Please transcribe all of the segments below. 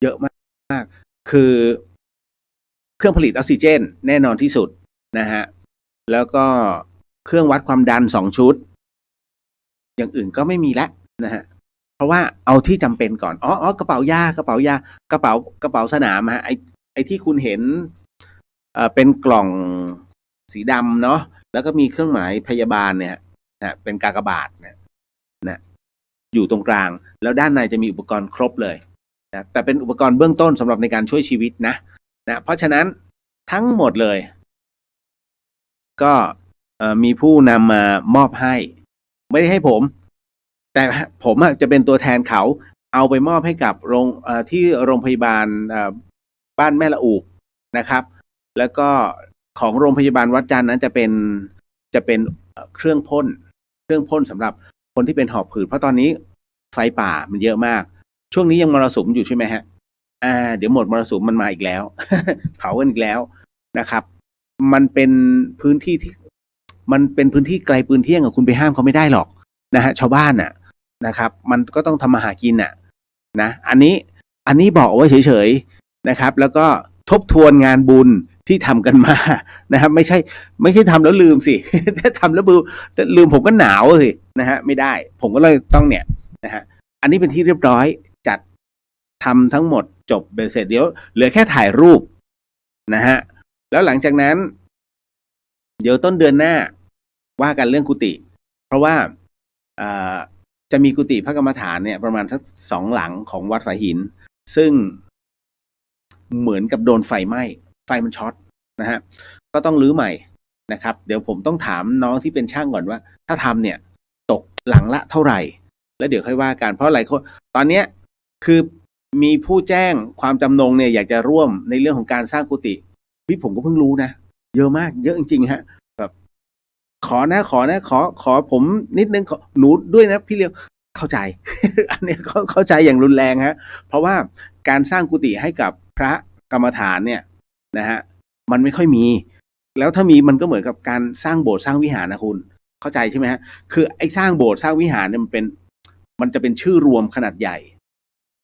เยอะมากคือเครื่องผลิตออกซิเจนแน่นอนที่สุดนะฮะแล้วก็เครื่องวัดความดัน2 ชุดอย่างอื่นก็ไม่มีแล้วนะฮะเพราะว่าเอาที่จำเป็นก่อนกระเป๋ายากระเป๋ากระเป๋าสนามฮะไอที่คุณเห็นเป็นกล่องสีดำเนาะแล้วก็มีเครื่องหมายพยาบาลเนี่ยนะเป็นกากบาทนะอยู่ตรงกลางแล้วด้านในจะมีอุปกรณ์ครบเลยนะแต่เป็นอุปกรณ์เบื้องต้นสำหรับในการช่วยชีวิตนะเพราะฉะนั้นทั้งหมดเลยก็มีผู้นำมามอบให้ไม่ได้ให้ผมแต่ผมจะเป็นตัวแทนเขาเอาไปมอบให้กับที่โรงพยาบาลบ้านแม่ละอูนะครับแล้วก็ของโรงพยาบาลวัดจันทร์นั้นจะเป็นเครื่องพ่นสำหรับคนที่เป็นหอบหืดเพราะตอนนี้ไฟป่ามันเยอะมากช่วงนี้ยังมรสุมอยู่ใช่ไหมฮะเดี๋ยวหมดมรสุมมันมาอีกแล้ว เผากันอีกแล้วนะครับมันเป็นพื้นที่ที่มันเป็นพื้นที่ไกลปืนเที่ยงคุณไปห้ามเขาไม่ได้หรอกนะฮะชาวบ้านนะครับมันก็ต้องทำมาหากินนะอันนี้บอกเอาไว้เฉยๆนะครับแล้วก็ทบทวนงานบุญที่ทำกันมานะครับไม่ใช่ทำแล้วลืมสิ ถ้าทำแล้วลืมผมก็หนาวสินะฮะไม่ได้ผมก็เลยต้องเนี่ยนะฮะอันนี้เป็นที่เรียบร้อยจัดทำทั้งหมดจบเสร็จเดี๋ยวเหลือแค่ถ่ายรูปนะฮะแล้วหลังจากนั้นเดี๋ยวต้นเดือนหน้าว่ากันเรื่องกุฏิเพราะว่าจะมีกุฏิพระกรรมฐานเนี่ยประมาณสัก2 หลังของวัดสายหินซึ่งเหมือนกับโดนไฟไหม้ไฟมันช็อตนะฮะก็ต้องรื้อใหม่นะครับเดี๋ยวผมต้องถามน้องที่เป็นช่างก่อนว่าถ้าทำเนี่ยตกหลังละเท่าไหร่แล้วเดี๋ยวค่อยว่ากันเพราะหลายคนตอนนี้คือมีผู้แจ้งความจำนงเนี่ยอยากจะร่วมในเรื่องของการสร้างกุฏิพี่ผมก็เพิ่งรู้นะเยอะมากเยอะจริงๆฮะแบบขอผมนิดนึงหนูด้วยนะพี่เลี้ยวเข้าใจ อันนี้เข้าใจอย่างรุนแรงฮะเพราะว่าการสร้างกุฏิให้กับพระกรรมฐานเนี่ยนะฮะมันไม่ค่อยมีแล้วถ้ามีมันก็เหมือนกับการสร้างโบสถ์สร้างวิหารนะคุณเข้าใจใช่ไหมฮะคือไอ้สร้างโบสถ์สร้างวิหารเนี่ยมันจะเป็นชื่อรวมขนาดใหญ่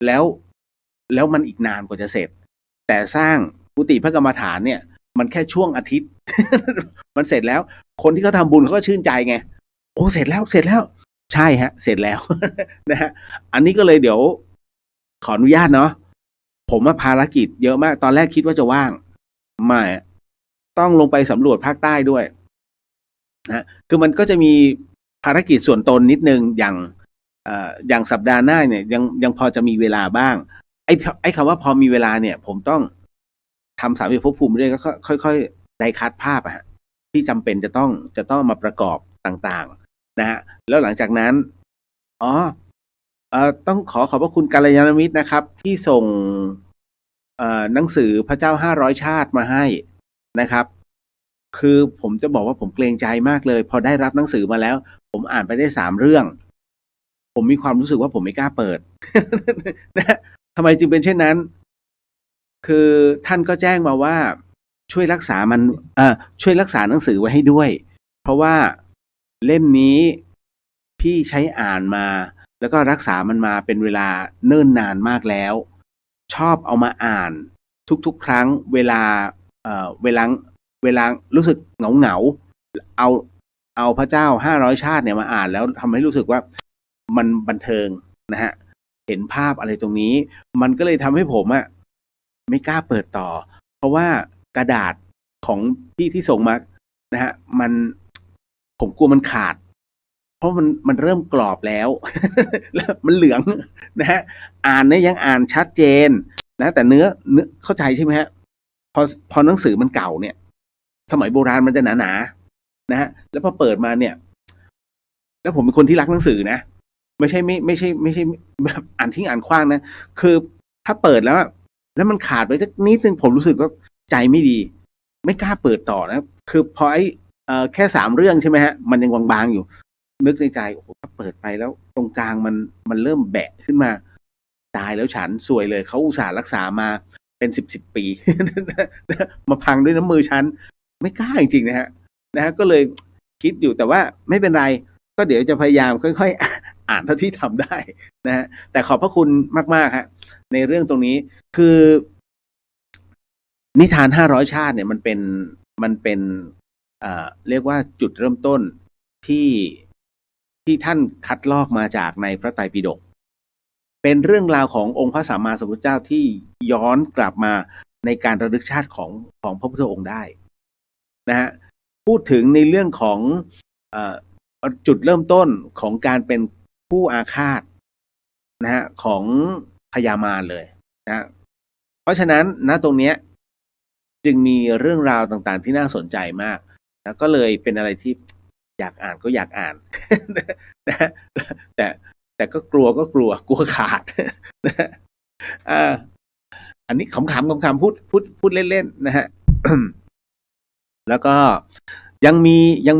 แล้วมันอีกนานกว่าจะเสร็จแต่สร้างกุฏิพระกรรมฐานเนี่ยมันแค่ช่วงอาทิตย์ มันเสร็จแล้วคนที่เขาทำบุญเขาก็ชื่นใจไงโอ้เสร็จแล้วใช่ฮะเสร็จแล้ว นะฮะอันนี้ก็เลยเดี๋ยวขออนุญาตเนาะผมภารกิจเยอะมากตอนแรกคิดว่าจะว่างไม่ต้องลงไปสำรวจภาคใต้ด้วยนะคือมันก็จะมีภารกิจส่วนตนนิดนึงอย่างสัปดาห์หน้าเนี่ยยังพอจะมีเวลาบ้างไอ้คำว่าพอมีเวลาเนี่ยผมต้องทำ30 ภพภูมิด้วยก็ค่อยๆได้คัดภาพที่จำเป็นจะต้องมาประกอบต่างๆนะฮะแล้วหลังจากนั้นต้องขอบพระคุณกัลยาณมิตรนะครับที่ส่งหนังสือพระเจ้า500 ชาติมาให้นะครับคือผมจะบอกว่าผมเกรงใจมากเลยพอได้รับหนังสือมาแล้วผมอ่านไปได้3 เรื่องผมมีความรู้สึกว่าผมไม่กล้าเปิด นะทำไมจึงเป็นเช่นนั้นคือท่านก็แจ้งมาว่าช่วยรักษาหนังสือไว้ให้ด้วยเพราะว่าเล่มนี้พี่ใช้อ่านมาแล้วก็รักษามันมาเป็นเวลาเนิ่นนานมากแล้วชอบเอามาอ่านทุกๆครั้งเวลารู้สึกเหงาเอาพระเจ้า500 ชาติเนี่ยมาอ่านแล้วทำให้รู้สึกว่ามันบันเทิงนะฮะเห็นภาพอะไรตรงนี้มันก็เลยทำให้ผมไม่กล้าเปิดต่อเพราะว่ากระดาษของพี่ที่ส่งมานะฮะผมกลัวมันขาดเพราะมันเริ่มกรอบแล้ว แล้วมันเหลืองนะฮะอ่านเนี่ยยังอ่านชัดเจนนะแต่เนื้อเข้าใจใช่ไหมฮะพอหนังสือมันเก่าเนี่ยสมัยโบราณมันจะหนานะฮะแล้วพอเปิดมาเนี่ยแล้วผมเป็นคนที่รักหนังสือนะไม่ใช่แบบอ่านทิ้งอ่านขว้างนะคือถ้าเปิดแล้วมันขาดไปสักนิดนึงผมรู้สึกว่าใจไม่ดีไม่กล้าเปิดต่อนะคือพอแค่3 เรื่องใช่ไหมฮะมันยังบางๆอยู่นึกในใจโอ้โหถ้าเปิดไปแล้วตรงกลางมันเริ่มแบะขึ้นมาตายแล้วฉันสวยเลยเขาอุตส่าห์รักษามาเป็น10 ปี มาพังด้วยน้ำมือฉันไม่กล้าจริงๆนะฮะก็เลยคิดอยู่แต่ว่าไม่เป็นไรก็เดี๋ยวจะพยายามค่อยๆอ่านเท่าที่ทำได้ นะฮะแต่ขอบพระคุณมากๆฮะในเรื่องตรงนี้คือนิทาน500 ชาติเนี่ยมันเป็นเรียกว่าจุดเริ่มต้นที่ท่านคัดลอกมาจากในพระไตรปิฎกเป็นเรื่องราวขององค์พระสัมมาสัมพุทธเจ้าที่ย้อนกลับมาในการระลึกชาติของพระพุทธองค์ได้นะฮะพูดถึงในเรื่องของจุดเริ่มต้นของการเป็นผู้อาฆาตนะฮะของพญามารเลยนะเพราะฉะนั้นณตรงเนี้ยจึงมีเรื่องราวต่างๆที่น่าสนใจมากแล้วก็เลยเป็นอะไรที่อยากอ่านก็อยากอ่านนะแต่ก็กลัวขาดนะอันนี้ขำๆพูดเล่นๆนะฮะ แล้วก็ยัง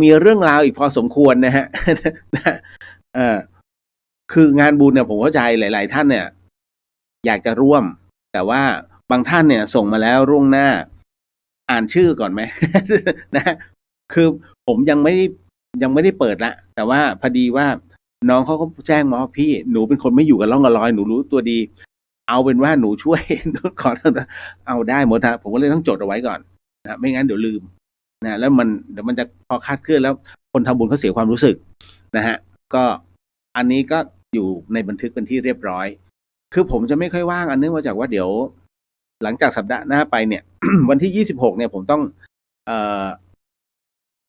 มีเรื่องราวอีกพอสมควรนะฮะ คืองานบุญเนี่ยผมเข้าใจหลายๆท่านเนี่ยอยากจะร่วมแต่ว่าบางท่านเนี่ยส่งมาแล้วล่วงหน้าอ่านชื่อก่อนไหม นะคือผมยังไม่ได้เปิดละแต่ว่าพอดีว่าน้องเขาก็แจ้งมาว่าพี่หนูเป็นคนไม่อยู่กับร่องกับรอยหนูรู้ตัวดีเอาเป็นว่าหนูช่วย ขอเอาได้หมดนะผมก็เลยต้องจดเอาไว้ก่อนนะไม่งั้นเดี๋ยวลืมนะแล้วเดี๋ยวมันจะพอคาดเคลื่อนแล้วคนทำบุญเขาเสียความรู้สึกนะฮะก็อันนี้ก็อยู่ในบันทึกเป็นที่เรียบร้อยคือผมจะไม่ค่อยว่างอันเนื่องมาจากว่าเดี๋ยวหลังจากสัปดาห์หน้าไปเนี่ย วันที่26เนี่ยผมต้อง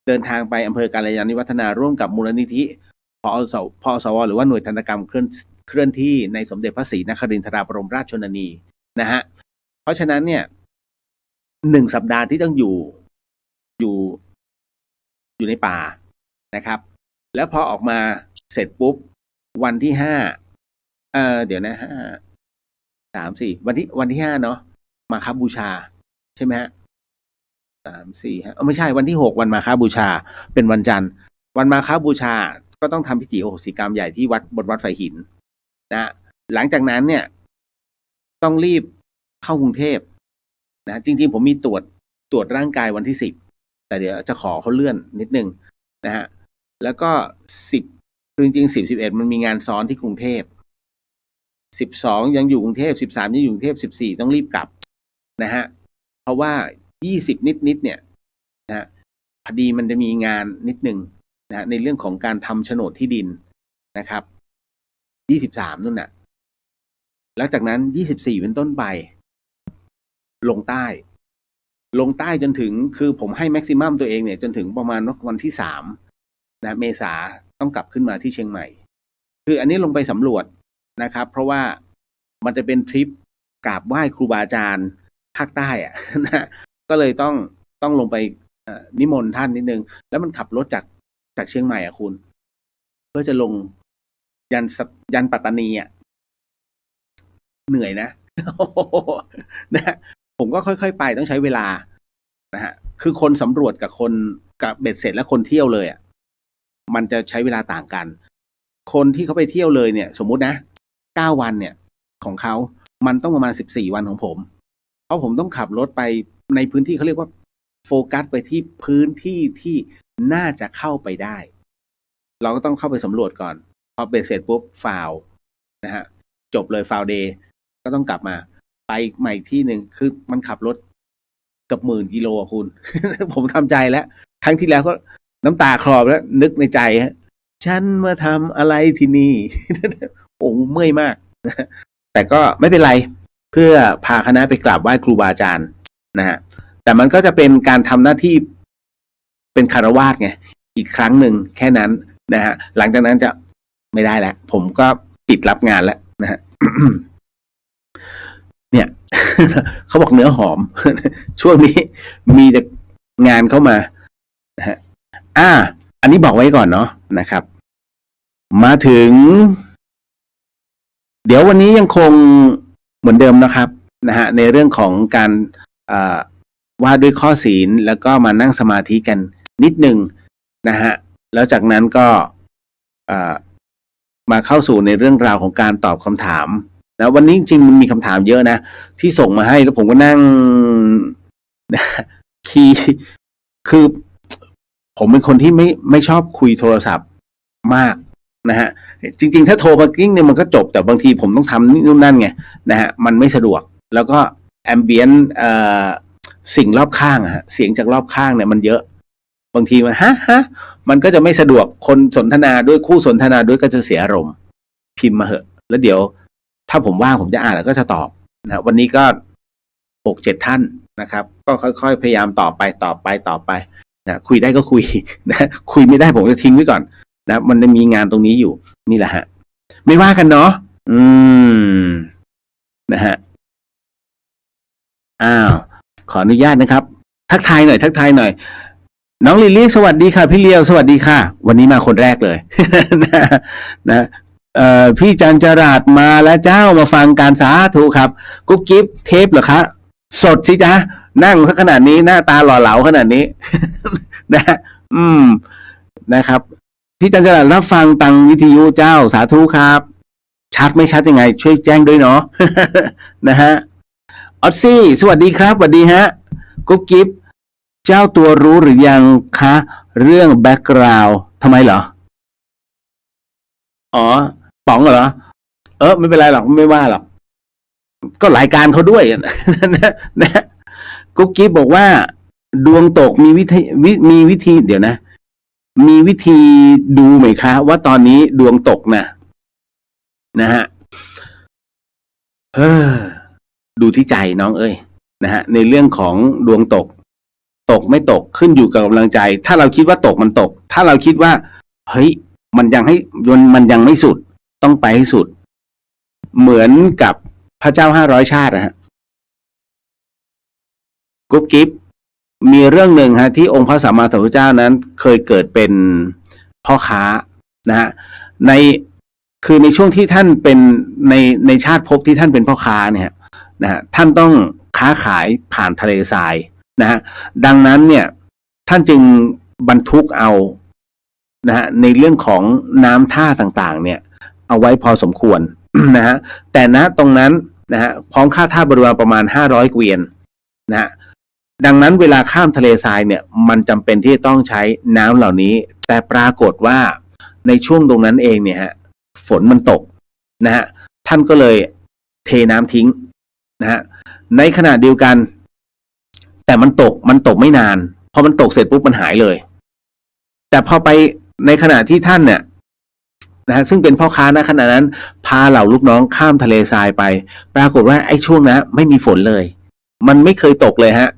เดินทางไปอำเภอกัลยาณิวัฒนาร่วมกับมูลนิธิพอสวหรือว่าหน่วยธนกรรมเคลื่อนที่ในสมเด็จพระศรีนครินทราบรมราชชนนีนะฮะเพราะฉะนั้นเนี่ย1 สัปดาห์ที่ต้องอยู่ในป่านะครับแล้วพอออกมาเสร็จปุ๊บวันที่5เดี๋ยวนะ5 3 4วันที่5เนาะมาฆบูชาใช่ไหมฮะ3 4 5ไม่ใช่วันที่6วันมาฆบูชาเป็นวันจันทร์วันมาฆบูชาก็ต้องทำพิธีโอโหสิกรรมใหญ่ที่บนวัดไฟหินนะหลังจากนั้นเนี่ยต้องรีบเข้ากรุงเทพนะจริงๆผมมีตรวจร่างกายวันที่10แต่เดี๋ยวจะขอเขาเลื่อนนิดนึงนะฮะแล้วก็10คือจริงๆ10 11มันมีงานซ้อนที่กรุงเทพ12ยังอยู่กรุงเทพ13ยังอยู่กรุงเทพ14ต้องรีบกลับนะฮะเพราะว่า20นิดเนี่ยนะพอดีมันจะมีงานนิดนึงนะในเรื่องของการทำโฉนดที่ดินนะครับ23นู่นน่ะแล้วจากนั้น24เป็นต้นไปลงใต้จนถึงคือผมให้แม็กซิมัมตัวเองเนี่ยจนถึงประมาณวันที่3นะเมษาต้องกลับขึ้นมาที่เชียงใหม่คืออันนี้ลงไปสำรวจนะครับเพราะว่ามันจะเป็นทริปกราบไหว้ครูบาอาจารย์ภาคใต้อะนะก็เลยต้องลงไปนิมนต์ท่านนิดนึงแล้วมันขับรถจากเชียงใหม่อ่ะคุณเพื่อจะลงยันปัตตานีอ่ะเหนื่อยนะ นะผมก็ค่อยๆไปต้องใช้เวลานะฮะคือคนสำรวจกับเบ็ดเสร็จและคนเที่ยวเลยอ่ะมันจะใช้เวลาต่างกันคนที่เขาไปเที่ยวเลยเนี่ยสมมุตินะ9 วันเนี่ยของเขามันต้องประมาณ14 วันของผมเพราะผมต้องขับรถไปในพื้นที่เขาเรียกว่าโฟกัสไปที่พื้นที่ที่น่าจะเข้าไปได้เราก็ต้องเข้าไปสำรวจก่อนพอเบ็ดเสร็จปุ๊บฟาวนะฮะจบเลยฟาวเดย์ก็ต้องกลับมาไปใหม่ที่หนึ่งคือมันขับรถกับ10,000 กิโลคุณ ผมทำใจแล้วครั้งที่แล้วก็น้ำตาคลอแล้วนึกในใจฮะฉันมาทำอะไรที่นี่ โอ้เมื่อยมาก แต่ก็ไม่เป็นไรเพื่อพาคณะไปกราบไหว้ครูบาอาจารย์นะฮะแต่มันก็จะเป็นการทำหน้าที่เป็นคฤหัสถ์ไงอีกครั้งหนึ่งแค่นั้นนะฮะหลังจากนั้นจะไม่ได้แล้วผมก็ปิดรับงานแล้วนะฮะ เนี่ย เขาบอกเนื้อหอม ช่วงนี้มีแต่งานเข้ามานะฮะอันนี้บอกไว้ก่อนเนาะนะครับมาถึงเดี๋ยววันนี้ยังคงเหมือนเดิมนะครับนะฮะในเรื่องของการว่าด้วยข้อศีลแล้วก็มานั่งสมาธิกันนิดนึงนะฮะแล้วจากนั้นก็มาเข้าสู่ในเรื่องราวของการตอบคำถามนะวันนี้จริงๆมันมีคำถามเยอะนะที่ส่งมาให้แล้วผมก็นั่งนะคือผมเป็นคนที่ไม่ชอบคุยโทรศัพท์มาก นะฮะจริงๆถ้าโทรมากิ้งเนี่ยมันก็จบแต่บางทีผมต้องทำนี่นู่นนั่นไงนะฮะมันไม่สะดวกแล้วก็แอมเบียนสิ่งรอบข้างอะฮะเสียงจากรอบข้างเนี่ยมันเยอะบางทีมันมันก็จะไม่สะดวกคนสนทนาด้วยคู่สนทนาด้วยก็จะเสียอารมณ์พิมพ์มาเหอะแล้วเดี๋ยวถ้าผมว่างผมจะอ่านแล้วก็จะตอบนะวันนี้ก็6-7 ท่านนะครับก็ค่อยๆพยายามต่อไปนะคุยได้ก็คุยนะคุยไม่ได้ผมจะทิ้งไว้ก่อนนะมันมีงานตรงนี้อยู่นี่แหละฮะไม่ว่ากันเนาะนะฮะอ้าวขออนุญาตนะครับทักทายหน่อยน้องลิลลี่สวัสดีค่ะพี่เลียวสวัสดีค่ะวันนี้มาคนแรกเลย นะพี่จันจราดมาแล้วเจ้ามาฟังการสาธุครับกุ๊บกิ๊บเทปเหรอคะสดสิจ๊ะนั่งสักขนาดนี้หน้าตาหล่อเหลาขนาดนี้ นะนะครับพี่จันจราดรับฟังตังวิทยุเจ้าสาธุครับชัดไม่ชัดยังไงช่วยแจ้งด้วยเนาะ นะฮะออซซี่สวัสดีครับสวัสดีฮะกุ๊บกิ๊บเจ้าตัวรู้หรือยังคะเรื่องแบ็กกราวด์ทำไมเหรออ๋อป๋องเหรอไม่เป็นไรหรอกไม่ว่าหรอกก็รายการเขาด้วย นะกุ๊กกิ๊บบอกว่าดวงตกมีวิธีเดี๋ยวนะมีวิธีดูไหมคะว่าตอนนี้ดวงตกนะฮะดูที่ใจน้องเอ้ยนะฮะในเรื่องของดวงตกไม่ตกขึ้นอยู่กับกำลังใจถ้าเราคิดว่าตกมันตกถ้าเราคิดว่าเฮ้ยมันยังไม่สุดต้องไปให้สุดเหมือนกับพระเจ้า500 ชาตินะฮะกุ๊บกิ๊บมีเรื่องหนึ่งฮะที่องค์พระสัมมาสัมพุทธเจ้านั้นเคยเกิดเป็นพ่อค้านะฮะคือในช่วงที่ท่านเป็นในชาติภพที่ท่านเป็นพ่อค้าเนี่ยนะฮะท่านต้องค้าขายผ่านทะเลทรายนะฮะดังนั้นเนี่ยท่านจึงบรรทุกเอานะฮะในเรื่องของน้ำท่าต่างๆเนี่ยเอาไว้พอสมควร นะฮะแต่ณตรงนั้นนะฮะพร้อมค่าท่าบริวารประมาณ500 เกวียนนะฮะดังนั้นเวลาข้ามทะเลทรายเนี่ยมันจำเป็นที่จะต้องใช้น้ำเหล่านี้แต่ปรากฏว่าในช่วงตรงนั้นเองเนี่ยฮะฝนมันตกนะฮะท่านก็เลยเทน้ำทิ้งนะฮะในขณะเดียวกันแต่มันตกไม่นานพอมันตกเสร็จปุ๊บมันหายเลยแต่พอไปในขณะที่ท่านเนี่ยนะฮะซึ่งเป็นพ่อค้าณขณะนั้นพาเหล่าลูกน้องข้ามทะเลทรายไปปรากฏว่าไอ้ช่วงนั้นไม่มีฝนเลยมันไม่เคยตกเลยฮะ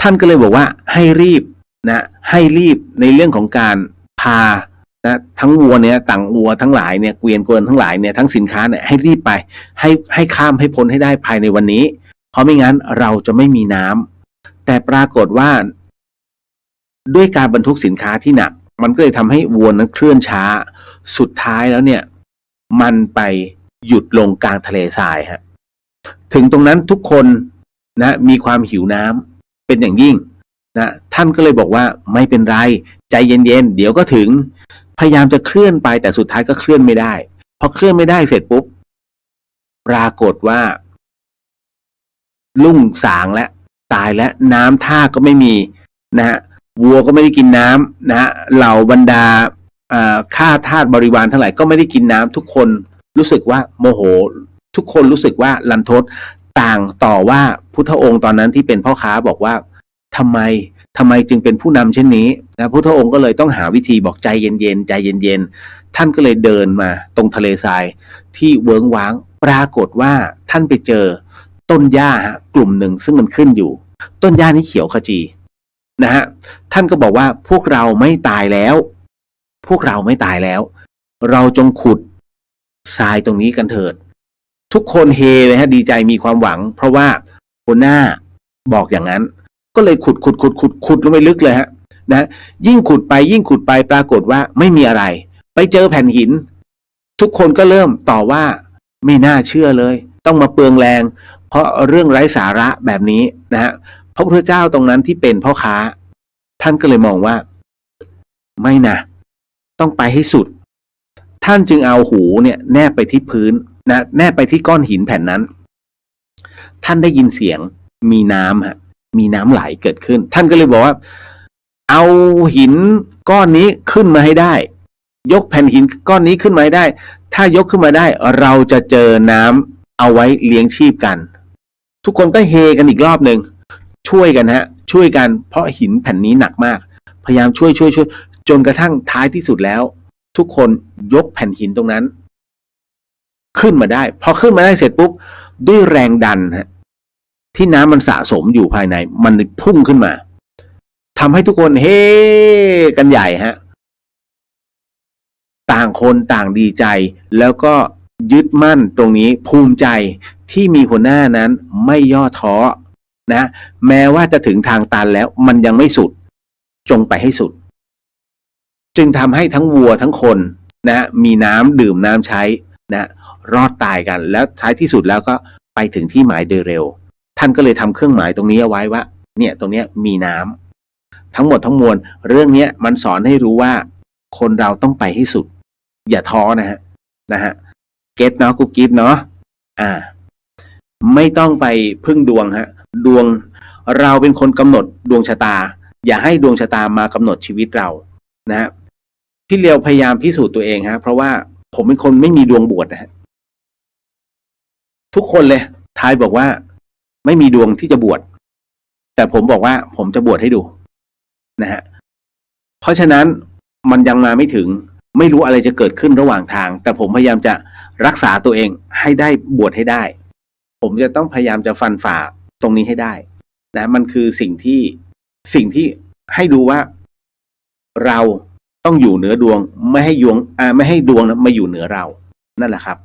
ท่านก็เลยบอกว่าให้รีบในเรื่องของการพานะทั้งวัวเนี่ยต่างวัวทั้งหลายเนี่ยเกวียนทั้งหลายเนี่ยทั้งสินค้าเนี่ยให้รีบไปให้ข้ามให้พ้นให้ได้ภายในวันนี้เพราะไม่งั้นเราจะไม่มีน้ำแต่ปรากฏว่าด้วยการบรรทุกสินค้าที่หนักมันก็เลยทำให้วัวนั้นเคลื่อนช้าสุดท้ายแล้วเนี่ยมันไปหยุดลงกลางทะเลทรายฮะถึงตรงนั้นทุกคนนะมีความหิวน้ำเป็นอย่างยิ่งนะท่านก็เลยบอกว่าไม่เป็นไรใจเย็นๆเดี๋ยวก็ถึงพยายามจะเคลื่อนไปแต่สุดท้ายก็เคลื่อนไม่ได้พอเคลื่อนไม่ได้เสร็จปุ๊บปรากฏว่าลุ่งสางและตายและน้ำท่าก็ไม่มีนะฮะวัวก็ไม่ได้กินน้ำนะฮะเหล่าบรรดาข้าทาสบริวารทั้งหลายก็ไม่ได้กินน้ำทุกคนรู้สึกว่าโมโหทุกคนรู้สึกว่ารันทดต่างต่อว่าพุทธองค์ตอนนั้นที่เป็นพ่อค้าบอกว่าทำไมจึงเป็นผู้นำเช่นนี้นะพุทธองค์ก็เลยต้องหาวิธีบอกใจเย็นท่านก็เลยเดินมาตรงทะเลทรายที่เวิ้งว้างปรากฏว่าท่านไปเจอต้นหญ้ากลุ่มหนึ่งซึ่งมันขึ้นอยู่ต้นหญ้านี้เขียวขจีนะฮะท่านก็บอกว่าพวกเราไม่ตายแล้วเราจงขุดทรายตรงนี้กันเถิดทุกคนเฮเลยฮะดีใจมีความหวังเพราะว่าหัวหน้าบอกอย่างนั้นก็เลยขุดลงไปลึกเลยฮะนะยิ่งขุดไปปรากฏว่าไม่มีอะไรไปเจอแผ่นหินทุกคนก็เริ่มต่อว่าไม่น่าเชื่อเลยต้องมาเปลืองแรงเพราะเรื่องไร้สาระแบบนี้นะฮะพระพุทธเจ้าตรงนั้นที่เป็นพ่อค้าท่านก็เลยมองว่าไม่นะต้องไปให้สุดท่านจึงเอาหูเนี่ยแนบไปที่พื้นนะแนบไปที่ก้อนหินแผ่นนั้นท่านได้ยินเสียงมีน้ำไหลเกิดขึ้นท่านก็เลยบอกว่าเอาหินก้อนนี้ขึ้นมาให้ได้ ยกแผ่นหินก้อนนี้ขึ้นมาได้ถ้ายกขึ้นมาได้เราจะเจอน้ำเอาไว้เลี้ยงชีพกันทุกคนก็เฮกันอีกรอบหนึ่งช่วยกันฮะช่วยกันเพราะหินแผ่นนี้หนักมากพยายามช่วยจนกระทั่งท้ายที่สุดแล้วทุกคนยกแผ่นหินตรงนั้นขึ้นมาได้พอขึ้นมาได้เสร็จปุ๊บด้วยแรงดันฮะที่น้ำมันสะสมอยู่ภายในมันพุ่งขึ้นมาทำให้ทุกคนเฮกันใหญ่ฮะต่างคนต่างดีใจแล้วก็ยึดมั่นตรงนี้ภูมิใจที่มีหัวหน้านั้นไม่ย่อท้อนะแม้ว่าจะถึงทางตันแล้วมันยังไม่สุดจงไปให้สุดจึงทำให้ทั้งวัวทั้งคนนะมีน้ำดื่มน้ำใช้นะรอดตายกันแล้วท้ายที่สุดแล้วก็ไปถึงที่หมายโดยเร็วท่านก็เลยทำเครื่องหมายตรงนี้เอาไว้ว่าเนี่ยตรงนี้มีน้ำทั้งหมดทั้งมวลเรื่องนี้มันสอนให้รู้ว่าคนเราต้องไปให้สุดอย่าท้อนะฮะเก็ตเนาะกุ๊กกิ๊บเนาะไม่ต้องไปพึ่งดวงฮะดวงเราเป็นคนกำหนดดวงชะตาอย่าให้ดวงชะตามากำหนดชีวิตเรานะฮะพี่เลียวพยายามพิสูจน์ตัวเองฮะเพราะว่าผมเป็นคนไม่มีดวงบวชนะฮะทุกคนเลยทายบอกว่าไม่มีดวงที่จะบวชแต่ผมบอกว่าผมจะบวชให้ดูนะฮะเพราะฉะนั้นมันยังมาไม่ถึงไม่รู้อะไรจะเกิดขึ้นระหว่างทางแต่ผมพยายามจะรักษาตัวเองให้ได้บวชให้ได้ผมจะต้องพยายามจะฟันฝ่าตรงนี้ให้ได้นะมันคือสิ่งที่ให้ดูว่าเราต้องอยู่เหนือดวงไม่ให้ดวงนะมาอยู่เหนือเรานั่นแหละครับ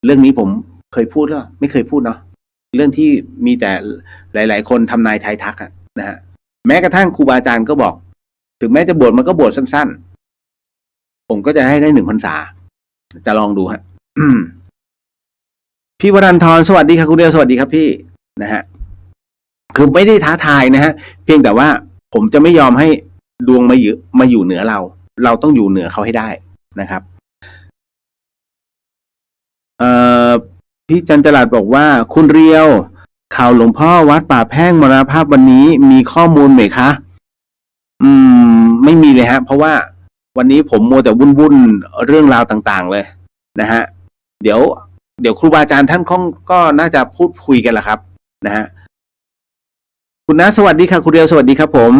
เรื่องนี้ผมเคยพูดหรือไม่เคยพูดเนาะเรื่องที่มีแต่หลายๆคนทำนายทายทักนะฮะแม้กระทั่งครูบาอาจารย์ก็บอกถึงแม้จะบวชมันก็บวชสั้นๆผมก็จะให้ได้1 พรรษาจะลองดูฮะ พี่วรันทร์สวัสดีครับคุณเดียวสวัสดีครับพี่นะฮะคือไม่ได้ท้าทายนะฮะเพียงแต่ว่าผมจะไม่ยอมให้ดวงมาอยู่เหนือเราต้องอยู่เหนือเขาให้ได้นะครับพี่จันจรัสบอกว่าคุณเรียวข่าวหลวงพ่อวัดป่าแพ่งมรณภาพวันนี้มีข้อมูลไหมคะไม่มีเลยฮะเพราะว่าวันนี้ผมมัวแต่วุ่นเรื่องราวต่างๆเลยนะฮะเดี๋ยวครูบาอาจารย์ท่านก็น่าจะพูดคุยกันแหละครับนะฮะคุณน้าสวัสดีค่ะคุณเรียวสวัสดีครับผม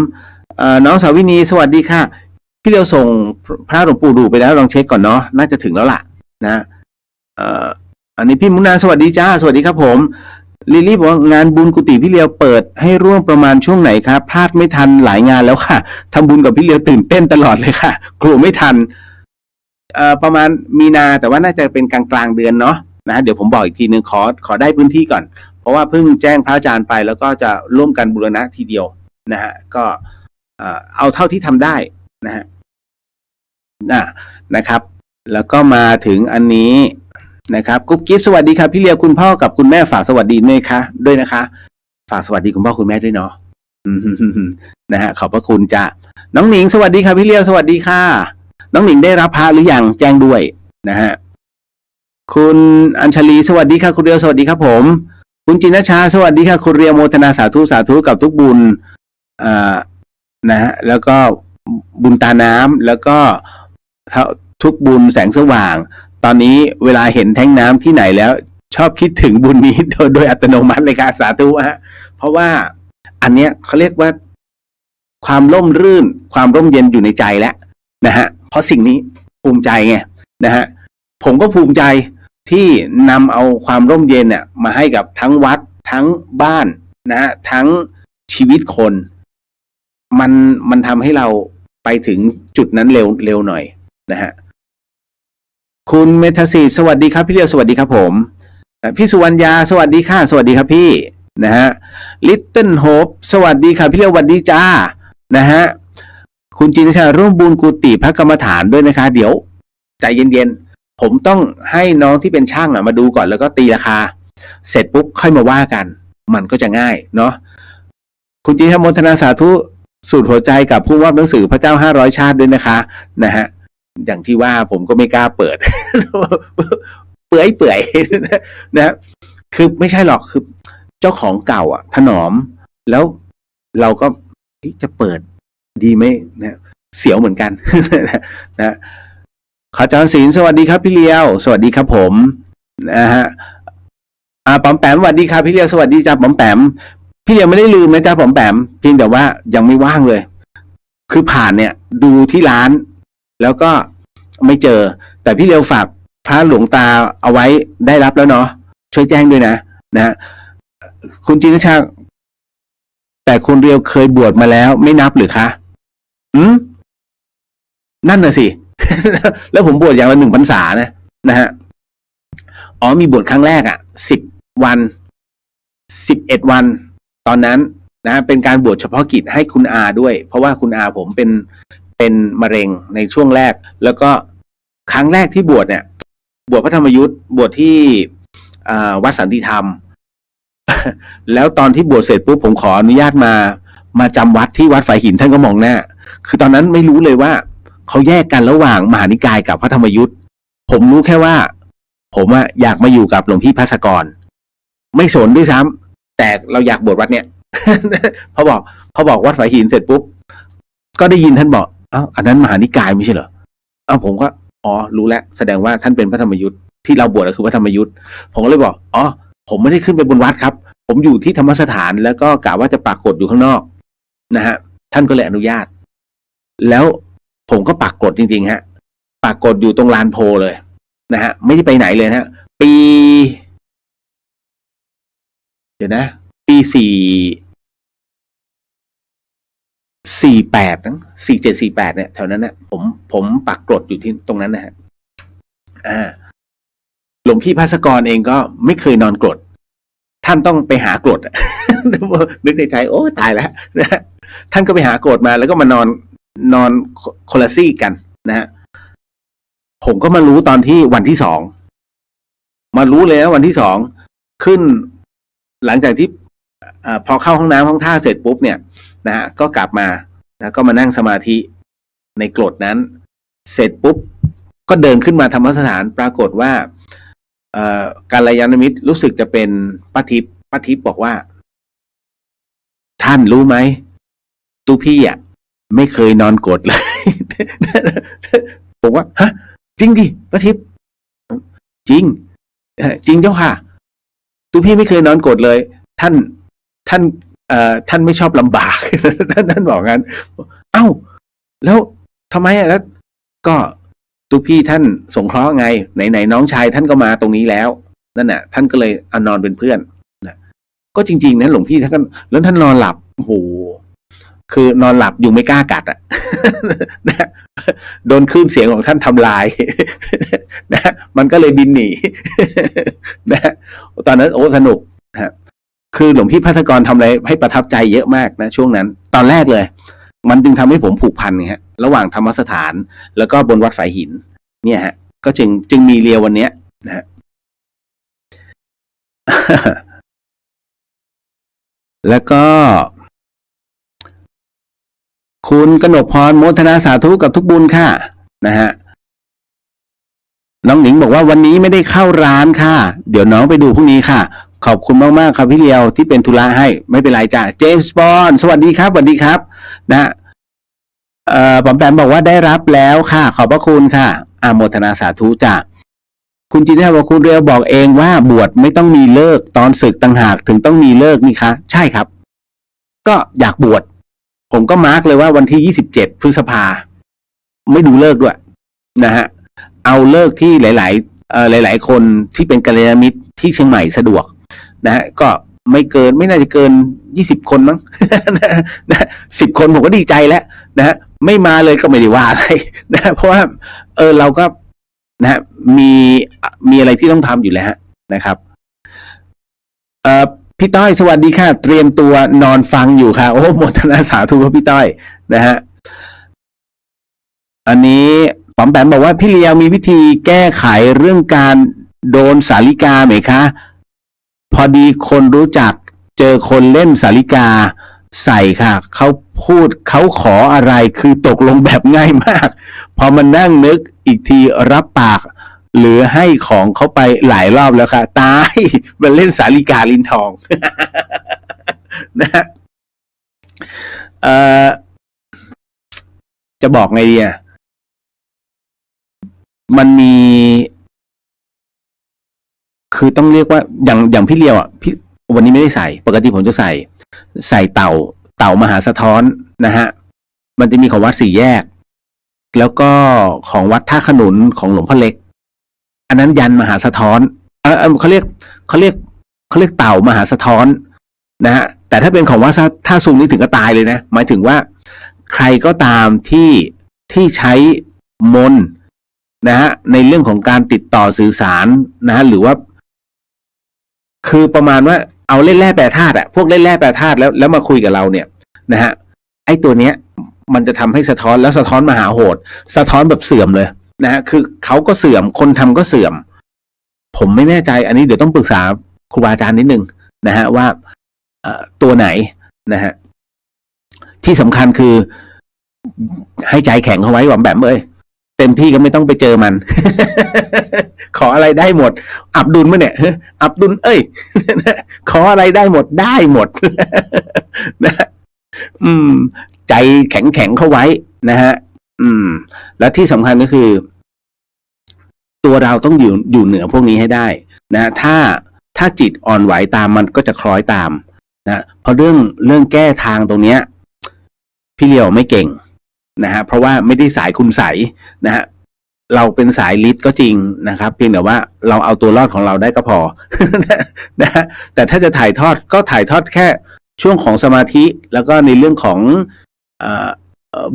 น้องสาวินีสวัสดีค่ะพี่เรียวส่งพระหลวงปู่ดูไปแล้วลองเช็คก่อนเนาะน่าจะถึงแล้วล่ะนะอันนี้พี่มุนาสวัสดีจ้าสวัสดีครับผมลิลี่บอกว่างานบุญกุฏิพี่เลียวเปิดให้ร่วมประมาณช่วงไหนครับพลาดไม่ทันหลายงานแล้วค่ะทำบุญกับพี่เลียวตื่นเต้นตลอดเลยค่ะกลัวไม่ทันประมาณมีนาแต่ว่าน่าจะเป็นกลางเดือนเนาะนะเดี๋ยวผมบอกอีกทีนึงขอได้พื้นที่ก่อนเพราะว่าเพิ่งแจ้งพระอาจารย์ไปแล้วก็จะร่วมกันบูรณะทีเดียวนะฮะก็เอาเท่าที่ทำได้นะฮะนะครับแล้วก็มาถึงอันนี้นะครับกุ๊บกิ๊บสวัสดีครับพี่เลียวคุณพ่อกับคุณแม่ฝากสวัสดีด้วยนะคะฝากสวัสดีคุณพ่อคุณแม่ด้วยเนาะนะฮะขอบพระคุณจ้ะน้องหนิงสวัสดีค่ะพี่เลียวสวัสดีค่ะน้องหนิงได้รับพระหรือยังแจ้งด้วยนะฮะคุณอัญชลีสวัสดีค่ะคุณเรียวสวัสดีครับผมคุณจินชาสวัสดีค่ะคุณเรียวโมทนาสาธุกับทุกบุญนะฮะแล้วก็บุญตาน้ำแล้วก็ทุกบุญแสงสว่างตอนนี้เวลาเห็นแท้งน้ำที่ไหนแล้วชอบคิดถึงบุญนี้โดยอัตโนมัติเลยค่ะสาธุฮะเพราะว่าอันเนี้ยเขาเรียกว่าความร่มรื่นความร่มเย็นอยู่ในใจแล้วนะฮะเพราะสิ่งนี้ภูมิใจไงนะฮะผมก็ภูมิใจที่นำเอาความร่มเย็นเนี่ยมาให้กับทั้งวัดทั้งบ้านนะฮะทั้งชีวิตคนมันทำให้เราไปถึงจุดนั้นเร็วหน่อยนะฮะคุณเมทาซีสวัสดีครับพี่เลียวสวัสดีครับผมพี่สุวรรณยาสวัสดีค่ะสวัสดีครับพี่นะฮะลิตเติ้ลโฮปสวัสดีค่ะพี่เลียวสวัสดีจ้านะฮะคุณจินชาร่วมบุญกุฏิพระกรรมฐานด้วยนะคะเดี๋ยวใจเย็นๆผมต้องให้น้องที่เป็นช่างมาดูก่อนแล้วก็ตีราคาเสร็จปุ๊บค่อยมาว่ากันมันก็จะง่ายเนาะคุณจินชาโมทนาสาธุสูตรหัวใจกับผู้ว่าหนังสือพระเจ้า500 ชาติด้วยนะคะนะฮะอย่างที่ว่าผมก็ไม่กล้าเปิด เปื่อยนะคือไม่ใช่หรอกคือเจ้าของเก่าถนอมแล้วเราก็จะเปิดดีไหมนะ เสียวเหมือนกัน นะขจรศิลป์สวัสดีครับพี่เลียวสวัสดีครับผมนะฮะป๋อมแปมสวัสดีครับพี่เลียวสวัสดีจ้าป๋อมแปมพี่เลียวไม่ได้ลืมนะจ้าป๋อมแปมเพียงแต่ว่ายังไม่ว่างเลยคือผ่านเนี่ยดูที่ร้านแล้วก็ไม่เจอแต่พี่เลียวฝากพระหลวงตาเอาไว้ได้รับแล้วเนาะช่วยแจ้งด้วยนะฮะคุณจินชาแต่คุณเรียวเคยบวชมาแล้วไม่นับหรือคะนั่นน่ะสิ แล้วผมบวชอย่างละ1 พรรษานะฮะอ๋อมีบวชครั้งแรก10 วัน11 วันตอนนั้นนะเป็นการบวชเฉพาะกิจให้คุณอาด้วยเพราะว่าคุณอาผมเป็นมะเร็งในช่วงแรกแล้วก็ครั้งแรกที่บวชเนี่ยบวชพระธรรมยุทธ์บวชที่วัดสันติธรรม แล้วตอนที่บวชเสร็จปุ๊บผมขออนุญาตมาจำวัดที่วัดฝายหินท่านก็มองหน้าคือตอนนั้นไม่รู้เลยว่าเขาแยกกันระหว่างมหานิกายกับพระธรรมยุทธ์ผมรู้แค่ว่าผมอยากมาอยู่กับหลวงพี่ภัสกรไม่สนด้วยซ้ำแต่เราอยากบวชวัดเนี้ย พอบอกวัดฝายหินเสร็จปุ๊บก็ได้ยินท่านบอกอันนั้นมหานิกายไม่ใช่เหรอผมก็รู้แล้วแสดงว่าท่านเป็นพระธรรมยุทธ์ที่เราบวชก็คือพระธรรมยุทธ์ผมก็เลยบอกผมไม่ได้ขึ้นไปบนวัดครับผมอยู่ที่ธรรมสถานแล้วก็กะว่าจะปรากฏอยู่ข้างนอกนะฮะท่านก็เลยอนุญาตแล้วผมก็ปรากฏจริงๆฮะปรากฏอยู่ตรงลานโพเลยนะฮะไม่ได้ไปไหนเลยนะฮะปี48นะ4748เนี่ยแถวนั้นนะผมปรากฏอยู่ที่ตรงนั้นนะฮะหลวงพี่ภัสกรเองก็ไม่เคยนอนกรดท่านต้องไปหากรด นึกในใจโอ้ตายแล้วนะท่านก็ไปหากรดมาแล้วก็มานอนคนละซี่กันนะฮะผมก็มารู้ตอนที่วันที่2มารู้เลยนะวันที่2ขึ้นหลังจากที่พอเข้าห้องน้ำห้องท่าเสร็จปุ๊บเนี่ยนะฮะก็กลับมาแล้วก็มานั่งสมาธิในกรดนั้นเสร็จปุ๊บก็เดินขึ้นมาธรรมสถานปรากฏว่ากัลยาณมิตรรู้สึกจะเป็นป้าทิพย์บอกว่าท่านรู้ไหมตู้พี่ไม่เคยนอนกดเลย ผมว่าฮะจริงดิป้าทิพย์จริงเจ้าค่ะตู้พี่ไม่เคยนอนกดเลยท่านไม่ชอบลำบาก ท่านบอกงั้นแล้วทำไมแล้วก็ตู้พี่ท่านสงเคราะห์ไงไหนน้องชายท่านก็มาตรงนี้แล้วนั่นน่ะท่านก็เลยเอานอนเป็นเพื่อนนะก็จริงๆนะหลวงพี่ท่านก็แล้วท่านนอนหลับโอ้โหคือนอนหลับยุงไม่กล้ากัดนะโดนคลื่นเสียงของท่านทำลาย นะมันก็เลยบินหนี นะตอนนั้นสนุกนะคือหลวงพี่ภัสกรทำอะไรให้ประทับใจเยอะมากนะช่วงนั้นตอนแรกเลยมันจึงทำให้ผมผูกพันไงฮะระหว่างธรรมสถานแล้วก็บนวัดฝายหินเนี่ยฮะก็จึงมีเรียววันนี้นะฮะ แล้วก็คุณกนกพรโมทนาสาธุกับทุกบุญค่ะนะฮะน้องหนิงบอกว่าวันนี้ไม่ได้เข้าร้านค่ะเดี๋ยวน้องไปดูพรุ่งนี้ค่ะขอบคุณมากๆครับพี่เลียวที่เป็นธุระให้ไม่เป็นไรจ้ะเจมส์บอนด์สวัสดีครับสวัสดีครับนะปอมแปมบอกว่าได้รับแล้วค่ะขอบพระคุณค่ะโมทนาสาธุจ้ะคุณจินนี่บอกคุณเรียวบอกเองว่าบวชไม่ต้องมีเลิกตอนศึกต่างหากถึงต้องมีเลิกนี่คะใช่ครับก็อยากบวชผมก็มาร์กเลยว่าวันที่27 พฤษภาไม่ดูเลิกด้วยนะฮะเอาเลิกที่หลายคนที่เป็นกัลยาณมิตรที่เชียงใหม่สะดวกนะฮะก็ไม่น่าจะเกิน20 คนมั้ง นะ10 คนผมก็ดีใจแล้วนะฮะไม่มาเลยก็ไม่ได้ว่าอะไรนะเพราะว่าเราก็นะฮะมีอะไรที่ต้องทำอยู่แล้วนะครับพี่ต้อยสวัสดีค่ะเตรียมตัวนอนฟังอยู่ค่ะโอ้โมทนาสาธุพี่ต้อยนะฮะอันนี้ป๋อมแปมบอกว่าพี่เลียวมีวิธีแก้ไขเรื่องการโดนสาลิกาไหมคะพอดีคนรู้จักเจอคนเล่นสาลิกาใส่ค่ะเขาขออะไรคือตกลงแบบง่ายมากพอมันนั่งนึกอีกทีรับปากหรือให้ของเขาไปหลายรอบแล้วค่ะตายมันเล่นสาลิกาลิ้นทอง นะ จะบอกไงดีอะมันมี คือต้องเรียกว่าอย่างพี่เลียวอ่ะพี่วันนี้ไม่ได้ใส่ปกติผมจะใส่เต่ามหาสะท้อนนะฮะมันจะมีของวัดสี่แยกแล้วก็ของวัดท่าขนุนของหลวงพ่อเล็กอันนั้นยันมหาสะท้อนเขาเรียกเต่ามหาสะท้อนนะฮะแต่ถ้าเป็นของวัดท่าซุงนี่ถึงก็ตายเลยนะหมายถึงว่าใครก็ตามที่ใช้มนต์นะฮะในเรื่องของการติดต่อสื่อสารนะฮะหรือว่าคือประมาณว่าเอาเล่นแร่แปรธาตุอะพวกเล่นแร่แปรธาตุแล้วมาคุยกับเราเนี่ยนะฮะไอ้ตัวเนี้ยมันจะทำให้สะท้อนแล้วสะท้อนมหาโหดสะท้อนแบบเสื่อมเลยนะฮะคือเขาก็เสื่อมคนทำก็เสื่อมผมไม่แน่ใจอันนี้เดี๋ยวต้องปรึกษาครูบาอาจารย์นิดนึงนะฮะว่าตัวไหนนะฮะที่สำคัญคือให้ใจแข็งเขาไว้หวังแบบเต็มที่ก็ไม่ต้องไปเจอมัน ขออะไรได้หมดอับดุลมั้ยเนี่ยอับดุลขออะไรได้หมดนะใจแข็งเข้าไว้นะฮะและที่สำคัญก็คือตัวเราต้องอยู่เหนือพวกนี้ให้ได้นะถ้าจิตอ่อนไหวตามมันก็จะคล้อยตามนะเพราะเรื่องแก้ทางตรงเนี้ยพี่เลียวไม่เก่งนะฮะเพราะว่าไม่ได้สายคุณใสนะฮะเราเป็นสายฤทธิ์ก็จริงนะครับเพียงแต่ว่าเราเอาตัวรอดของเราได้ก็พอ นะฮะแต่ถ้าจะถ่ายทอดก็ถ่ายทอดแค่ช่วงของสมาธิแล้วก็ในเรื่องของ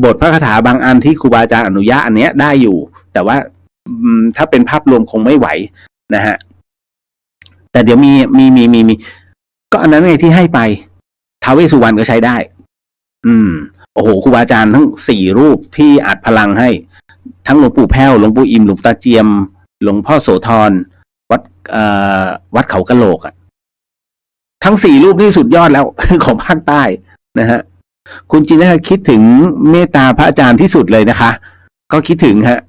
บทพระคาถาบางอันที่ครูบาอาจารย์อนุญาตอันเนี้ยได้อยู่แต่ว่าถ้าเป็นภาพรวมคงไม่ไหวนะฮะแต่เดี๋ยวมีก็อันนั้นไงที่ให้ไปท้าวเวสสุวรรณก็ใช้ได้โอ้โหครูบาอาจารย์ทั้ง4รูปที่อัดพลังให้ทั้งหลวงปู่แพ้วหลวงปู่อิ่มหลวงตาเจียมหลวงพ่อโสธรวัดเขากะโหลกอ่ะทั้ง4รูปนี่สุดยอดแล้ว ของภาคใต้นะฮะคุณจินนะคิดถึงเมตตาพระอาจารย์ที่สุดเลยนะคะก็คิดถึงฮะ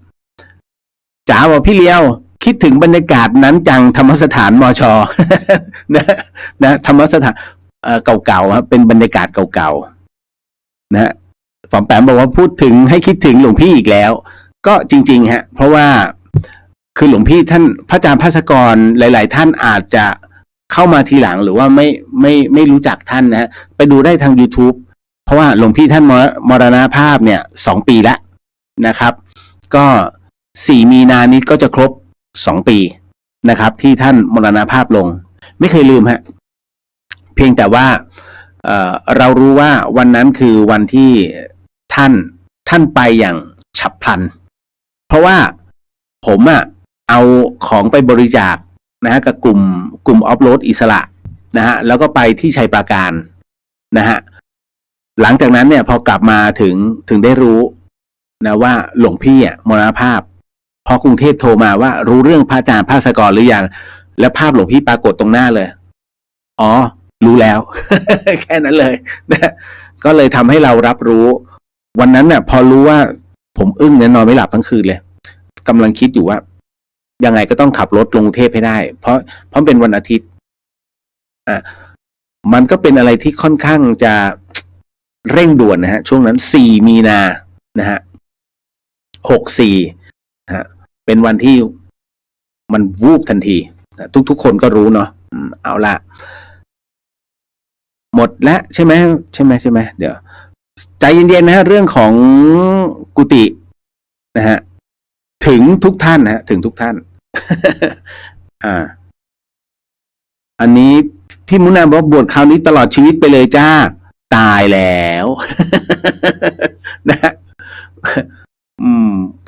จ๋าบอกพี่เลี้ยวคิดถึงบรรยากาศนั้นจังธรรมสถานมช นะธรรมสถานเก่าๆครับเป็นบรรยากาศเก่าๆนะฮะฝอมแปมบอกว่าพูดถึงให้คิดถึงหลวงพี่อีกแล้วก็จริงๆฮะเพราะว่าคือหลวงพี่ท่านพระอาจารย์ภาสกรหลายๆท่านอาจจะเข้ามาทีหลังหรือว่าไม่รู้จักท่านนะฮะไปดูได้ทาง YouTube เพราะว่าหลวงพี่ท่านมรณภาพเนี่ย2 ปีแล้วนะครับก็4 มีนานี้ก็จะครบ2 ปีนะครับที่ท่านมรณภาพลงไม่เคยลืมฮะเพียงแต่ว่าเรารู้ว่าวันนั้นคือวันที่ท่านไปอย่างฉับพลันเพราะว่าผมเอาของไปบริจาคนะฮะกับกลุ่มออฟโรดอิสระนะฮะแล้วก็ไปที่ชัยปราการนะฮะหลังจากนั้นเนี่ยพอกลับมาถึงได้รู้นะว่าหลวงพี่มรณภาพพอกรุงเทพโทรมาว่ารู้เรื่องพระอาจารย์ภาสกรหรือยังแล้วภาพหลวงพี่ปรากฏตรงหน้าเลยอ๋อรู้แล้ว แค่นั้นเลยนะก็เลยทำให้เรารับรู้วันนั้นเนี่ยพอรู้ว่าผมอึ้งเนี่ยนอนไม่หลับทั้งคืนเลยกำลังคิดอยู่ว่ายังไงก็ต้องขับรถลงกรุงเทพให้ได้เพราะเป็นวันอาทิตย์มันก็เป็นอะไรที่ค่อนข้างจะเร่งด่วนนะฮะช่วงนั้น4 มีนานะฮะ64นะฮะเป็นวันที่มันวูบทันทีทุกคนก็รู้เนาะเอาละหมดแล้วใช่ไหมเดี๋ยวใจเย็นๆนะฮะเรื่องของกุฏินะฮะถึงทุกท่านนะฮะถึงทุกท่าน อันนี้พี่มุนาบอกบวชคราวนี้ตลอดชีวิตไปเลยจ้าตายแล้ว นะฮะ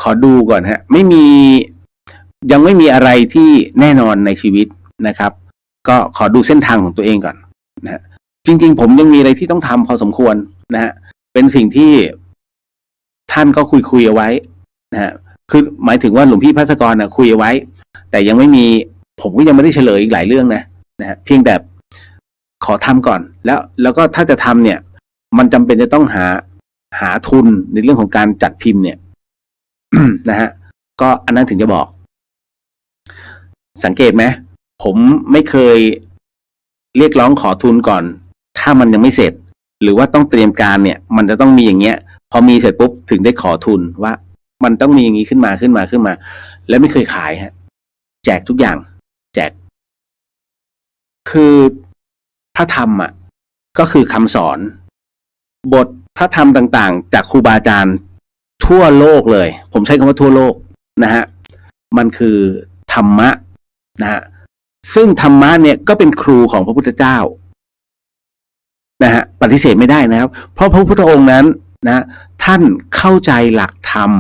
ขอดูก่อนฮะยังไม่มีอะไรที่แน่นอนในชีวิตนะครับก็ขอดูเส้นทางของตัวเองก่อนนะฮะจริงๆผมยังมีอะไรที่ต้องทำพอสมควรนะฮะเป็นสิ่งที่ท่านก็คุยเอาไว้นะฮะคือหมายถึงว่าหลวงพี่ภาสกรคุยเอาไว้แต่ยังไม่มีผมก็ยังไม่ได้เฉลยอีกหลายเรื่องนะฮะเพียงแต่ขอทำก่อนแล้วก็ถ้าจะทำเนี่ยมันจำเป็นจะต้องหาทุนในเรื่องของการจัดพิมพ์เนี่ย นะฮะก็อันนั้นถึงจะบอกสังเกตไหมผมไม่เคยเรียกร้องขอทุนก่อนถ้ามันยังไม่เสร็จหรือว่าต้องเตรียมการเนี่ยมันจะต้องมีอย่างเงี้ย พอมีเสร็จปุ๊บถึงได้ขอทุนว่ามันต้องมีอย่างนี้ขึ้นมาแล้วไม่เคยขายฮะแจกทุกอย่างแจกคือพระธรรมอ่ะก็คือคำสอนบทพระธรรมต่างๆจากครูบาอาจารย์ทั่วโลกเลยผมใช้คำว่าทั่วโลกนะฮะมันคือธรรมะนะฮะซึ่งธรรมะเนี่ยก็เป็นครูของพระพุทธเจ้านะฮะปฏิเสธไม่ได้นะครับเพราะพระพุทธองค์นั้นนะท่านเข้าใจหลักธรรม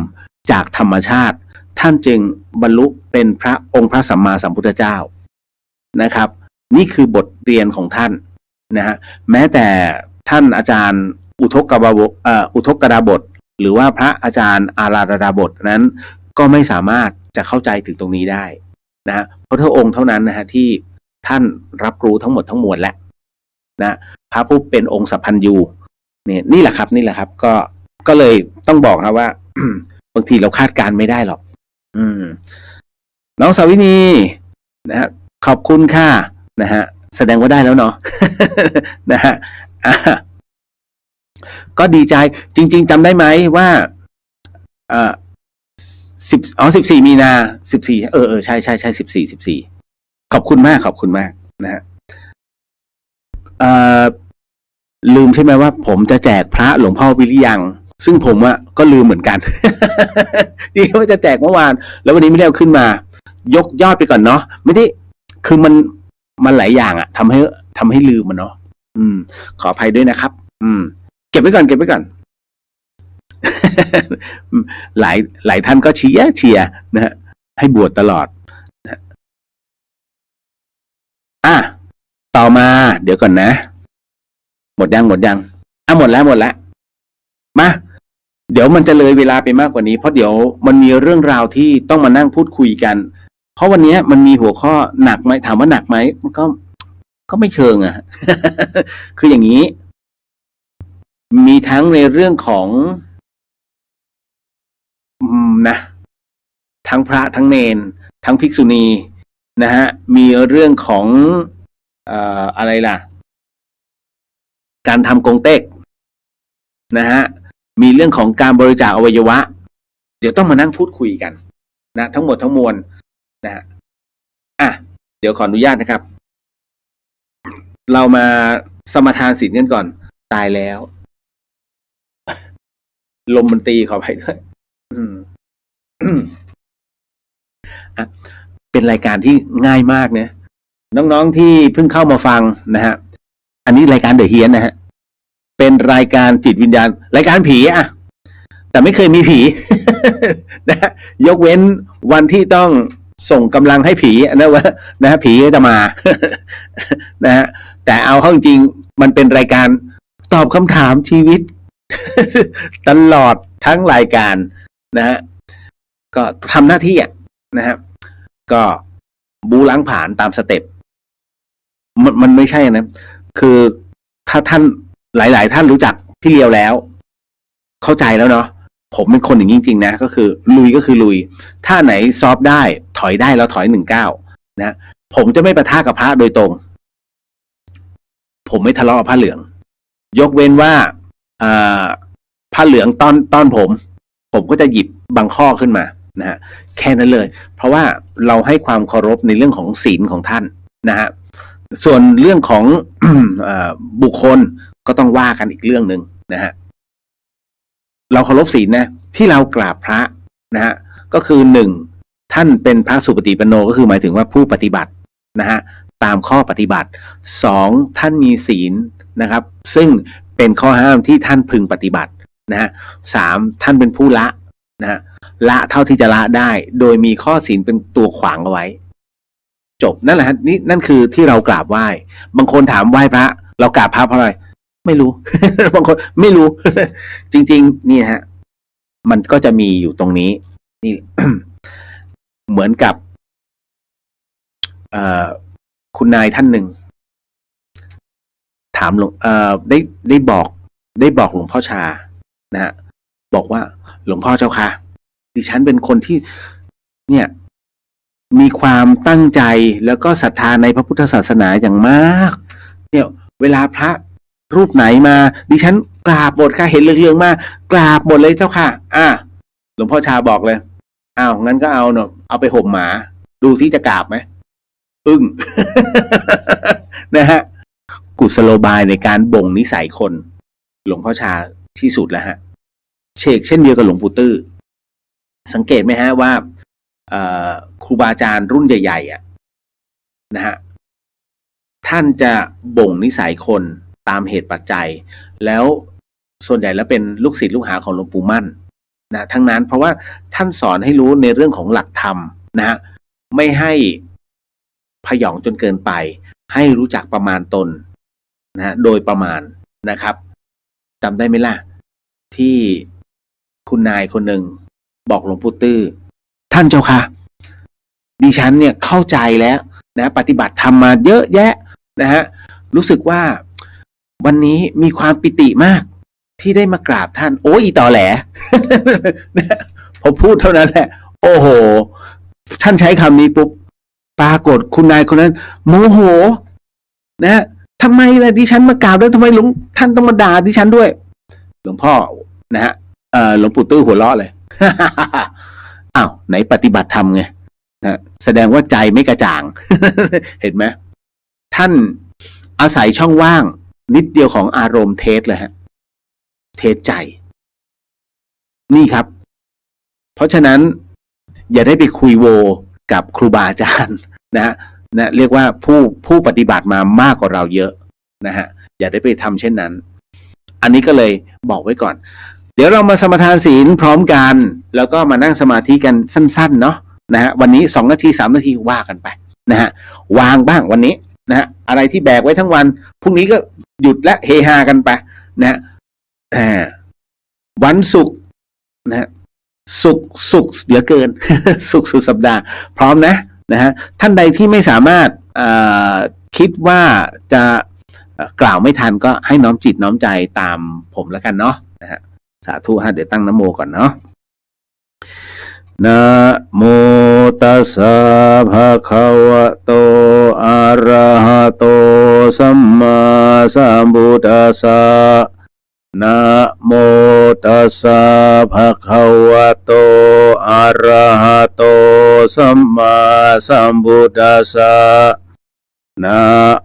จากธรรมชาติท่านจึงบรรลุเป็นพระองค์พระสัมมาสัมพุทธเจ้านะครับนี่คือบทเรียนของท่านนะฮะแม้แต่ท่านอาจารย์อุทกดาบทหรือว่าพระอาจารย์อาราดาบทนั้นก็ไม่สามารถจะเข้าใจถึงตรงนี้ได้นะฮะเพราะพระองค์เท่านั้นนะฮะที่ท่านรับรู้ทั้งหมดทั้งมวลแล้วนะพระผู้เป็นองค์สัพพัญญูเนี่ยนี่แหละครับก็เลยต้องบอกครับว่า บางทีเราคาดการไม่ได้หรอกน้องสาวินีนะฮะขอบคุณค่ะนะฮะแสดงว่าได้แล้วเนาะ นะฮะก็ดีใจจริงๆจำได้ไหมว่า14 มีนา14ใช่14ขอบคุณมากนะฮะลืมใช่ไหมว่าผมจะแจกพระหลวงพ่อวิริยังซึ่งผมก็ลืมเหมือนกัน ที่ว่าจะแจกเมื่อวานแล้ววันนี้ไม่ได้เอาขึ้นมายกยอดไปก่อนเนาะไม่ได้คือมันหลายอย่างทำให้ลืมมันเนาะขออภัยด้วยนะครับเก็บไว้ก่อน หลายท่านก็เชียร์นะฮะให้บวชตลอดนะต่อมาเดี๋ยวก่อนนะหมดยังหมดแล้วมาเดี๋ยวมันจะเลยเวลาไปมากกว่านี้เพราะเดี๋ยวมันมีเรื่องราวที่ต้องมานั่งพูดคุยกันเพราะวันนี้มันมีหัวข้อหนักไหมถามว่าหนักไหมมันก็ไม่เชิงคืออย่างนี้มีทั้งในเรื่องของนะทั้งพระทั้งเณรทั้งภิกษุณีนะฮะมีเรื่องของอะไรล่ะการทำกงเต็กนะฮะมีเรื่องของการบริจาคอวัยวะเดี๋ยวต้องมานั่งพูดคุยกันนะทั้งหมดทั้งมวลนะฮะเดี๋ยวขออนุญาตนะครับเรามาสมาทานศีลกันก่อนตายแล้วลมมันตีขอไปด้วยเป็นรายการที่ง่ายมากนะน้องๆที่เพิ่งเข้ามาฟังนะฮะอันนี้รายการเดอะเฮียนนะฮะเป็นรายการจิตวิญญาณรายการผีแต่ไม่เคยมีผี นะฮะยกเว้นวันที่ต้องส่งกำลังให้ผีนะฮะผีก็จะมา นะฮะแต่เอาเข้าจริงมันเป็นรายการตอบคำถามชีวิต ตลอดทั้งรายการนะฮะก็ทำหน้าที่นะฮะก็บูล้างผ่านตามสเต็ปมันไม่ใช่นะคือถ้าท่านหลายๆท่านรู้จักพี่เลียวแล้วเข้าใจแล้วเนาะผมเป็นคนอย่างจริงๆนะก็คือลุยก็คือลุยถ้าไหนซอฟได้ถอยได้แล้วถอย19นะผมจะไม่ปะทะกับพระโดยตรงผมไม่ทะเลาะกับพระเหลืองยกเว้นว่าพระเหลืองต้อนผมก็จะหยิบบางข้อขึ้นมานะฮะแค่นั้นเลยเพราะว่าเราให้ความเคารพในเรื่องของศีลของท่านนะฮะส่วนเรื่องของ บุคคลก็ต้องว่ากันอีกเรื่องหนึ่งนะฮะเราเคารพศีลนะที่เรากราบพระนะฮะก็คือ1ท่านเป็นพระสุปฏิปันโนก็คือหมายถึงว่าผู้ปฏิบัตินะฮะตามข้อปฏิบัติ2ท่านมีศีลนะครับซึ่งเป็นข้อห้ามที่ท่านพึงปฏิบัตินะฮะ3ท่านเป็นผู้ละนะฮะละเท่าที่จะละได้โดยมีข้อศีลเป็นตัวขวางเอาไว้จบนั่นแหละฮะนั่นคือที่เรากราบไหว้บางคนถามไหว้พระเรากราบพระเพราะอะไรไม่รู้ บางคนไม่รู้ จริงๆนี่ฮะมันก็จะมีอยู่ตรงนี้นี่ เหมือนกับคุณนายท่านหนึ่งถามหลวงได้บอกหลวงพ่อชานะฮะบอกว่าหลวงพ่อเจ้าค่ะดิฉันเป็นคนที่เนี่ยมีความตั้งใจแล้วก็ศรัทธาในพระพุทธศาสนาอย่างมากเนี่ยเวลาพระ รูปไหนมาดิฉันกราบหมดค่ะเห็นเรื่องๆมากราบหมดเลยเจ้าค่ะหลวงพ่อชาบอกเลยอ้าวงั้นก็เอาเนาะเอาไปห่มหมาดูซิจะกราบไหมอึ้ง นะฮะกุศโลบายในการบ่งนิสัยคน หลวงพ่อชาที่สุดแล้วฮะเช่นเดียวกับหลวงปู่ตื้อสังเกตไหมฮะว่าครูบาอาจารย์รุ่นใหญ่ๆนะฮะท่านจะบ่งนิสัยคนตามเหตุปัจจัยแล้วส่วนใหญ่แล้วเป็นลูกศิษย์ลูกหาของหลวงปู่มั่นนะทั้งนั้นเพราะว่าท่านสอนให้รู้ในเรื่องของหลักธรรมนะฮะไม่ให้พยองจนเกินไปให้รู้จักประมาณตนนะฮะโดยประมาณนะครับจำได้ไหมล่ะที่คุณนายคนหนึ่งบอกหลวงปู่ตื้อท่านเจ้าค่ะดิฉันเนี่ยเข้าใจแล้วนะปฏิบัติธรรมมาเยอะแยะนะฮะรู้สึกว่าวันนี้มีความปิติมากที่ได้มากราบท่านโอ้ยอีต่อแหล พอพูดเท่านั้นแหละโอ้โหท่านใช้คำนี้ปุ๊บปรากฏคุณนายคนนั้นโมโหนะทำไมล่ะดิฉันมากราบแล้วทำไมหลวงท่านต้องมาด่าดิฉันด้วยหลวงพ่อนะฮะหลวงปู่ตื้อหัวเราะเลย อ้าวไหนปฏิบัติธรรมไงนะแสดงว่าใจไม่กระจ่าง เห็นไหมท่านอาศัยช่องว่างนิดเดียวของอารมณ์เทสเลยฮะเทสใจนี่ครับเพราะฉะนั้นอย่าได้ไปคุยโวกับครูบาอาจารย์นะเรียกว่าผู้ปฏิบัติมามากกว่าเราเยอะนะฮะอย่าได้ไปทำเช่นนั้นอันนี้ก็เลยบอกไว้ก่อนเดี๋ยวเรามาสมาทานศีลพร้อมกันแล้วก็มานั่งสมาธิกันสั้นๆเนาะนะฮะวันนี้2 นาที3 นาทีว่ากันไปนะฮะวางบ้างวันนี้นะฮะอะไรที่แบกไว้ทั้งวันพรุ่งนี้ก็หยุดและเฮฮากันไปนะฮะวันศุกร์นะฮะศุกร์เหลือเกิน ศุกร์สุดสัปดาห์พร้อมนะฮะท่านใดที่ไม่สามารถคิดว่าจะกล่าวไม่ทันก็ให้น้อมจิตน้อมใจตามผมแล้วกันเนาะนะฮะสาธุฮะเดี๋ยวตั้งนะโมก่อนเนาะนะโมตัสสะภะคะวะโตอะระหะโตสัมมาสัมพุทธัสสะนะโมตัสสะภะคะวะโตอะระหะโตสัมมาสัมพุทธัสสะนะ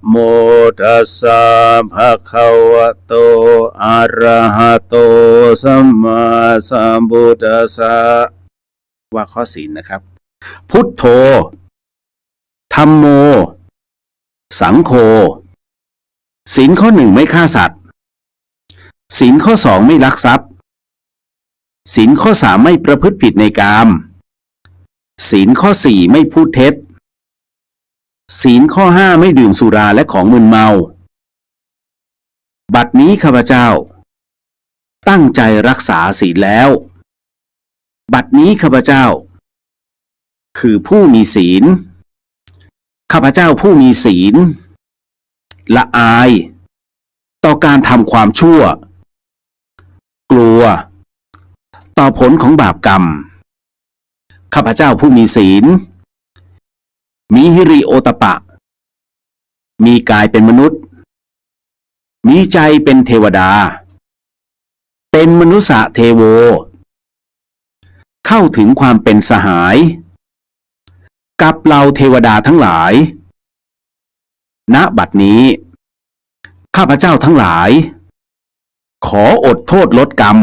โมตัสสะภะคะวะโตอะระหะโตสัมมาสัมพุทธัสสะว่าข้อศีลนะครับพุทโธธัมโมสังโฆศีลข้อ 1ไม่ฆ่าสัตว์ศีลข้อ 2ไม่ลักทรัพย์ศีลข้อ 3ไม่ประพฤติผิดในกามศีลข้อ 4ไม่พูดเท็จศีลข้อ 5ไม่ดื่มสุราและของมึนเมาบัดนี้ข้าพเจ้าตั้งใจรักษาศีลแล้วบัดนี้ข้าพเจ้าคือผู้มีศีลข้าพเจ้าผู้มีศีลละอายต่อการทำความชั่วกลัวต่อผลของบาปกรรมข้าพเจ้าผู้มีศีลมีหิริโอตปะมีกายเป็นมนุษย์มีใจเป็นเทวดาเป็นมนุษย์เทโวเข้าถึงความเป็นสหายกับเราเทวดาทั้งหลายณบัดนี้ข้าพเจ้าทั้งหลายขออดโทษลดกรรม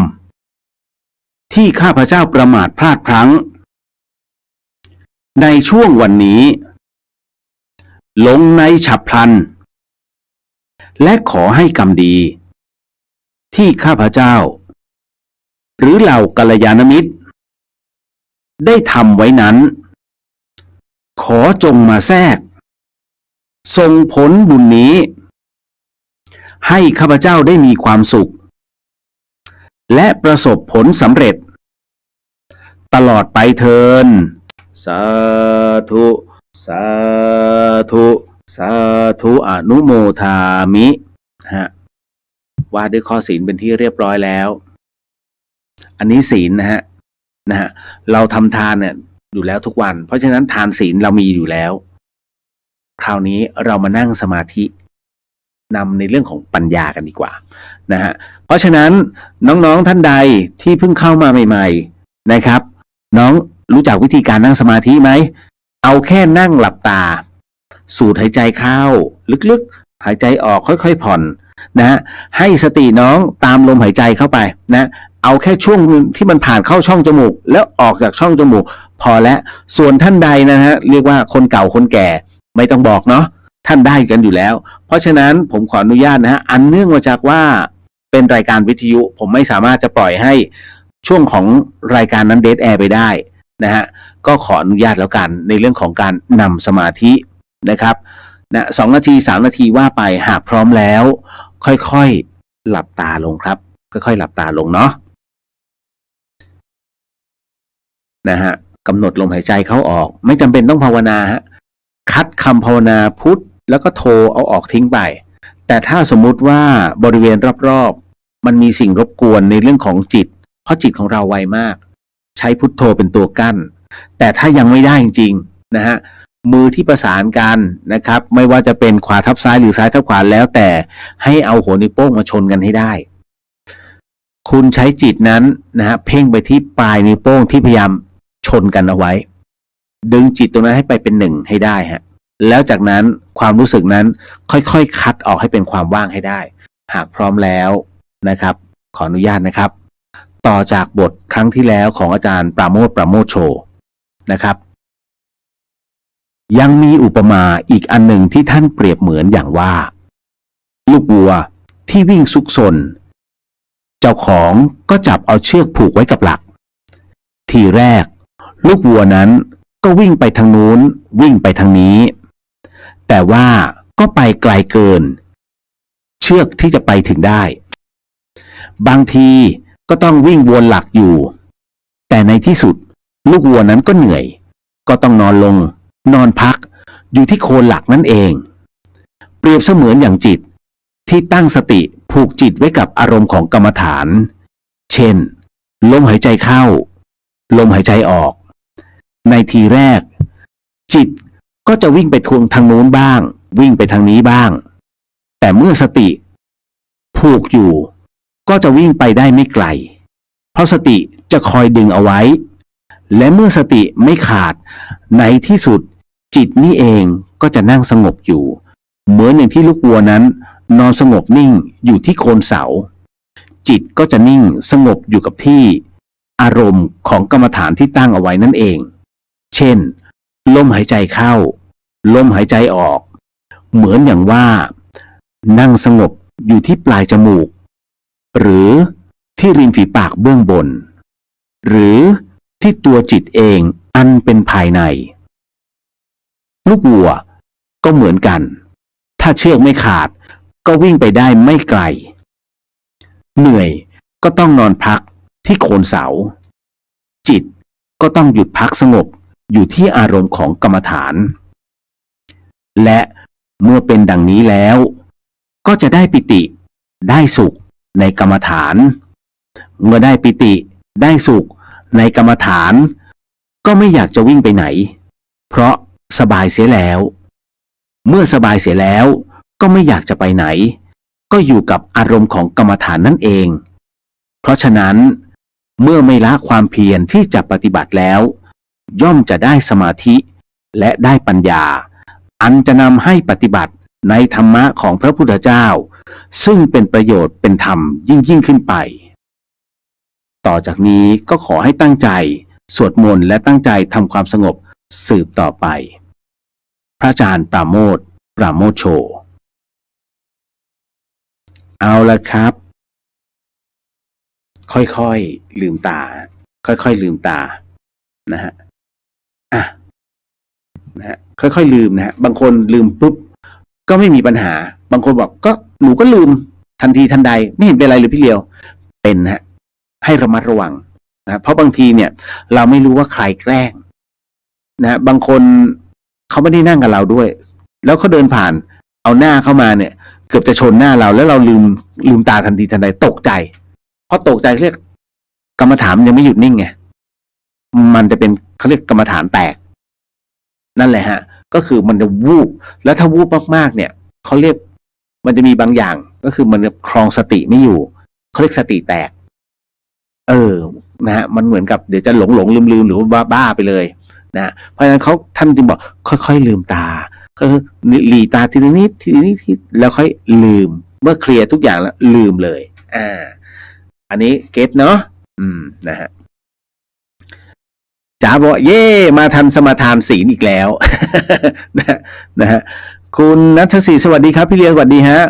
ที่ข้าพเจ้าประมาทพลาดพลั้งในช่วงวันนี้ลงในฉับพลันและขอให้กรรมดีที่ข้าพเจ้าหรือเหล่ากัลยาณมิตรได้ทำไว้นั้นขอจงมาแทรกส่งผลบุญนี้ให้ข้าพเจ้าได้มีความสุขและประสบผลสำเร็จตลอดไปเทินสาธุสาธุสาธุอนุโมทามิฮะว่าด้วยข้อศีลเป็นที่เรียบร้อยแล้วอันนี้ศีลนะฮะเราทำทานเนี่ยอยู่แล้วทุกวันเพราะฉะนั้นทานศีลเรามีอยู่แล้วคราวนี้เรามานั่งสมาธิ นำในเรื่องของปัญญากันดีกว่านะฮะเพราะฉะนั้นน้องๆท่านใดที่เพิ่งเข้ามาใหม่ๆนะครับน้องรู้จักวิธีการนั่งสมาธิไหมเอาแค่นั่งหลับตาสูดหายใจเข้าลึกๆหายใจออกค่อยๆผ่อนนะฮะให้สติน้องตามลมหายใจเข้าไปนะเอาแค่ช่วงที่มันผ่านเข้าช่องจมูกแล้วออกจากช่องจมูกพอแล้วส่วนท่านใดนะฮะเรียกว่าคนเก่าคนแก่ไม่ต้องบอกเนาะท่านได้กันอยู่แล้วเพราะฉะนั้นผมขออนุญาตนะฮะอันเนื่องมาจากว่าเป็นรายการวิทยุผมไม่สามารถจะปล่อยให้ช่วงของรายการนั้นเดทแอร์ไปได้นะฮะก็ขออนุญาตแล้วกันในเรื่องของการนำสมาธินะครับนะ2 นาที 3 นาทีว่าไปหากพร้อมแล้วค่อยๆหลับตาลงครับค่อยๆหลับตาลงเนาะนะฮะกำหนดลมหายใจเข้าออกไม่จำเป็นต้องภาวนาฮะคัดคำภาวนาพุทแล้วก็โทเอาออกทิ้งไปแต่ถ้าสมมุติว่าบริเวณรอบๆมันมีสิ่งรบกวนในเรื่องของจิตเพราะจิตของเราไวมากใช้พุทโธเป็นตัวกั้นแต่ถ้ายังไม่ได้จริงๆนะฮะมือที่ประสานกันนะครับไม่ว่าจะเป็นขวาทับซ้ายหรือซ้ายทับขวาแล้วแต่ให้เอาหัวนิ้วโป้งมาชนกันให้ได้คุณใช้จิตนั้นนะฮะเพ่งไปที่ปลายนิ้วโป้งที่พยายามชนกันเอาไว้ดึงจิตตรงนั้นให้ไปเป็นหนึ่งให้ได้ฮะแล้วจากนั้นความรู้สึกนั้นค่อยๆคัดออกให้เป็นความว่างให้ได้หากพร้อมแล้วนะครับขออนุญาตนะครับต่อจากบทครั้งที่แล้วของอาจารย์ปราโมทโชนะครับยังมีอุปมาอีกอันหนึ่งที่ท่านเปรียบเหมือนอย่างว่าลูกวัวที่วิ่งซุกซนเจ้าของก็จับเอาเชือกผูกไว้กับหลักทีแรกลูกวัวนั้นก็วิ่งไปทางนู้นวิ่งไปทางนี้แต่ว่าก็ไปไกลเกินเชือกที่จะไปถึงได้บางทีก็ต้องวิ่งวนหลักอยู่แต่ในที่สุดลูกวัวนั้นก็เหนื่อยก็ต้องนอนลงนอนพักอยู่ที่โคนหลักนั่นเองเปรียบเสมือนอย่างจิตที่ตั้งสติผูกจิตไว้กับอารมณ์ของกรรมฐานเช่นลมหายใจเข้าลมหายใจออกในทีแรกจิตก็จะวิ่งไปทางนู้นบ้างวิ่งไปทางนี้บ้างแต่เมื่อสติผูกอยู่ก็จะวิ่งไปได้ไม่ไกลเพราะสติจะคอยดึงเอาไว้และเมื่อสติไม่ขาดในที่สุดจิตนี่เองก็จะนั่งสงบอยู่เหมือนอย่างที่ลูกวัวนั้นนอนสงบนิ่งอยู่ที่โคนเสาจิตก็จะนิ่งสงบอยู่กับที่อารมณ์ของกรรมฐานที่ตั้งเอาไว้นั่นเองเช่นลมหายใจเข้าลมหายใจออกเหมือนอย่างว่านั่งสงบอยู่ที่ปลายจมูกหรือที่ริมฝีปากเบื้องบนหรือที่ตัวจิตเองอันเป็นภายในลูกวัวก็เหมือนกันถ้าเชือกไม่ขาดก็วิ่งไปได้ไม่ไกลเหนื่อยก็ต้องนอนพักที่โคนเสาจิตก็ต้องหยุดพักสงบอยู่ที่อารมณ์ของกรรมฐานและเมื่อเป็นดังนี้แล้วก็จะได้ปิติได้สุขในกรรมฐานเมื่อได้ปิติได้สุขในกรรมฐานก็ไม่อยากจะวิ่งไปไหนเพราะสบายเสียแล้วเมื่อสบายเสียแล้วก็ไม่อยากจะไปไหนก็อยู่กับอารมณ์ของกรรมฐานนั่นเองเพราะฉะนั้นเมื่อไม่ละความเพียรที่จะปฏิบัติแล้วย่อมจะได้สมาธิและได้ปัญญาอันจะนำให้ปฏิบัติในธรรมะของพระพุทธเจ้าซึ่งเป็นประโยชน์เป็นธรรมยิ่งขึ้นไปต่อจากนี้ก็ขอให้ตั้งใจสวดมนต์และตั้งใจทำความสงบสืบต่อไปพระอาจารย์ปราโมทโชเอาละครับค่อยๆลืมตาค่อยๆลืมตานะฮะนะฮะค่อยๆลืมนะฮะบางคนลืมปุ๊บก็ไม่มีปัญหาบางคนบอกก็หนูก็ลืมทันทีทันใดไม่เห็นเป็นไรเลยพี่เลียวเป็นฮะให้ระมัดระวังนะเพราะบางทีเนี่ยเราไม่รู้ว่าใครแกล้งนะบางคนเขาไม่ได้นั่งกับเราด้วยแล้วเขาเดินผ่านเอาหน้าเข้ามาเนี่ยเกือบจะชนหน้าเราแล้วเราลืมตาทันทีทันใดตกใจเพราะตกใจเรียกกรรมฐานยังไม่หยุดนิ่งไงมันจะเป็นเขาเรียกกรรมฐานแตกนั่นแหละฮะก็คือมันจะวูบแล้วถ้าวูบมากๆเนี่ยเขาเรียก มันจะมีบางอย่างก็คือมันครองสติไม่อยู่เขาเรียกสติแตกนะฮะมันเหมือนกับเดี๋ยวจะหลงลืมหรือว่าบ้าไปเลยนะเพราะฉะนั้นท่านจึงบอกค่อยๆลืมตาก็คือหลีตาทีนิดแล้วค่อยลืมเมื่อเคลียร์ทุกอย่างแล้วลืมเลยอันนี้เก็ตเนาะนะฮะจ๋าบอกเย่มาทันสมาทานศีลอีกแล้ว นะฮะคุณณัฐศรีสวัสดีครับพี่เลียสวัสดีฮะ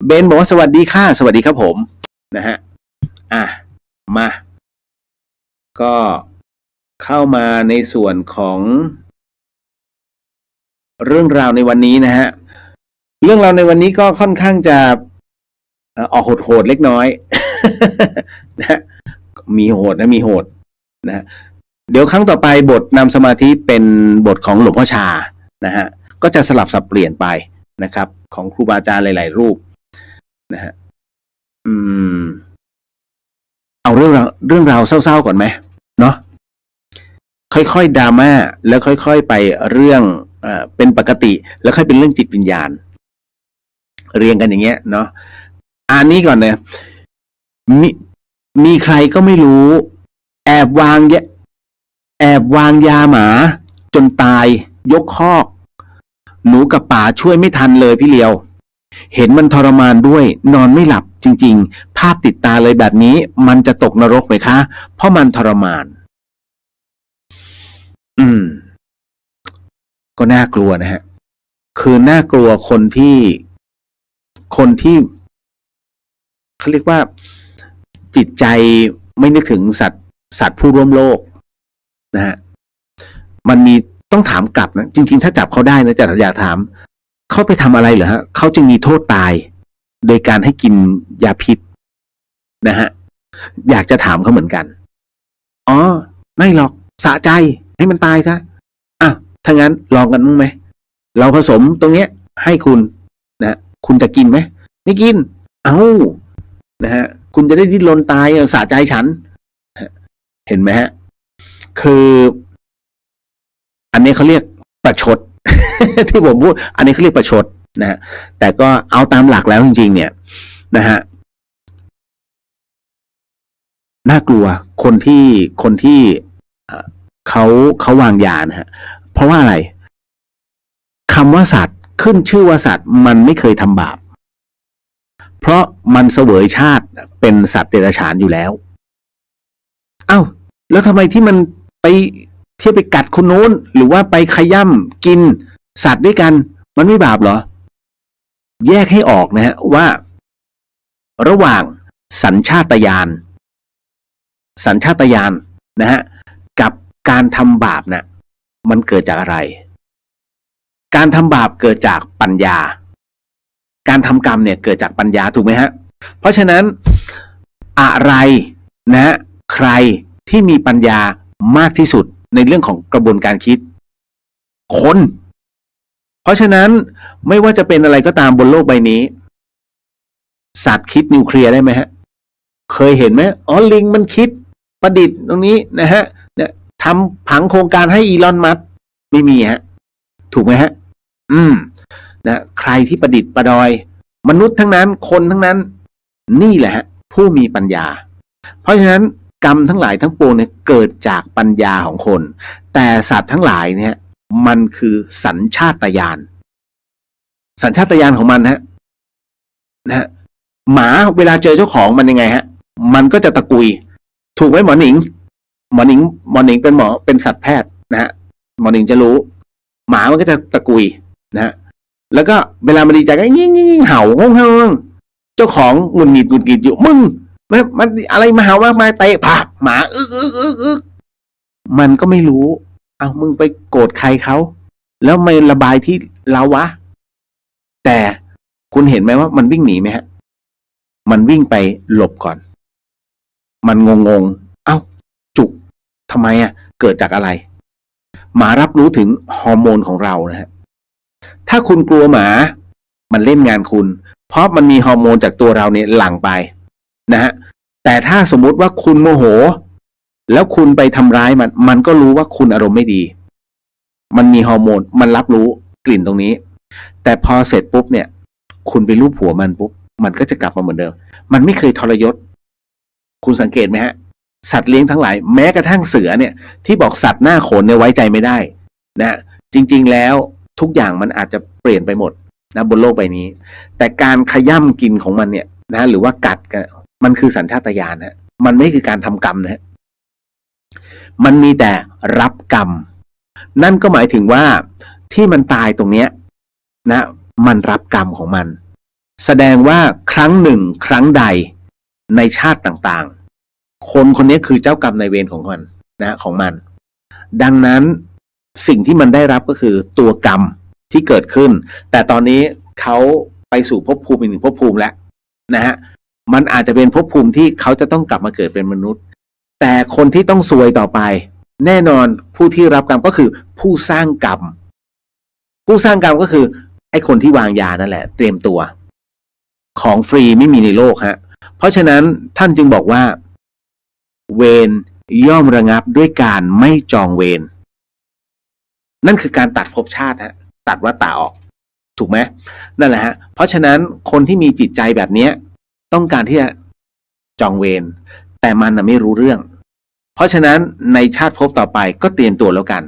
เบนบอกว่าสวัสดีค่ะสวัสดีครับผมนะฮะมาก็เข้ามาในส่วนของเรื่องราวในวันนี้นะฮะเรื่องราวในวันนี้ก็ค่อนข้างจะออกโหดเล็กน้อย นะมีโหดนะเดี๋ยวครั้งต่อไปบทนำสมาธิเป็นบทของหลวงพ่อชานะฮะก็จะสลับสับเปลี่ยนไปนะครับของครูบาอาจารย์หลายๆรูปนะฮะเอาเรื่องราวเศร้าๆก่อนไหมเนาะค่อยๆดราม่าแล้วค่อยๆไปเรื่องเป็นปกติแล้วค่อยเป็นเรื่องจิตวิญญาณเรียงกันอย่างเงี้ยเนาะอันนี้ก่อนเนี่ยมีใครก็ไม่รู้แอบวางยาหมาจนตายยกคอกหนูกับป๋าช่วยไม่ทันเลยพี่เลียวเห็นมันทรมานด้วยนอนไม่หลับจริงๆภาพติดตาเลยแบบนี้มันจะตกนรกไหมคะเพราะมันทรมานก็น่ากลัวนะฮะคือน่ากลัวคนที่เขาเรียกว่าจิตใจไม่นึกถึงสัตว์ผู้ร่วมโลกนะฮะมันมีต้องถามกลับนะจริงๆถ้าจับเขาได้นะจะอยากถามเขาไปทำอะไรเหรอฮะเขาจึงมีโทษตายโดยการให้กินยาพิษนะฮะอยากจะถามเขาเหมือนกันไม่หรอกสะใจให้มันตายซะถ้างั้นลองกันมั้งไหมเราผสมตรงเนี้ยให้คุณนะคุณจะกินไหมไม่กินนะฮะคุณจะได้ดิ้นรนตายสะใจฉันเห็นไหมฮะคืออันนี้เขาเรียกประชด ที่ผมพูดอันนี้เขาเรียกประชดนะฮะแต่ก็เอาตามหลักแล้วจริงๆเนี่ยนะฮะน่ากลัวคนที่เขาวางยานะฮะเพราะว่าอะไรคำว่าสัตว์ขึ้นชื่อว่าสัตว์มันไม่เคยทำบาปเพราะมันเสวยชาติเป็นสัตว์เดรัจฉานอยู่แล้วแล้วทำไมที่มันไปเที่ยวไปกัดคนนู้นหรือว่าไปขย่ำกินสัตว์ด้วยกันมันไม่บาปเหรอแยกให้ออกนะฮะว่าระหว่างสัญชาตญาณนะฮะกับการทำบาปนะมันเกิดจากอะไรการทำบาปเกิดจากปัญญาการทำกรรมเนี่ยเกิดจากปัญญาถูกไหมฮะเพราะฉะนั้นอะไรนะฮะใครที่มีปัญญามากที่สุดในเรื่องของกระบวนการคิดคนเพราะฉะนั้นไม่ว่าจะเป็นอะไรก็ตามบนโลกใบนี้สัตว์คิดนิวเคลียร์ได้ไหมฮะเคยเห็นไหมลิงมันคิดประดิษฐ์ตรงนี้นะฮะเนี่ยทำผังโครงการให้อีลอนมัสก์ไม่มีฮะถูกไหมฮะนะใครที่ประดิษฐ์ประดอยมนุษย์ทั้งนั้นคนทั้งนั้นนี่แหละฮะผู้มีปัญญาเพราะฉะนั้นกรรมทั้งหลายทั้งปวงเนี่ยเกิดจากปัญญาของคนแต่สัตว์ทั้งหลายเนี่ยมันคือสัญชาตญาณของมันนะฮะหมาเวลาเจอเจ้าของมันยังไงฮะมันก็จะตะกุยถูกไหมหมอหนิงเป็นหมอเป็นสัตวแพทย์นะฮะหมอหนิงจะรู้หมามันก็จะตะกุยนะฮะแล้วก็เวลามันดีใจก็ยิ่งเห่าง่วงเจ้าของหงุดหงิดอยู่มึงมันอะไรมาเห่ามากมายเตะผากหมามันก็ไม่รู้มึงไปโกรธใครเขาแล้วไม่ระบายที่เราวะแต่คุณเห็นไหมว่ามันวิ่งหนีไหมฮะมันวิ่งไปหลบก่อนมันงงจุกทำไมเกิดจากอะไรหมารับรู้ถึงฮอร์โมนของเรานะฮะถ้าคุณกลัวหมามันเล่นงานคุณเพราะมันมีฮอร์โมนจากตัวเราเนี่ยหลั่งไปนะฮะแต่ถ้าสมมุติว่าคุณโมโหแล้วคุณไปทำร้ายมันก็รู้ว่าคุณอารมณ์ไม่ดีมันมีฮอร์โมนมันรับรู้กลิ่นตรงนี้แต่พอเสร็จปุ๊บเนี่ย คุณไปลูบหัวมันปุ๊บมันก็จะกลับมาเหมือนเดิมมันไม่เคยทรยศคุณสังเกตไหมฮะสัตว์เลี้ยงทั้งหลายแม้กระทั่งเสือเนี่ยที่บอกสัตว์หน้าขนเนี่ยไว้ใจไม่ได้นะจริงๆแล้วทุกอย่างมันอาจจะเปลี่ยนไปหมดนะบนโลกใบนี้แต่การขย่ำกินของมันเนี่ยนะหรือว่ากัดกันมันคือสัญชาตญาณฮะมันไม่คือการทำกรรมนะฮะมันมีแต่รับกรรมนั่นก็หมายถึงว่าที่มันตายตรงเนี้ยนะมันรับกรรมของมันแสดงว่าครั้งหนึ่งครั้งใดในชาติต่างๆคนคนนี้คือเจ้ากรรมนายเวรของมันนะของมันดังนั้นสิ่งที่มันได้รับก็คือตัวกรรมที่เกิดขึ้นแต่ตอนนี้เขาไปสู่ภพภูมิอีกหนึ่งภพภูมิแล้วนะฮะมันอาจจะเป็นภพภูมิที่เขาจะต้องกลับมาเกิดเป็นมนุษย์แต่คนที่ต้องซวยต่อไปแน่นอนผู้ที่รับกรรมก็คือผู้สร้างกรรมผู้สร้างกรรมก็คือไอ้คนที่วางยานั่นแหละเตรียมตัวของฟรีไม่มีในโลกฮะเพราะฉะนั้นท่านจึงบอกว่าเวรย่อมระงับด้วยการไม่จองเวรนั่นคือการตัดภพชาติฮะตัดวัฏฏะออกถูกไหมนั่นแหละฮะเพราะฉะนั้นคนที่มีจิตใจแบบนี้ต้องการที่จะจองเวรแต่มันไม่รู้เรื่องเพราะฉะนั้นในชาติภพต่อไปก็เตรียมตัวแล้วกัน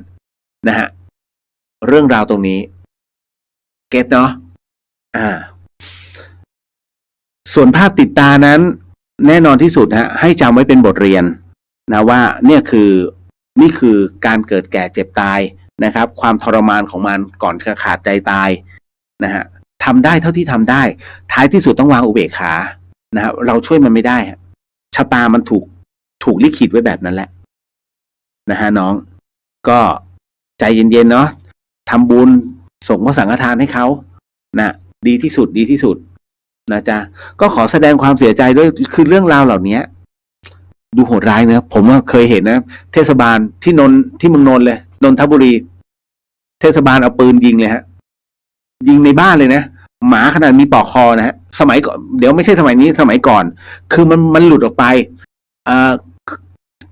นะฮะเรื่องราวตรงนี้เก็ตเนาะส่วนภาพติดตานั้นแน่นอนที่สุดฮะให้จำไว้เป็นบทเรียนนะว่านี่คือการเกิดแก่เจ็บตายนะครับความทรมานของมันก่อนจะขาดใจตายนะฮะทำได้เท่าที่ทำได้ท้ายที่สุดต้องวางอุเบกขานะฮะเราช่วยมันไม่ได้ชะตามันถูกลิขิตไว้แบบนั้นแหละนะฮะน้องก็ใจเย็นๆเนาะทำบุญส่งพระสังฆทานให้เขานะดีที่สุดนะจ๊ะก็ขอแสดงความเสียใจด้วยคือเรื่องราวเหล่านี้ดูโหดร้ายนะผมว่าเคยเห็นนะเทศบาลที่ที่เมืองนนท์เลยนนทบุรีเทศบาลเอาปืนยิงเลยฮะยิงในบ้านเลยนะหมาขนาดมีปลอกคอนะฮะสมัยก่อนเดี๋ยวไม่ใช่สมัยนี้สมัยก่อนคือมันหลุดออกไป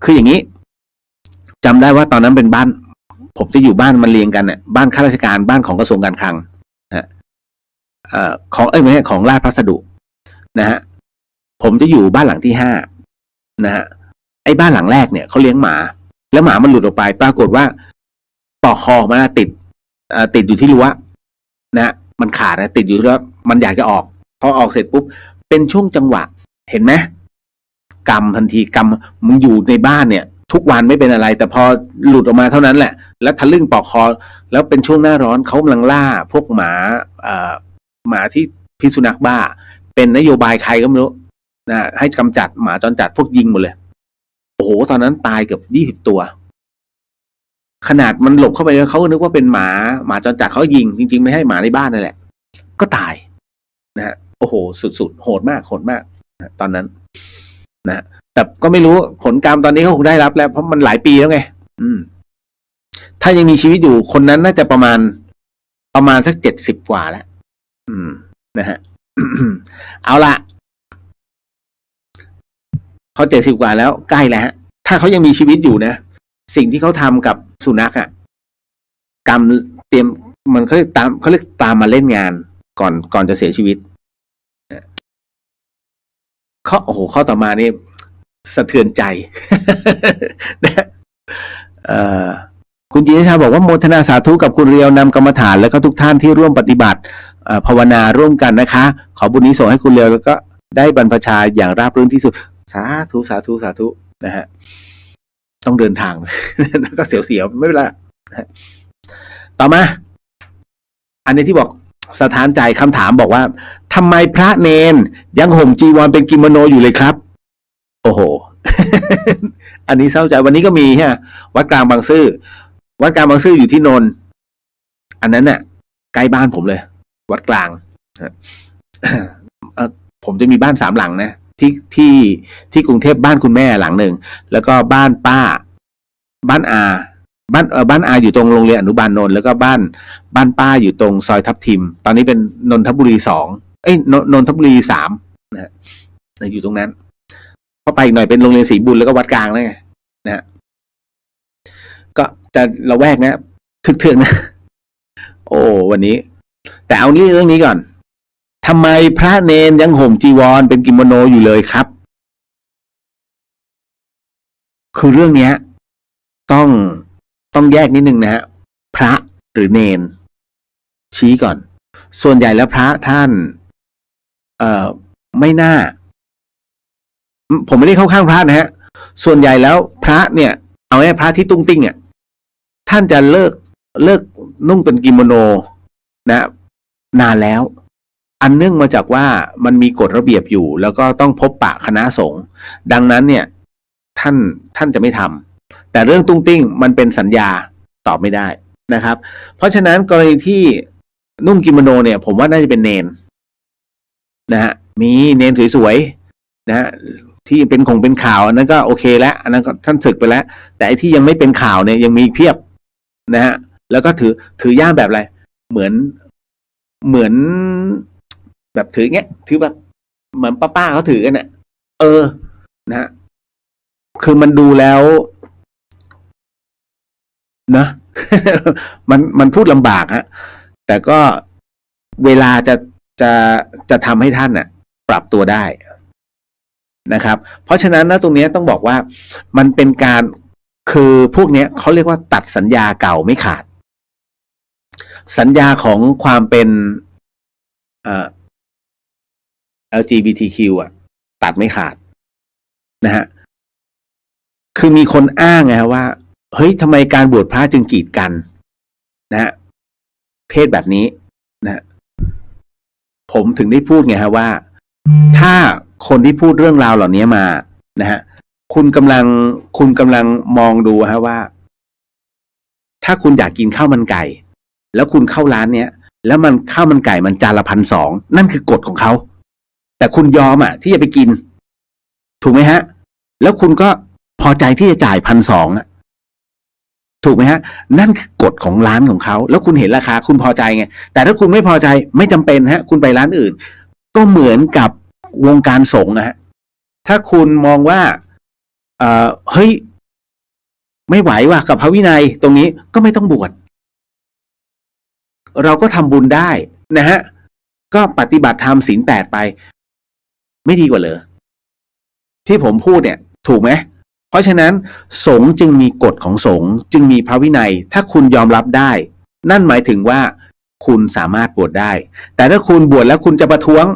คืออย่างนี้จำได้ว่าตอนนั้นเป็นบ้านผมจะอยู่บ้านมันเรียงกันเนี่ยบ้านข้าราชการบ้านของกระทรวงการคลังของไม่ใช่ของราชพัสดุนะฮะผมจะอยู่บ้านหลังที่5นะฮะไอ้บ้านหลังแรกเนี่ยเขาเลี้ยงหมาแล้วหมามันหลุดออกไปปรากฏว่าปลอกคอมันติดอยู่ที่รั้วนะมันขาดนะติดอยู่แล้วมันอยากจะออกพอออกเสร็จปุ๊บเป็นช่วงจังหวะเห็นไหมกรรมทันทีกรรมมึงอยู่ในบ้านเนี่ยทุกวันไม่เป็นอะไรแต่พอหลุดออกมาเท่านั้นแหละแล้วทะลึ่งปลอกคอแล้วเป็นช่วงหน้าร้อนเขากำลังล่าพวกหมาที่พิษสุนัขบ้าเป็นนโยบายใครก็ไม่รู้นะให้กำจัดหมาจรจัดพวกยิงหมดเลยโอ้โหตอนนั้นตายเกือบ20 ตัวขนาดมันหลบเข้าไปแล้วเขาก็นึกว่าเป็นหมาจรจัดเขายิงจริงๆไม่ให้หมาในบ้านนั่นแหละก็ตายนะฮะโอ้โหสุดๆโหดมากนะตอนนั้นนะแต่ก็ไม่รู้ผลกรรมตอนนี้เขาคงได้รับแล้วเพราะมันหลายปีแล้วไงถ้ายังมีชีวิตอยู่คนนั้นน่าจะประมาณสัก70 กว่าแล้วนะฮะ เอาละเขา70 กว่าแล้วใกล้แล้วฮะถ้าเขายังมีชีวิตอยู่นะสิ่งที่เขาทำกับสุนัขกรรมเตรียมมันเขาเรียกตามมาเล่นงานก่อนจะเสียชีวิตข้อต่อมานี่สะเทือนใจ นะคุณจินชาบอกว่าโมทนาสาธุกับคุณเรียวนำกรรมฐานแล้วก็ทุกท่านที่ร่วมปฏิบัติภาวนาร่วมกันนะคะขอบุญนี้ส่งให้คุณเรียวแล้วก็ได้บรรพชาอย่างราบรื่นที่สุดสาธุนะฮะต้องเดินทาง ก็เสียวๆไม่เป็นไรต่อมาอันนี้ที่บอกสถานใจคำถามบอกว่าทำไมพระเนนยังห่มจีวรเป็นกิโมโนอยู่เลยครับโอ้โห อันนี้เศร้าใจวันนี้ก็มีฮะวัดกลางบางซื่ออยู่ที่นนท์อันนั้นน่ะใกล้บ้านผมเลยวัดกลาง ผมจะมีบ้าน3 หลังนะที่กรุงเทพบ้านคุณแม่หลังหนึ่งแล้วก็บ้านป้าบ้านอาอยู่ตรงโรงเรียนอนุบาลนนท์แล้วก็บ้านป้าอยู่ตรงซอยทับทิมตอนนี้เป็นนนทบุรี2นนทบุรี3นะฮะอยู่ตรงนั้นพอไปอีกหน่อยเป็นโรงเรียนศรีบุญแล้วก็วัดกลางแล้วไงนะฮะก็จะระแวกนะทึกๆนะโอ้วันนี้แต่เอาเรื่องนี้ก่อน ทำไมพระเนนยังห่มจีวรเป็นกิโมโนอยู่เลยครับ คือเรื่องนี้ต้องแยกนิดนึงนะฮะพระหรือเนนชี้ก่อน ส่วนใหญ่แล้วพระท่านไม่น่าผมไม่ได้เข้าข้างพระนะฮะส่วนใหญ่แล้วพระเนี่ยเอาไอ้พระที่ตุ้งติ้งอ่ะท่านจะเลิกนุ่งเป็นกิโมโนนะนานแล้วอันเนื่องมาจากว่ามันมีกฎระเบียบอยู่แล้วก็ต้องพบปะคณะสงฆ์ดังนั้นเนี่ยท่านจะไม่ทำแต่เรื่องตุ้งติ้งมันเป็นสัญญาตอบไม่ได้นะครับเพราะฉะนั้นกรณีที่นุ่งกิโมโนเนี่ยผมว่าน่าจะเป็นเนนนะฮะมีเนนสวยๆนะฮะที่เป็นข่าวอันนั้นก็โอเคแล้วอันนั้นก็ท่านศึกไปแล้วแต่ไอ้ที่ยังไม่เป็นข่าวเนี่ยยังมีเพียบนะฮะแล้วก็ถือย่ามแบบอะไรเหมือนแบบถือเงี้ยถือแบบเหมือนป้าเขาถือกันเนี่ยนะฮะคือมันดูแล้วนะ มันพูดลำบากฮะแต่ก็เวลาจะทำให้ท่านน่ะปรับตัวได้นะครับเพราะฉะนั้นนะตรงนี้ต้องบอกว่ามันเป็นการคือพวกนี้เขาเรียกว่าตัดสัญญาเก่าไม่ขาดสัญญาของความเป็นLGBTQ อ่ะตัดไม่ขาดนะฮะคือมีคนอ้างไงว่าเฮ้ยทำไมการบวชพระจึงกีดกันนะฮะเพศแบบนี้นะผมถึงได้พูดไงฮะว่าถ้าคนที่พูดเรื่องราวเหล่านี้มานะฮะคุณกำลังมองดูฮะว่าถ้าคุณอยากกินข้าวมันไก่แล้วคุณเข้าร้านเนี้ยแล้วมันข้าวมันไก่มันจานละ1,200นั่นคือกฎของเขาแต่คุณยอมที่จะไปกินถูกไหมฮะแล้วคุณก็พอใจที่จะจ่าย1,200ถูกไหมฮะนั่นคือกฎของร้านของเขาแล้วคุณเห็นราคาคุณพอใจไงแต่ถ้าคุณไม่พอใจไม่จำเป็นฮะคุณไปร้านอื่นก็เหมือนกับวงการสงฆ์นะฮะถ้าคุณมองว่าเฮ้ยไม่ไหวว่ะกับพระวินัยตรงนี้ก็ไม่ต้องบวชเราก็ทำบุญได้นะฮะก็ปฏิบัติธรรมศีล 8ไปไม่ดีกว่าเหรอที่ผมพูดเนี่ยถูกไหมเพราะฉะนั้นสงฆ์จึงมีกฎของสงฆ์จึงมีพระวินัยถ้าคุณยอมรับได้นั่นหมายถึงว่าคุณสามารถบวชได้แต่ถ้าคุณบวชแล้วคุณจะประท้วง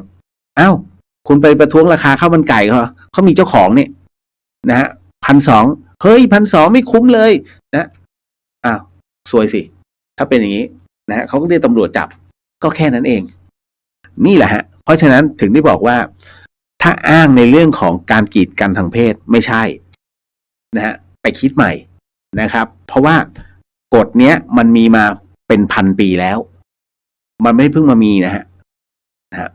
คุณไปประท้วงราคาข้าวมันไก่เขามีเจ้าของเนี่ยนะฮะ1,200เฮ้ย1,200ไม่คุ้มเลยนะซวยสิถ้าเป็นอย่างนี้นะฮะเขาก็เรียกตำรวจจับก็แค่นั้นเองนี่แหละฮะเพราะฉะนั้นถึงได้บอกว่าถ้าอ้างในเรื่องของการกีดกันทางเพศไม่ใช่นะฮะไปคิดใหม่นะครับเพราะว่ากฎเนี้ยมันมีมาเป็น1,000 ปีแล้วมันไม่เพิ่งมามีนะฮะ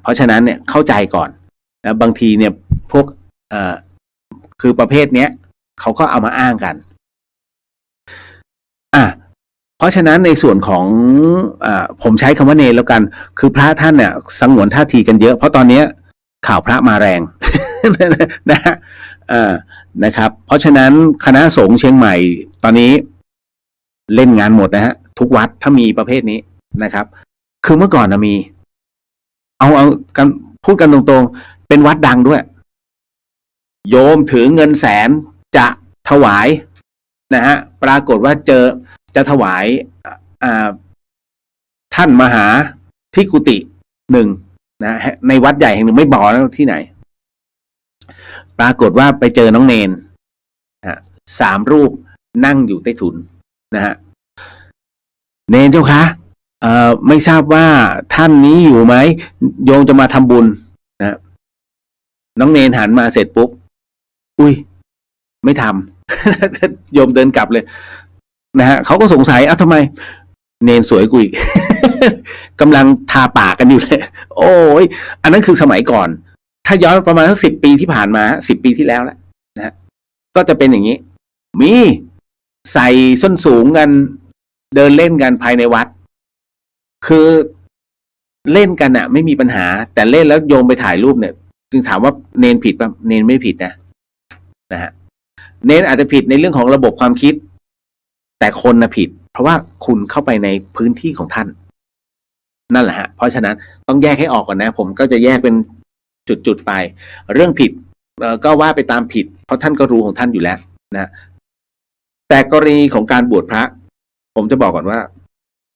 เพราะฉะนั้นเนี่ยเข้าใจก่อนนะบางทีเนี่ยพวกคือประเภทเนี้ยเขาก็เอามาอ้างกันเพราะฉะนั้นในส่วนของผมใช้คำว่าเนรแล้วกันคือพระท่านเนี่ยสงวนท่าทีกันเยอะเพราะตอนนี้ข่าวพระมาแรง นะฮะนะครับเพราะฉะนั้นคณะสงฆ์เชียงใหม่ตอนนี้เล่นงานหมดนะฮะทุกวัดถ้ามีประเภทนี้นะครับคือเมื่อก่อนมีเอากันพูดกันตรงๆเป็นวัดดังด้วยโยมถือเงินแสนจะถวายนะฮะปรากฏว่าจะถวายท่านมหาที่กุฏิ1นะในวัดใหญ่แห่งหนึ่งไม่บอกแล้วที่ไหนปรากฏว่าไปเจอน้องเนน3 รูปนั่งอยู่ใต้ถุนนะฮะเนนเจ้าคะไม่ทราบว่าท่านนี้อยู่ไหมโยมจะมาทำบุญนะน้องเนนหันมาเสร็จปุ๊บอุ้ยไม่ทำ โยมเดินกลับเลยนะฮะเขาก็สงสัยทำไมเนนสวยกูอีก กำลังทาปากกันอยู่เลยโอ้ยอันนั้นคือสมัยก่อนถ้าย้อนประมาณสัก10 ปีที่ผ่านมา10 ปีที่แล้วแล้วนะฮะก็จะเป็นอย่างนี้มีใส่ส้นสูงกันเดินเล่นกันภายในวัดคือเล่นกันไม่มีปัญหาแต่เล่นแล้วโยมไปถ่ายรูปเนี่ยจึงถามว่าเนนผิดป่ะเนนไม่ผิดนะฮะเนนอาจจะผิดในเรื่องของระบบความคิดแต่คนผิดเพราะว่าคุณเข้าไปในพื้นที่ของท่าน นั่นแหละฮะเพราะฉะนั้นต้องแยกให้ออกก่อนนะผมก็จะแยกเป็นจุดๆไปเรื่องผิดก็ว่าไปตามผิดเพราะท่านก็รู้ของท่านอยู่แล้วนะแต่กรณีของการบวชพระผมจะบอกก่อนว่า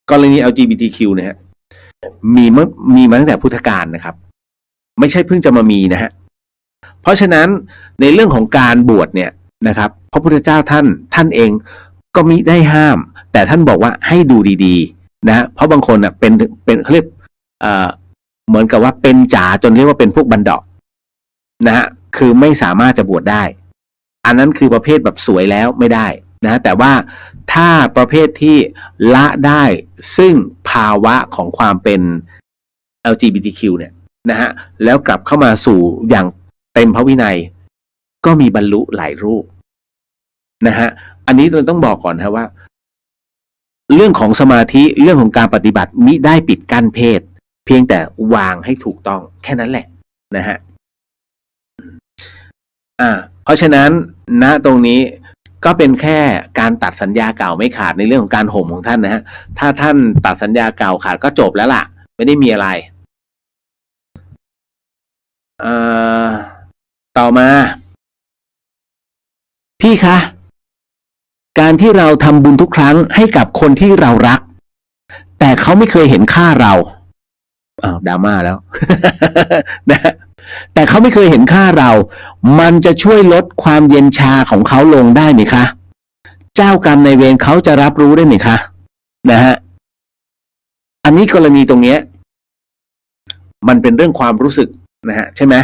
กรณี LGBTQ เนี่ยฮะมีมาตั้งแต่พุทธกาลนะครับไม่ใช่เพิ่งจะมามีนะฮะเพราะฉะนั้นในเรื่องของการบวชเนี่ยนะครับพระพุทธเจ้าท่านเองก็มิได้ห้ามแต่ท่านบอกว่าให้ดูดีๆนะเพราะบางคนอ่ะเป็นเขาเรียกเหมือนกับว่าเป็นจ๋าจนเรียกว่าเป็นพวกบันดานะฮะคือไม่สามารถจะบวชได้อันนั้นคือประเภทแบบสวยแล้วไม่ได้นะแต่ว่าถ้าประเภทที่ละได้ซึ่งภาวะของความเป็น LGBTQ เนี่ยนะฮะแล้วกลับเข้ามาสู่อย่างเต็มพระวินัยก็มีบรรลุหลายรูปนะฮะอันนี้เราต้องบอกก่อนนะว่าเรื่องของสมาธิเรื่องของการปฏิบัติมิได้ปิดกั้นเพศเพียงแต่วางให้ถูกต้องแค่นั้นแหละนะฮะเพราะฉะนั้นณตรงนี้ก็เป็นแค่การตัดสัญญาเก่าไม่ขาดในเรื่องของการห่มของท่านนะฮะถ้าท่านตัดสัญญาเก่าขาดก็จบแล้วล่ะไม่ได้มีอะไรต่อมาพี่คะการที่เราทำบุญทุกครั้งให้กับคนที่เรารักแต่เขาไม่เคยเห็นค่าเราดราม่าแล้ว นะแต่เขาไม่เคยเห็นค่าเรามันจะช่วยลดความเย็นชาของเขาลงได้ไหมคะเจ้ากรรมนายเวรเขาจะรับรู้ได้ไหมคะนะฮะอันนี้กรณีตรงนี้มันเป็นเรื่องความรู้สึกนะฮะใช่ไหม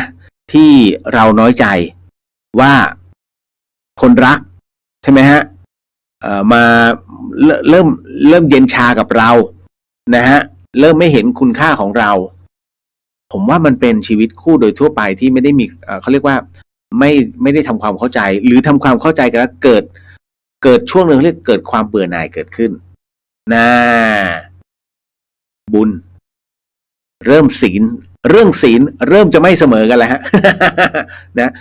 ที่เราน้อยใจว่าคนรักใช่ไหมฮะมาเริ่มเย็นชากับเรานะฮะเริ่มไม่เห็นคุณค่าของเราผมว่ามันเป็นชีวิตคู่โดยทั่วไปที่ไม่ได้มีเขาเรียกว่าไม่ได้ทำความเข้าใจหรือทำความเข้าใจกันแล้วเกิดช่วงหนึ่งเรียกเกิดความเบื่อหน่ายเกิดขึ้นนะบุญเรื่องศีลเริ่มจะไม่เสมอกันแล้วฮะ นะ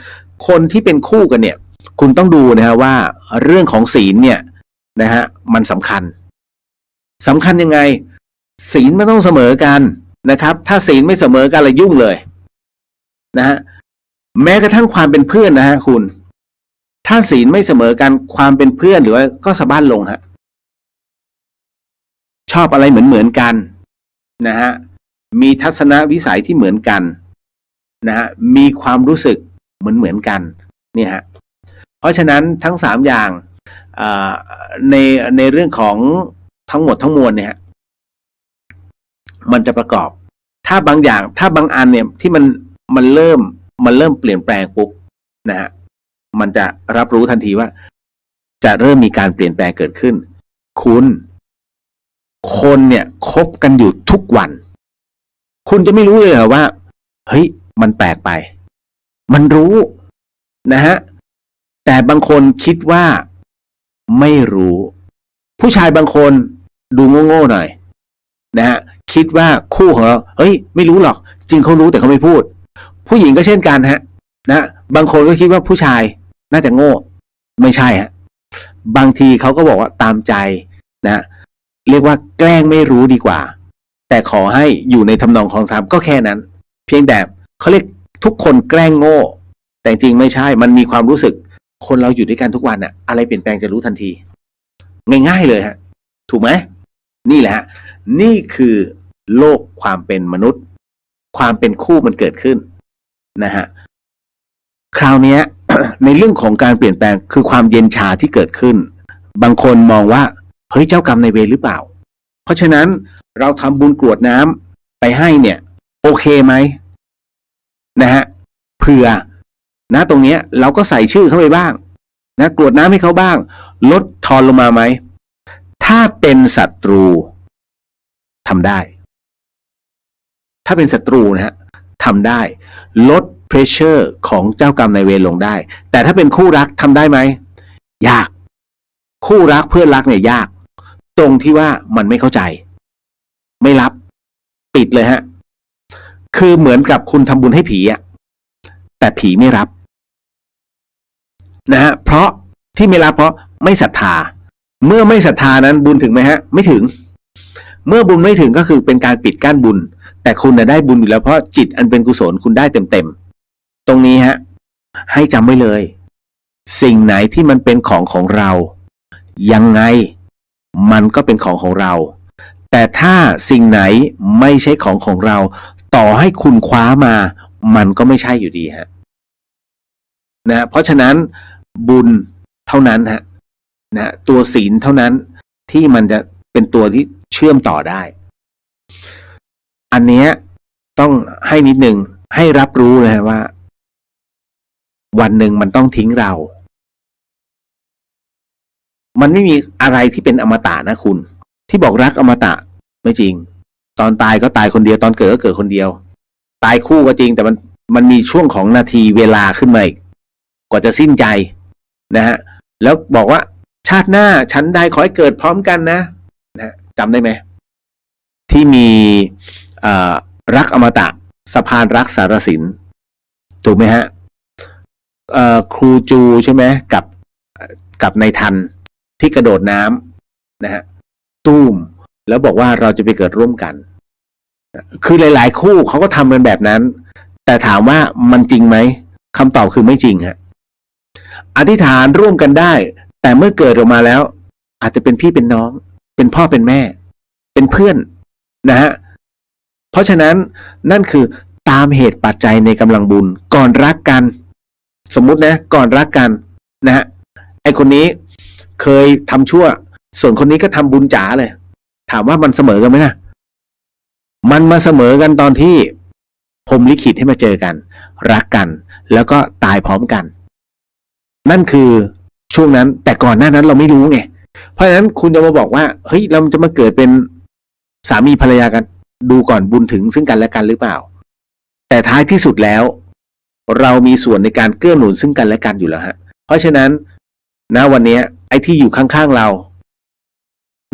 คนที่เป็นคู่กันเนี่ยคุณต้องดูนะฮะว่าเรื่องของศีลเนี่ยนะฮะมันสำคัญยังไงศีลไม่ต้องเสมอกันนะครับถ้าศีลไม่เสมอกันละยุ่งเลยนะฮะแม้กระทั่งความเป็นเพื่อนนะฮะคุณถ้าศีลไม่เสมอกันความเป็นเพื่อนหรือว่าก็สะบั้นลงฮะชอบอะไรเหมือนกันนะฮะมีทัศนวิสัยที่เหมือนกันนะฮะมีความรู้สึกเหมือนกันเนี่ยฮะเพราะฉะนั้นทั้ง3อย่างในเรื่องของทั้งหมดทั้งมวลเนี่ยมันจะประกอบถ้าบางอย่างถ้าบางอันเนี่ยที่มันเริ่มเปลี่ยนแปลงปุ๊บนะฮะมันจะรับรู้ทันทีว่าจะเริ่มมีการเปลี่ยนแปลงเกิดขึ้นคนเนี่ยคบกันอยู่ทุกวันคุณจะไม่รู้เลยเหรอว่าเฮ้ยมันแปลกไปมันรู้นะฮะแต่บางคนคิดว่าไม่รู้ผู้ชายบางคนดูโง่ๆหน่อยนะฮะคิดว่าคู่ของเราเฮ้ยไม่รู้หรอกจริงเขารู้แต่เขาไม่พูดผู้หญิงก็เช่นกันฮะนะบางคนก็คิดว่าผู้ชายน่าจะโง่ไม่ใช่ฮะบางทีเขาก็บอกว่าตามใจนะเรียกว่าแกล้งไม่รู้ดีกว่าแต่ขอให้อยู่ในทำนองของธรรมก็แค่นั้นเพียงแต่เขาเรียกทุกคนแกล้งโง่แต่จริงไม่ใช่มันมีความรู้สึกคนเราอยู่ด้วยกันทุกวันน่ะอะไรเปลี่ยนแปลงจะรู้ทันทีง่ายๆเลยฮะถูกไหมนี่แหละฮะนี่คือโลกความเป็นมนุษย์ความเป็นคู่มันเกิดขึ้นนะฮะคราวนี้ ในเรื่องของการเปลี่ยนแปลงคือความเย็นชาที่เกิดขึ้นบางคนมองว่าเฮ้ยเจ้ากรรมนายเวรหรือเปล่าเพราะฉะนั้นเราทำบุญกรวดน้ำไปให้เนี่ยโอเคไหมนะฮะเผื่อนะตรงนี้เราก็ใส่ชื่อเข้าไปบ้างนะกรวดน้ำให้เขาบ้างลดทอนลงมาไหมถ้าเป็นศัตรูทำได้ถ้าเป็นศัตรูนะฮะทำได้ลดเพรสเชอร์ของเจ้ากรรมนายเวรลงได้แต่ถ้าเป็นคู่รักทำได้ไหมยากคู่รักเพื่อนรักเนี่ยยากตรงที่ว่ามันไม่เข้าใจไม่รับปิดเลยฮะคือเหมือนกับคุณทำบุญให้ผีอะแต่ผีไม่รับนะฮะเพราะที่ไม่รับเพราะไม่ศรัทธาเมื่อไม่ศรัทธานั้นบุญถึงไหมฮะไม่ถึง เมื่อบุญไม่ถึงก็คือเป็นการปิดกั้นบุญแต่คุณได้บุญอยู่แล้วเพราะจิตอันเป็นกุศลคุณได้เต็มๆตรงนี้ฮะให้จำไว้เลยสิ่งไหนที่มันเป็นของเรายังไงมันก็เป็นของเราแต่ถ้าสิ่งไหนไม่ใช่ของเราต่อให้คุณคว้ามามันก็ไม่ใช่อยู่ดีฮะนะเพราะฉะนั้นบุญเท่านั้นฮะนะตัวศีลเท่านั้นที่มันจะเป็นตัวที่เชื่อมต่อได้อันเนี้ยต้องให้นิดนึงให้รับรู้เลยว่าวันหนึ่งมันต้องทิ้งเรามันไม่มีอะไรที่เป็นอมตะนะคุณที่บอกรักอมตะไม่จริงตอนตายก็ตายคนเดียวตอนเกิดก็เกิดคนเดียวตายคู่ก็จริงแต่มันมีช่วงของนาทีเวลาขึ้นมาอีกกว่าจะสิ้นใจนะฮะแล้วบอกว่าชาติหน้าฉันใดขอให้เกิดพร้อมกันนะจำได้ไหมที่มีรักอมตะสะพานรักสารสินถูกไหมฮะครูจูใช่ไหมกับนายทันที่กระโดดน้ำนะฮะตุ้มแล้วบอกว่าเราจะไปเกิดร่วมกันคือหลายๆคู่เขาก็ทำกันแบบนั้นแต่ถามว่ามันจริงไหมคำตอบคือไม่จริงฮะอธิษฐานร่วมกันได้แต่เมื่อเกิดออกมาแล้วอาจจะเป็นพี่เป็นน้องเป็นพ่อเป็นแม่เป็นเพื่อนนะฮะเพราะฉะนั้นนั่นคือตามเหตุปัจจัยในกำลังบุญก่อนรักกันสมมุตินะก่อนรักกันนะฮะไอคนนี้เคยทำชั่วส่วนคนนี้ก็ทำบุญจ๋าเลยถามว่ามันเสมอกันไหมนะมันมาเสมอกันตอนที่พรหมลิขิตให้มาเจอกันรักกันแล้วก็ตายพร้อมกันนั่นคือช่วงนั้นแต่ก่อนหน้านั้นเราไม่รู้ไงเพราะฉะนั้นคุณจะมาบอกว่าเฮ้ยเราจะมาเกิดเป็นสามีภรรยากันดูก่อนบุญถึงซึ่งกันและกันหรือเปล่าแต่ท้ายที่สุดแล้วเรามีส่วนในการเกื้อหนุนซึ่งกันและกันอยู่แล้วฮะเพราะฉะนั้นณวันนี้ไอ้ที่อยู่ข้างๆเรา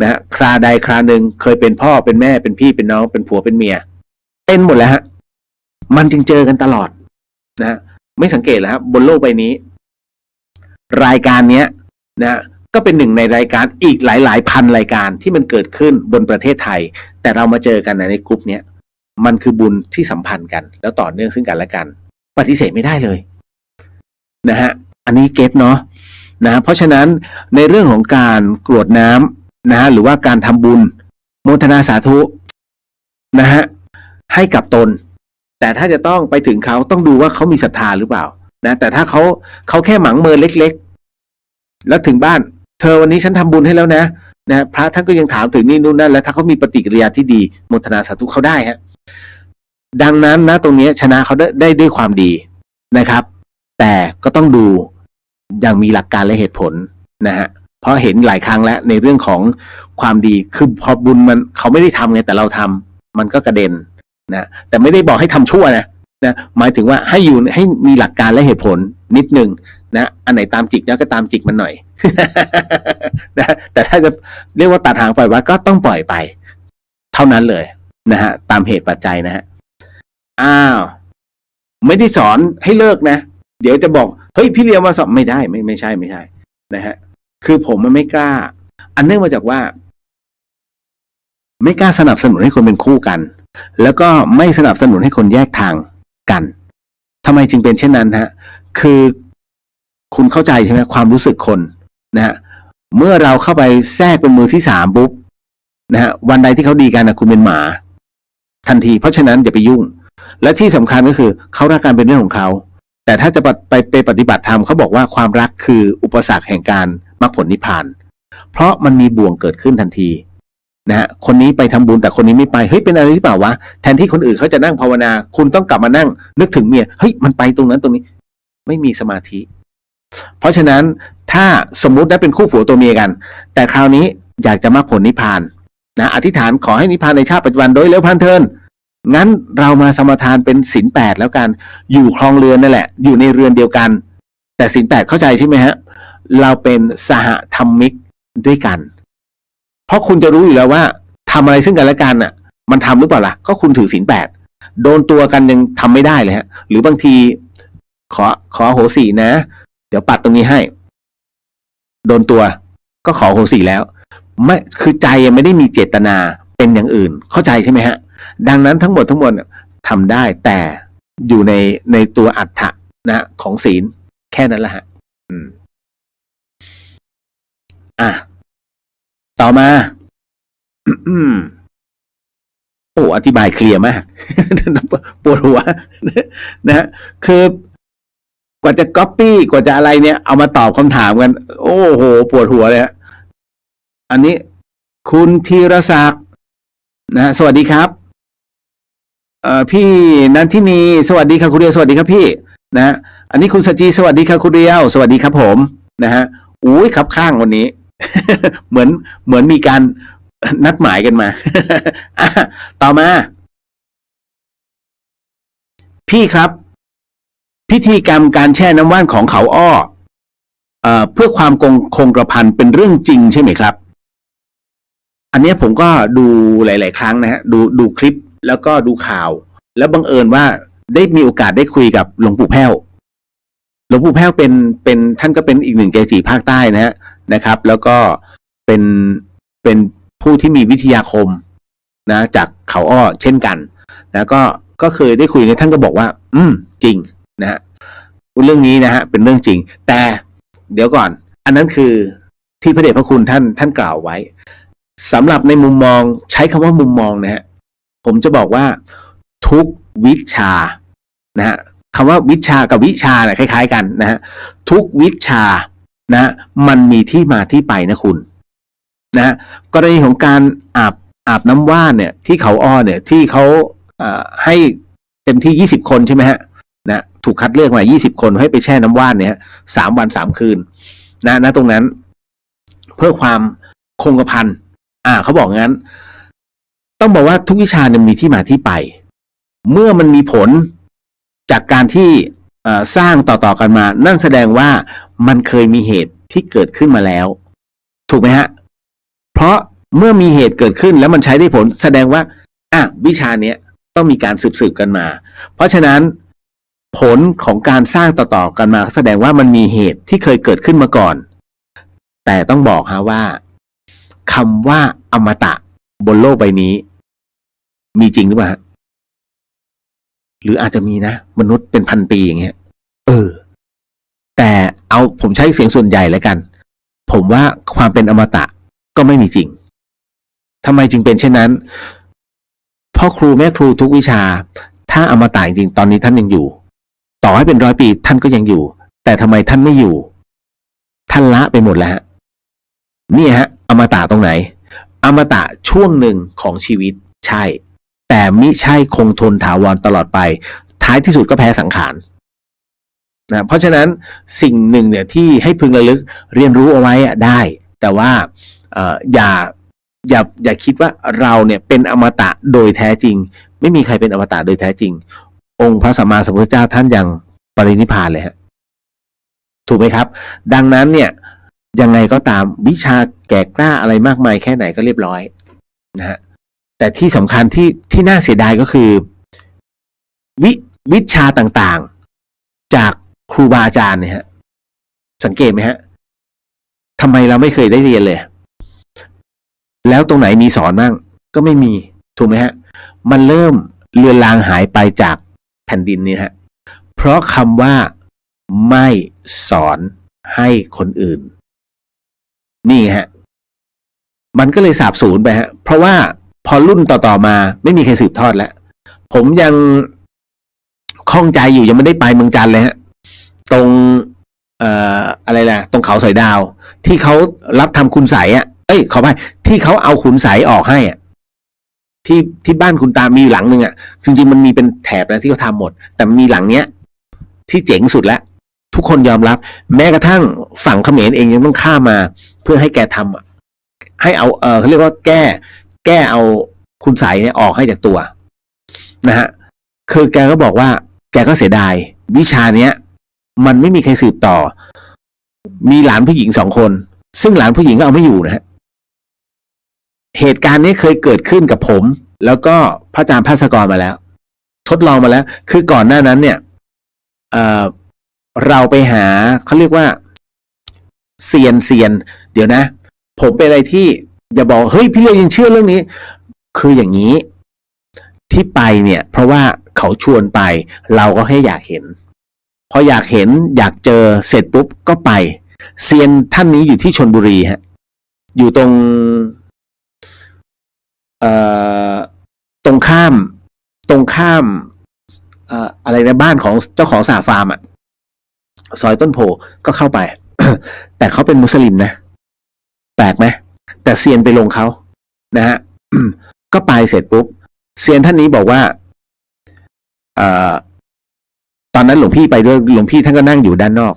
นะฮะคราใดคราหนึ่งเคยเป็นพ่อเป็นแม่เป็นพี่เป็นน้องเป็นผัวเป็นเมียเป็นหมดแล้วฮะมันจึงเจอกันตลอดนะฮะไม่สังเกตแล้วครับบนโลกใบนี้รายการเนี้ยนะก็เป็นหนึ่งในรายการอีกหลายๆพันรายการที่มันเกิดขึ้นบนประเทศไทยแต่เรามาเจอกันในกลุ่มเนี้ยมันคือบุญที่สัมพันธ์กันแล้วต่อเนื่องซึ่งกันและกันปฏิเสธไม่ได้เลยนะฮะอันนี้เก็ตเนาะนะเพราะฉะนั้นในเรื่องของการกรวดน้ำนะฮะหรือว่าการทำบุญโมทนาสาธุนะฮะให้กับตนแต่ถ้าจะต้องไปถึงเขาต้องดูว่าเขามีศรัทธาหรือเปล่านะแต่ถ้าเขาแค่หมังเมินเล็กๆแล้วถึงบ้านเธอวันนี้ฉันทำบุญให้แล้วนะพระท่านก็ยังถามถึงนี่นู่นนั่นแล้วถ้าเขามีปฏิกิริยาที่ดีโมทนาสาธุเขาได้ฮะดังนั้นนะตรงนี้ชนะเขาได้ด้วยความดีนะครับแต่ก็ต้องดูอย่างมีหลักการและเหตุผลนะฮะเพราะเห็นหลายครั้งแล้วในเรื่องของความดีคือพอบุญมันเขาไม่ได้ทำไงแต่เราทำมันก็กระเด็นนะแต่ไม่ได้บอกให้ทำชั่วนะหมายถึงว่าให้มีหลักการและเหตุผลนิดนึงนะอันไหนตามจิกแล้วก็ตามจิกมันหน่อย นะแต่ถ้าจะเรียกว่าตัดหางปล่อยวัดก็ต้องปล่อยไปเท่านั้นเลยนะฮะตามเหตุปัจจัยนะฮะไม่ได้สอนให้เลิกนะเดี๋ยวจะบอกเฮ้ยพี่เลี้ยวมาสอนไม่ได้ไม่ใช่นะฮะคือผมมันไม่กล้าอันเนื่องมาจากว่าไม่กล้าสนับสนุนให้คนเป็นคู่กันแล้วก็ไม่สนับสนุนให้คนแยกทางกันทำไมจึงเป็นเช่นนั้นฮะคือคุณเข้าใจใช่ไหมความรู้สึกคนนะฮะเมื่อเราเข้าไปแทรกเป็นมือที่สามปุ๊บนะฮะวันใดที่เขาดีกันนะคุณเป็นหมาทันทีเพราะฉะนั้นอย่าไปยุ่งและที่สำคัญก็คือเขารักกันเป็นเรื่องของเขาแต่ถ้าจะไปปฏิบัติธรรมเขาบอกว่าความรักคืออุปสรรคแห่งการมรรคผลนิพพานเพราะมันมีบ่วงเกิดขึ้นทันทีนะฮะคนนี้ไปทำบุญแต่คนนี้ไม่ไปเฮ้ยเป็นอะไรหรือเปล่าวะแทนที่คนอื่นเขาจะนั่งภาวนาคุณต้องกลับมานั่งนึกถึงเมียเฮ้ยมันไปตรงนั้นตรงนี้ไม่มีสมาธิเพราะฉะนั้นถ้าสมมุติได้เป็นคู่ผัวตัวเมียกันแต่คราวนี้อยากจะมรรคผลนิพพานนะอธิษฐานขอให้นิพพานในชาติปัจจุบันโดยเร็วพลันเทินงั้นเรามาสมทานเป็นศีล 8แล้วกันอยู่ครองเรือนนั่นแหละอยู่ในเรือนเดียวกันแต่ศีล 8เข้าใจใช่ไหมฮะเราเป็นสหธรรมิกด้วยกันเพราะคุณจะรู้อยู่แล้วว่าทำอะไรซึ่งกันและกันน่ะมันทำหรือเปล่าล่ะก็คุณถือศีล 8โดนตัวกันยังทำไม่ได้เลยฮะหรือบางทีขอโหสินะเดี๋ยวปัดตรงนี้ให้โดนตัวก็ขอโหสิแล้วไม่คือใจยังไม่ได้มีเจตนา เป็นอย่างอื่นเข้าใจใช่ไหมฮะดังนั้นทั้งหมดทำได้แต่อยู่ในตัวอัฏฐะนะของศีลแค่นั้นแหละฮะต่อมาโอ้อธิบายเคลียร์มากปวดหัวนะฮะคือกว่าจะก๊อปปี้กว่าจะอะไรเนี่ยเอามาตอบคำถามกันโอ้โหปวดหัวเลยฮะอันนี้คุณธีรศักดิ์นะสวัสดีครับพี่นันทินีสวัสดีครับคุณเรียวสวัสดีครับพี่นะอันนี้คุณสจีสวัสดีครับคุณเรียวสวัสดีครับผมนะฮะอุ้ยครับข้างวันนี้ เหมือนมีการนัดหมายกันมา ต่อมาพี่ครับพิธีกรรมการแช่น้ำว่านของเขาอ้อเพื่อความคงกระพันเป็นเรื่องจริงใช่ไหมครับอันนี้ผมก็ดูหลายๆครั้งนะฮะดูคลิปแล้วก็ดูข่าวแล้วบังเอิญว่าได้มีโอกาสได้คุยกับหลวงปู่แพ้วหลวงปู่แพ้วเป็นท่านก็เป็นอีกหนึ่งเกจิภาคใต้นะครับแล้วก็เป็นผู้ที่มีวิทยาคมนะจากเขาอ้อเช่นกันแล้วก็เคยได้คุยกับท่านก็บอกว่าจริงนะฮะเรื่องนี้นะฮะเป็นเรื่องจริงแต่เดี๋ยวก่อนอันนั้นคือที่พระเดชพระคุณท่านกล่าวไว้สำหรับในมุมมองใช้คำว่ามุมมองนะฮะผมจะบอกว่าทุกวิชานะฮะคำว่าวิชากับวิชาเนี่ยคล้ายๆกันนะฮะทุกวิชานะมันมีที่มาที่ไปนะคุณนะกรณีของการอาบน้ำว่านเนี่ยที่เขาอ้อเนี่ยที่เขาให้เต็มที่20 คนใช่ไหมฮะนะถูกคัดเลือกมา20 คนให้ไปแช่น้ำว่านเนี่ย3 วัน 3 คืนนะตรงนั้นเพื่อความคงกระพันเขาบอกงั้นต้องบอกว่าทุกวิชาเนี่ยมีที่มาที่ไปเมื่อมันมีผลจากการที่สร้างต่อกันมานั่นแสดงว่ามันเคยมีเหตุที่เกิดขึ้นมาแล้วถูกไหมฮะเพราะเมื่อมีเหตุเกิดขึ้นแล้วมันใช้ได้ผลแสดงว่าวิชาเนี้ยต้องมีการสืบกันมาเพราะฉะนั้นผลของการสร้างต่อกันมาแสดงว่ามันมีเหตุที่เคยเกิดขึ้นมาก่อนแต่ต้องบอกฮะว่าคำว่าอมตะบนโลกใบนี้มีจริงหรือเปล่าหรืออาจจะมีนะมนุษย์เป็นพันปีอย่างเงี้ยแต่เอาผมใช้เสียงส่วนใหญ่แล้วกันผมว่าความเป็นอมตะก็ไม่มีจริงทำไมจึงเป็นเช่นนั้นพ่อครูแม่ครูทุกวิชาถ้าอมตะจริงตอนนี้ท่านยังอยู่ต่อให้เป็น100 ปีท่านก็ยังอยู่แต่ทำไมท่านไม่อยู่ท่านละไปหมดแล้วนี่ฮะอมตะตรงไหนอมตะช่วงหนึ่งของชีวิตใช่แต่มิใช่คงทนถาวรตลอดไปท้ายที่สุดก็แพ้สังขารนะเพราะฉะนั้นสิ่งหนึ่งเนี่ยที่ให้พึงระลึกเรียนรู้เอาไว้ได้แต่ว่าอย่าคิดว่าเราเนี่ยเป็นอมตะโดยแท้จริงไม่มีใครเป็นอมตะโดยแท้จริงองค์พระสัมมาสัมพุทธเจ้าท่านยังปรินิพพานเลยฮะถูกไหมครับดังนั้นเนี่ยยังไงก็ตามวิชาแก่กล้าอะไรมากมายแค่ไหนก็เรียบร้อยนะฮะแต่ที่สำคัญที่น่าเสียดายก็คือวิชาต่างๆจากครูบาอาจารย์เนี่ยฮะสังเกตไหมฮะทำไมเราไม่เคยได้เรียนเลยแล้วตรงไหนมีสอนบ้างก็ไม่มีถูกไหมฮะมันเริ่มเลือนลางหายไปจากแผ่นดินนี่ฮะเพราะคำว่าไม่สอนให้คนอื่นนี่ฮะมันก็เลยสาบสูญไปฮะเพราะว่าพอรุ่นต่อมาไม่มีใครสืบทอดแล้วผมยังข้องใจอยู่ยังไม่ได้ไปเมืองจันทร์เลยฮะตรงอะไรล่ะตรงเขาสอยดาวที่เขารับทำคุณไสขอไปที่เขาเอาขุนไสออกให้ที่บ้านคุณตามีหลังนึงจริงๆมันมีเป็นแถบนะที่เขาทำหมดแต่มีหลังเนี้ยที่เจ๋งสุดแล้วทุกคนยอมรับแม้กระทั่งฝั่งเขมรเองยังต้องข้ามมาเพื่อให้แกทำให้เอาเขาเรียกว่าแก้เอาคุณไสเนี่ยออกให้จากตัวนะฮะคือแกก็บอกว่าแกก็เสียดายวิชาเนี้ยมันไม่มีใครสืบต่อมีหลานผู้หญิง2 คนซึ่งหลานผู้หญิงก็เอาไม่อยู่นะฮะเหตุการณ์นี้เคยเกิดขึ้นกับผมแล้วก็พระอาจารย์ภาสกรมาแล้วทดลองมาแล้วคือก่อนหน้านั้นเนี่ยเราไปหาเขาเรียกว่าเซียนเดี๋ยวนะผมเป็นอะไรที่อย่าบอกเฮ้ยพี่เลี้ยงยังเชื่อเรื่องนี้ คืออย่างนี้ที่ไปเนี่ย เพราะว่าเขาชวนไป เราก็แค่อยากเห็น พออยากเห็นอยากเจอเสร็จปุ๊บก็ไปเซียนท่านนี้อยู่ที่ชลบุรีฮะอยู่ตรงตรงข้ามอะไรนะบ้านของเจ้าของสหฟาร์มอ่ะซอยต้นโพก็เข้าไป แต่เขาเป็นมุสลิมนะแปลกไหมแต่เซียนไปลงเขานะฮะ ก็ไปเสร็จปุ๊บเซียนท่านนี้บอกว่าตอนนั้นหลวงพี่ไปด้วยหลวงพี่ท่านก็นั่งอยู่ด้านนอก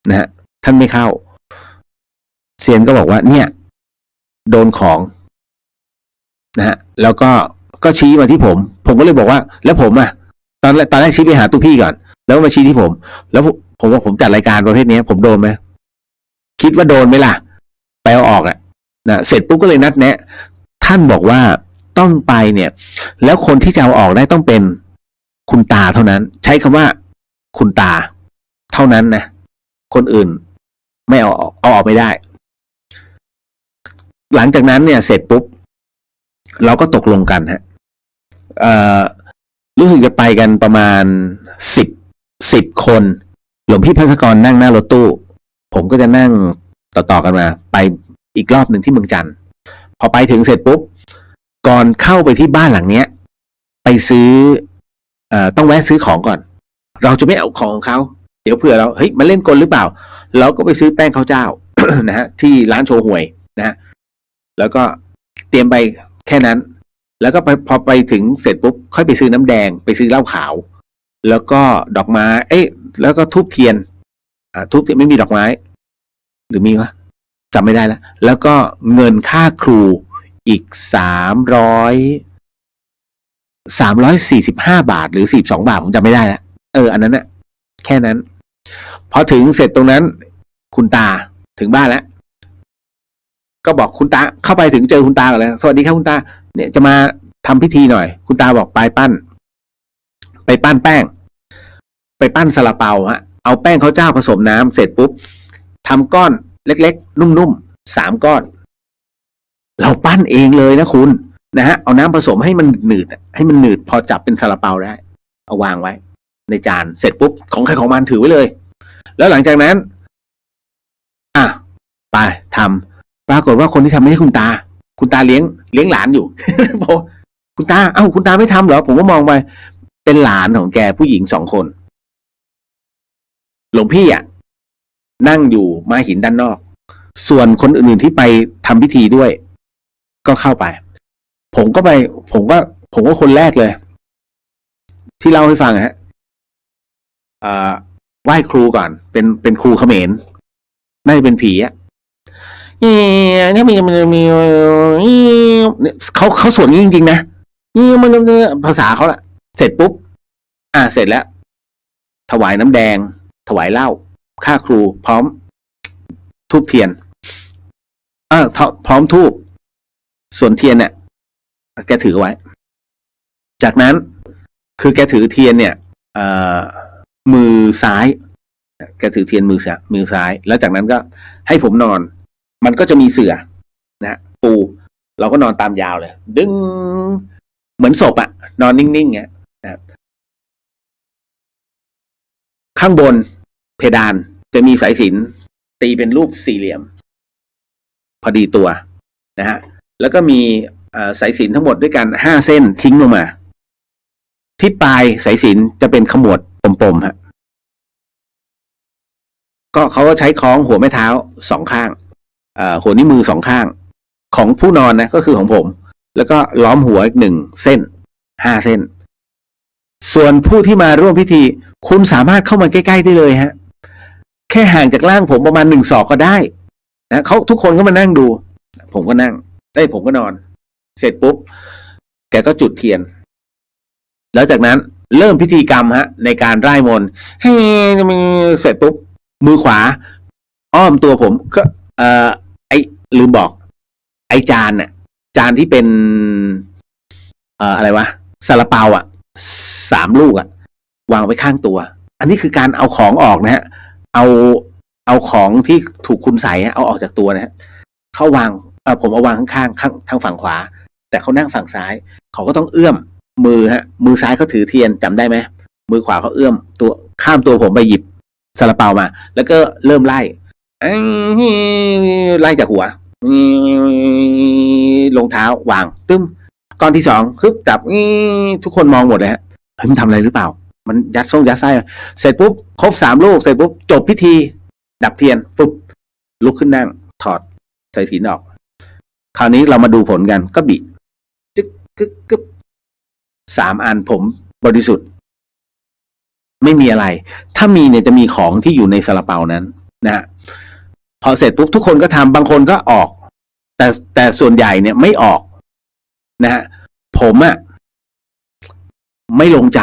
นะฮะท่านไม่เข้าเซียนก็บอกว่าเนี่ยโดนของนะฮะแล้วก็ชี้มาที่ผมก็เลยบอกว่าแล้วผมอ่ะตอนแรกชี้ไปหาตู้พี่ก่อนแล้วมาชี้ที่ผมแล้วผมว่าผมจัดรายการประเภทนี้ผมโดนไหมคิดว่าโดนไหมล่ะไปเอาออกนะเสร็จปุ๊บก็เลยนัดแนะท่านบอกว่าต้องไปเนี่ยแล้วคนที่จะเอาออกได้ต้องเป็นคุณตาเท่านั้นใช้คำว่าคุณตาเท่านั้นนะคนอื่นไม่เอาออกไม่ได้หลังจากนั้นเนี่ยเสร็จปุ๊บเราก็ตกลงกันฮะรู้สึกจะไปกันประมาณ10คนหลวงพี่ภัสกรนั่งหน้ารถตู้ผมก็จะนั่งต่อกันมาไปอีกรอบหนึ่งที่เมืองจันทร์พอไปถึงเสร็จปุ๊บก่อนเข้าไปที่บ้านหลังเนี้ยไปซื้อต้องแวะซื้อของก่อนเราจะไม่เอาของเขาเดี๋ยวเผื่อเราเฮ้ยมาเล่นกลหรือเปล่าเราก็ไปซื้อแป้งข้าวเจ้า นะฮะที่ร้านโชห่วยนะฮะแล้วก็เตรียมไปแค่นั้นแล้วก็พอไปถึงเสร็จปุ๊บค่อยไปซื้อน้ำแดงไปซื้อเหล้าขาวแล้วก็ดอกไม้แล้วก็ธูปเทียนธูปเทียนไม่มีดอกไม้หรือมีวะจำไม่ได้แล้วก็เงินค่าครูอีก345 บาทหรือ42 บาทผมจำไม่ได้แล้วอันนั้นน่ะแค่นั้นพอถึงเสร็จตรงนั้นคุณตาถึงบ้านแล้วก็บอกคุณตาเข้าไปถึงเจอคุณตาก่อนเลยสวัสดีครับคุณตาเนี่ยจะมาทำพิธีหน่อยคุณตาบอกไปปั้นแป้งไปปั้นซาลาเปาฮะเอาแป้งข้าวเจ้าผสมน้ำเสร็จปุ๊บทำก้อนเล็กๆนุ่มๆ3 ก้อนเราปั้นเองเลยนะคุณนะฮะเอาน้ำผสมให้มันหนืดพอจับเป็นซาลาเปาได้เอาวางไว้ในจานเสร็จปุ๊บของใครของมันถือไว้เลยแล้วหลังจากนั้นไปทำปรากฏว่าคนที่ทำไม่ใช่คุณตาเลี้ยงหลานอยู่ บอกคุณตาคุณตาไม่ทำเหรอผมก็มองไปเป็นหลานของแกผู้หญิง2 คนหลวงพี่นั่งอยู่ม้าหินด้านนอกส่วนคนอื่นๆที่ไปทำพิธีด้วยก็เข้าไปผมก็คนแรกเลยที่เล่าให้ฟังฮะไหว้ครูก่อนเป็นครูเขมรน่าจะเป็นผีเนี่ยมีเขาสวดจริงๆนะนี่มันภาษาเขาละเสร็จปุ๊บเสร็จแล้วถวายน้ำแดงถวายเหล้าค่าครูพร้อมธูปเทียนพร้อมธูปส่วนเทียนเนี่ยแกถือไว้จากนั้นคือแกถือเทียนเนี่ยมือซ้ายแกถือเทียนมือซ้ายแล้วจากนั้นก็ให้ผมนอนมันก็จะมีเสื่อนะปูเราก็นอนตามยาวเลยดึงเหมือนศพนอนนิ่งๆเงี้ยนะข้างบนเพดานจะมีสายสิญจน์ตีเป็นรูป4 เหลี่ยมพอดีตัวนะฮะแล้วก็มีสายสิญจน์ทั้งหมดด้วยกัน5 เส้นทิ้งลงมาที่ปลายสายสิญจน์จะเป็นขมวดปมๆฮะก็เขาก็ใช้คล้องหัวแม่เท้า2 ข้างหัวนิ้วมือ2 ข้างของผู้นอนนะก็คือของผมแล้วก็ล้อมหัวอีก1 เส้น5 เส้นส่วนผู้ที่มาร่วมพิธีคุณสามารถเข้ามาใกล้ๆได้เลยฮะแค่ห่างจากร่างผมประมาณ1 ศอกก็ได้นะเขาทุกคนก็มานั่งดูผมก็นั่งผมก็นอนเสร็จปุ๊บแกก็จุดเทียนแล้วจากนั้นเริ่มพิธีกรรมฮะในการร่ายมนต์ให้เสร็จปุ๊บมือขวาอ้อมตัวผมก็ลืมบอกจานที่เป็นอะไรวะซาลาเปา3 ลูกวางไว้ข้างตัวอันนี้คือการเอาของออกนะฮะเอาของที่ถูกคุณใส่เอาออกจากตัวนะฮะเข้าวางผมเอาวางข้างทางฝั่งขวา แต่เขานั่งฝั่งซ้ายเขาก็ต้องเอื้อมมือมือซ้ายเขาถือเทียนจำได้ไหมมือขวาเขาเอื้อมตัวข้ามตัวผมไปหยิบซาลาเปามา แล้วก็เริ่มไล่ไล่จากหัวลงเท้าวางตึ้มก้อนที่สองคึบจับทุกคนมองหมดเลยเฮ้ยมันทำอะไรหรือเปล่ามันยัดไส้เสร็จปุ๊บครบ3 ลูกเสร็จปุ๊บจบพิธีดับเทียนปุ๊บลุกขึ้นนั่งถอดสายสิญจน์ออกคราวนี้เรามาดูผลกันก็บิจึ๊กกึ๊บ3 อันผมบริสุทธิ์ไม่มีอะไรถ้ามีเนี่ยจะมีของที่อยู่ในซาลาเปานั้นนะฮะพอเสร็จปุ๊บทุกคนก็ทำบางคนก็ออกแต่ส่วนใหญ่เนี่ยไม่ออกนะฮะผมไม่ลงใจ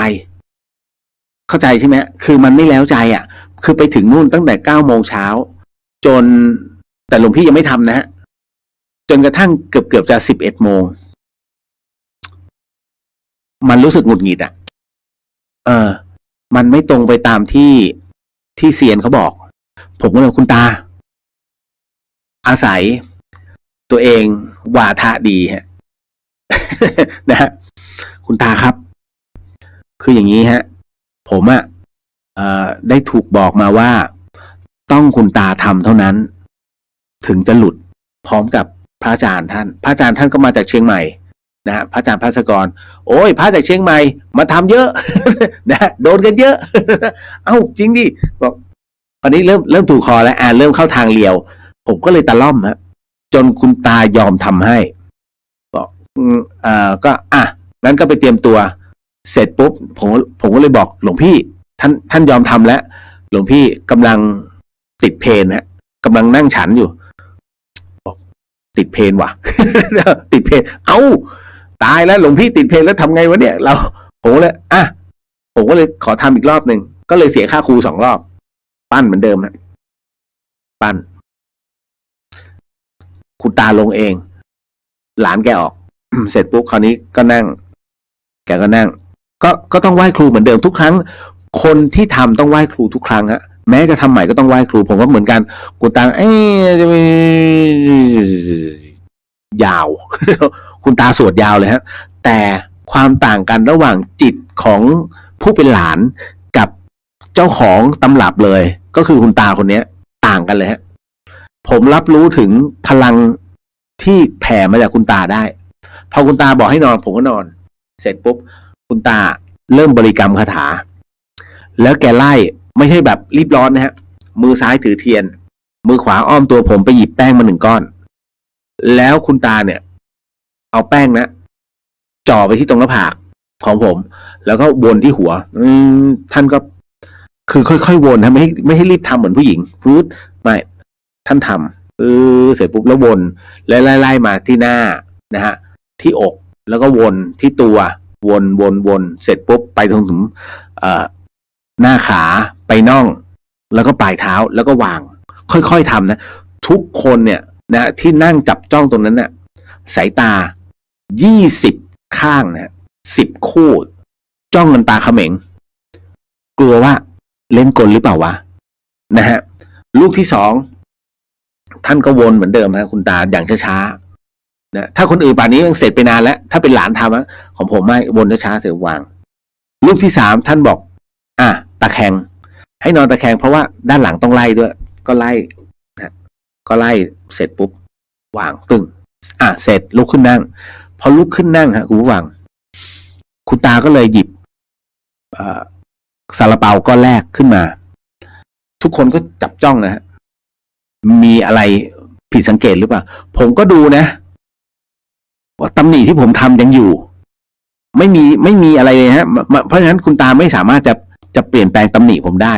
เข้าใจใช่ไหมคือมันไม่แล้วใจคือไปถึงนู่นตั้งแต่9 โมงเช้าจนแต่หลวงพี่ยังไม่ทำนะฮะจนกระทั่งเกือบจะ11 โมงมันรู้สึกหงุดหงิดมันไม่ตรงไปตามที่เซียนเขาบอกผมก็เลยคุณตาอาศัยตัวเองวาทะดีฮะ นะฮะคุณตาครับคืออย่างนี้ฮะผมได้ถูกบอกมาว่าต้องคุณตาทำเท่านั้นถึงจะหลุดพร้อมกับพระอาจารย์ท่านก็มาจากเชียงใหม่นะฮะพระอาจารย์ภาสกรโอ้ยพระจากเชียงใหม่มาทำเยอะ นะโดนกันเยอะ เอ้าจริงดิบอกตอนนี้เริ่มถูกคอแล้วเริ่มเข้าทางเลียวผมก็เลยตะล่อมจนคุณตายอมทำให้บอกก็งั้นก็ไปเตรียมตัวเสร็จปุ๊บผมก็เลยบอกหลวงพี่ท่านยอมทำแล้วหลวงพี่กำลังติดเพลนกำลังนั่งฉันอยู่บอกติดเพลนว่ะ ติดเพลนตายแล้วหลวงพี่ติดเพลนแล้วทำไงวะเนี่ยผมก็เลยขอทำอีกรอบหนึ่งก็เลยเสียค่าครู2 รอบปั้นเหมือนเดิมปั้นคุณตาลงเองหลานแกออก เสร็จปุ๊บคราวนี้ก็นั่งแกก็นั่งก็ต้องไหว้ครูเหมือนเดิมทุกครั้งคนที่ทำต้องไหว้ครูทุกครั้งแม้จะทำใหม่ก็ต้องไหว้ครูผมก็เหมือนกันคุณตายาว คุณตาสวดยาวเลยแต่ความต่างกันระหว่างจิตของผู้เป็นหลานกับเจ้าของตำรับเลยก็คือคุณตาคนนี้ต่างกันเลยผมรับรู้ถึงพลังที่แผ่มาจากคุณตาได้พอคุณตาบอกให้นอนผมก็นอนเสร็จปุ๊บคุณตาเริ่มบริกรรมคาถาแล้วแกไล่ไม่ใช่แบบรีบร้อนมือซ้ายถือเทียนมือขวาอ้อมตัวผมไปหยิบแป้งมา1 ก้อนแล้วคุณตาเนี่ยเอาแป้งจ่อไปที่ตรงหน้าผากของผมแล้วก็วนที่หัวท่านก็คือค่อยๆวนไม่ให้รีบทำเหมือนผู้หญิงพื้นไม่ท่านทำเสร็จปุ๊บแล้ววนไล่มาที่หน้านะฮะที่อกแล้วก็วนที่ตัววนเสร็จปุ๊บไปถึงหน้าขาไปน่องแล้วก็ปลายเท้าแล้วก็วางค่อยๆทำทุกคนเนี่ยนะที่นั่งจับจ้องตรงนั้นสายตา20 ข้าง10 คู่จ้องกันตาเขม็งกลัวว่าเล่นกลหรือเปล่าวะนะฮะลูกที่2ท่านก็วนเหมือนเดิมคุณตาอย่างช้าๆนะถ้าคนอื่นป่านนี้ยังเสร็จไปนานแล้วถ้าเป็นหลานทำของผมไม่วนช้าๆเสร็จวางลูกที่3ท่านบอกตะแคงให้นอนตะแคงเพราะว่าด้านหลังต้องไล่ด้วยก็ไล่เสร็จปุ๊บวางตึงเสร็จลุกขึ้นนั่งพอลุกขึ้นนั่งคุณผู้ฟังคุณตาก็เลยหยิบซาลาเปาก้อนแรกขึ้นมาทุกคนก็จับจ้องมีอะไรผิดสังเกตหรือเปล่าผมก็ดูว่าตำหนิที่ผมทำยังอยู่ไม่มีอะไรเลยเพราะฉะนั้นคุณตาไม่สามารถจะเปลี่ยนแปลงตำหนิผมได้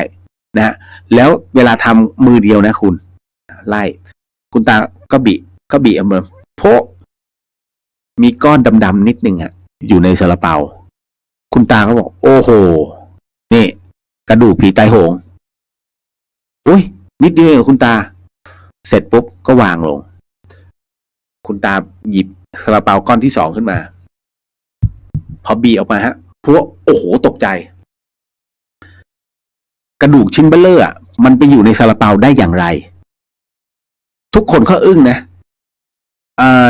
แล้วเวลาทำมือเดียวคุณไล่คุณตาก็บีเอามาโพะมีก้อนดำๆนิดนึงอยู่ในซาลาเปาคุณตาก็บอกโอ้โหนี่กระดูกผีตายโหงอุ้ยนิดเดียวคุณตาเสร็จปุ๊บก็วางลงคุณตาหยิบซาลาเปาก้อนที่2ขึ้นมาพอบีออกมาพวกโอ้โหตกใจกระดูกชิ้นเบลเลอร์มันไปอยู่ในซาลาเปาได้อย่างไรทุกคนก็อึ้ง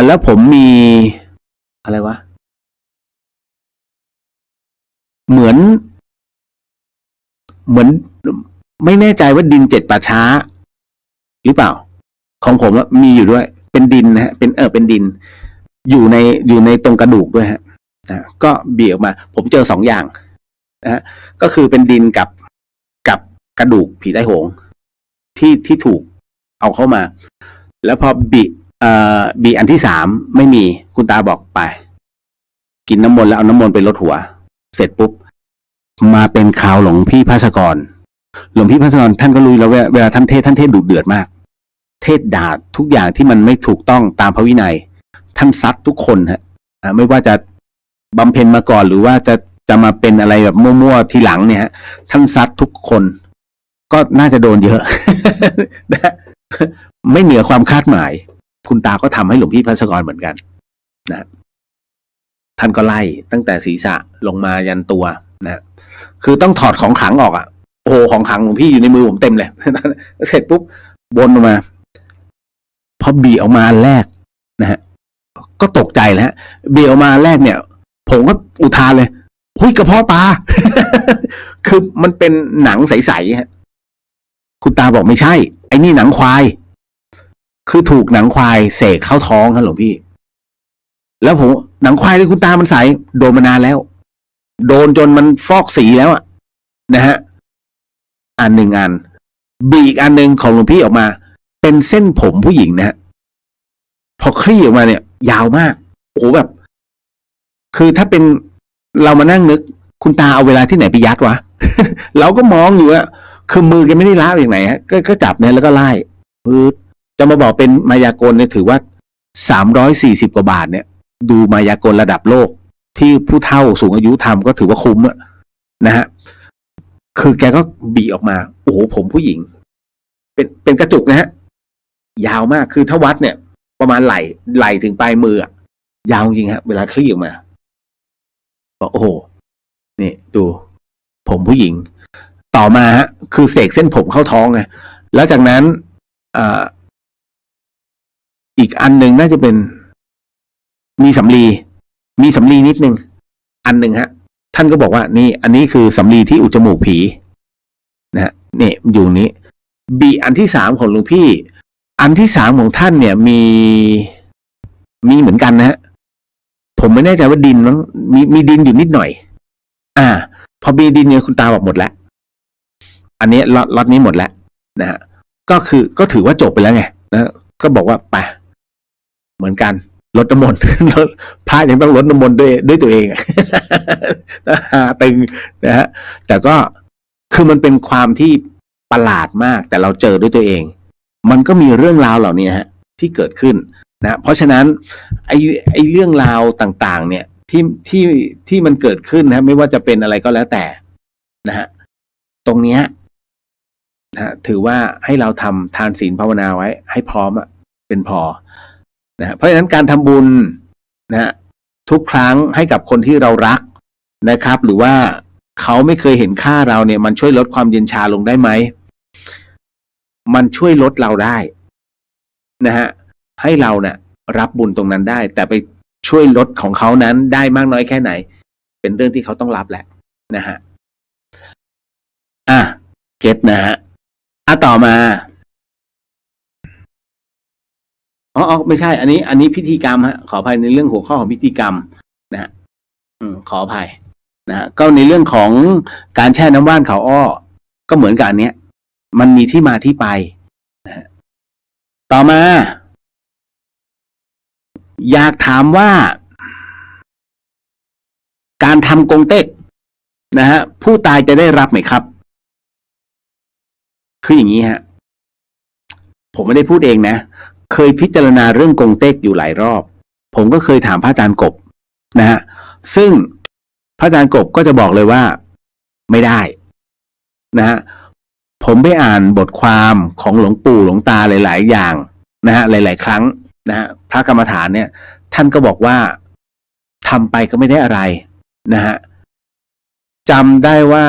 แล้วผมมี อะไรวะเหมือนไม่แน่ใจว่าดิน7 ป่าช้าหรือเปล่าของผมมีอยู่ด้วยเป็นดินนะฮะเป็นดินอยู่ในตรงกระดูกด้วยฮะก็บีออกมาผมเจอ2 อย่างนะฮะก็คือเป็นดินกับกระดูกผีใต้โหงที่ถูกเอาเข้ามาแล้วพอบีอันที่3ไม่มีคุณตาบอกไปกินน้ำมนต์แล้วเอาน้ำมนต์ไปลดหัวเสร็จปุ๊บมาเป็นข่าวหลวงพี่ภาสกรท่านก็รู้แล้วเวลาท่านเทศดุเดือดมากเทศด่าทุกอย่างที่มันไม่ถูกต้องตามพระวินัยท่านซัดทุกคนฮะไม่ว่าจะบำเพ็ญมาก่อนหรือว่าจะมาเป็นอะไรแบบมั่วๆทีหลังเนี่ยฮะท่านซัดทุกคนก็น่าจะโดนเยอะ นะไม่เหนือความคาดหมายคุณตาก็ทำให้หลวงพี่ภาสกรเหมือนกันนะท่านก็ไล่ตั้งแต่ศีรษะลงมายันตัวนะคือต้องถอดของขลังออกอ่ะโอ้โหของขลังหลวงพี่อยู่ในมือผมเต็มเลย เสร็จปุ๊บวนออกมาพอบีออกมาแรกนะฮะก็ตกใจแล้วบีออกมาแรกเนี่ยผมก็อุทานเลยหุ้ยกระเพาะปลา คือมันเป็นหนังใสๆฮะคุณตาบอกไม่ใช่ไอ้นี่หนังควายคือถูกหนังควายเสกเข้าท้องครับหลวงพี่แล้วผมหนังควายที่คุณตามันใสโดนมานานแล้วโดนจนมันฟอกสีแล้วอะนะฮะอันหนึ่งบีอีกอันหนึ่งของหลวงพี่ออกมาเป็นเส้นผมผู้หญิงนะฮะพอคลี่ออกมาเนี่ยยาวมากโอ้โหแบบคือถ้าเป็นเรามานั่งนึกคุณตาเอาเวลาที่ไหนไปยัดวะ เราก็มองอยู่อะคือมือแกไม่ได้ล้าอย่างไหนฮะก็จับเนี่ยแล้วก็ไล่จะมาบอกเป็นมายากลเนี่ยถือว่า340 กว่าบาทเนี่ยดูมายากลระดับโลกที่ผู้เฒ่าสูงอายุทำก็ถือว่าคุ้มอะนะฮะคือแกก็บีออกมาโอ้โหผมผู้หญิงเป็นกระจุกนะฮะยาวมากคือถ้าวัดเนี่ยประมาณไหล่ถึงปลายมือยาวจริงฮะเวลาคลี่ออกมาบอกโอ้โหนี่ดูผมผู้หญิงต่อมาฮะคือเสกเส้นผมเข้าท้องไงแล้วจากนั้นอีกอันหนึ่งน่าจะเป็นมีสำลีนิดนึงอันหนึ่งฮะท่านก็บอกว่านี่อันนี้คือสำลีที่อุดจมูกผีนะฮะนี่อยู่นี้บีอันที่3ของหลวงพี่อันที่3ของท่านเนี่ยมีเหมือนกันนะฮะผมไม่แน่ใจว่าดินมั้งมีดินอยู่นิดหน่อยพอมีดินเนี่ยคุณตาบอกหมดแล้วอันนี้ล็อตนี้หมดแล้วนะฮะก็ถือว่าจบไปแล้วไงนะก็บอกว่าไปเหมือนกันลดน้ำมนต์ พระยังต้องลดน้ำมนต์ด้วยตัวเองตึงนะฮะแต่ก็คือมันเป็นความที่ประหลาดมากแต่เราเจอด้วยตัวเองมันก็มีเรื่องราวเหล่านี้ฮะที่เกิดขึ้นนะเพราะฉะนั้นไอ้เรื่องราวต่างๆเนี่ยที่มันเกิดขึ้นนะไม่ว่าจะเป็นอะไรก็แล้วแต่นะฮะตรงเนี้ยนะถือว่าให้เราทำทานศีลภาวนาไว้ให้พร้อมเป็นพอนะเพราะฉะนั้นการทำบุญนะทุกครั้งให้กับคนที่เรารักนะครับหรือว่าเขาไม่เคยเห็นค่าเราเนี่ยมันช่วยลดความเย็นชาลงได้ไหมมันช่วยลดเราได้นะฮะให้เราเนี่ยรับบุญตรงนั้นได้แต่ไปช่วยลดของเขานั้นได้มากน้อยแค่ไหนเป็นเรื่องที่เขาต้องรับแหละนะฮะเก็ตนะฮะต่อมาไม่ใช่อันนี้พิธีกรรมฮะขออภัยในเรื่องหัวข้อของพิธีกรรมนะฮะขออภัยนะฮะก็ในเรื่องของการแช่น้ำว่านเขาอ้อก็เหมือนกันเนี้ยมันมีที่มาที่ไปนะฮะต่อมาอยากถามว่าการทำกงเต็กนะฮะผู้ตายจะได้รับไหมครับคืออย่างนี้ฮะผมไม่ได้พูดเองนะเคยพิจารณาเรื่องกงเต็กอยู่หลายรอบผมก็เคยถามพระอาจารย์กบนะฮะซึ่งพระอาจารย์กบก็จะบอกเลยว่าไม่ได้นะฮะผมไปอ่านบทความของหลวงปู่หลวงตาหลายๆอย่างนะฮะหลายๆครั้งนะฮะพระกรรมฐานเนี่ยท่านก็บอกว่าทำไปก็ไม่ได้อะไรนะฮะจำได้ว่า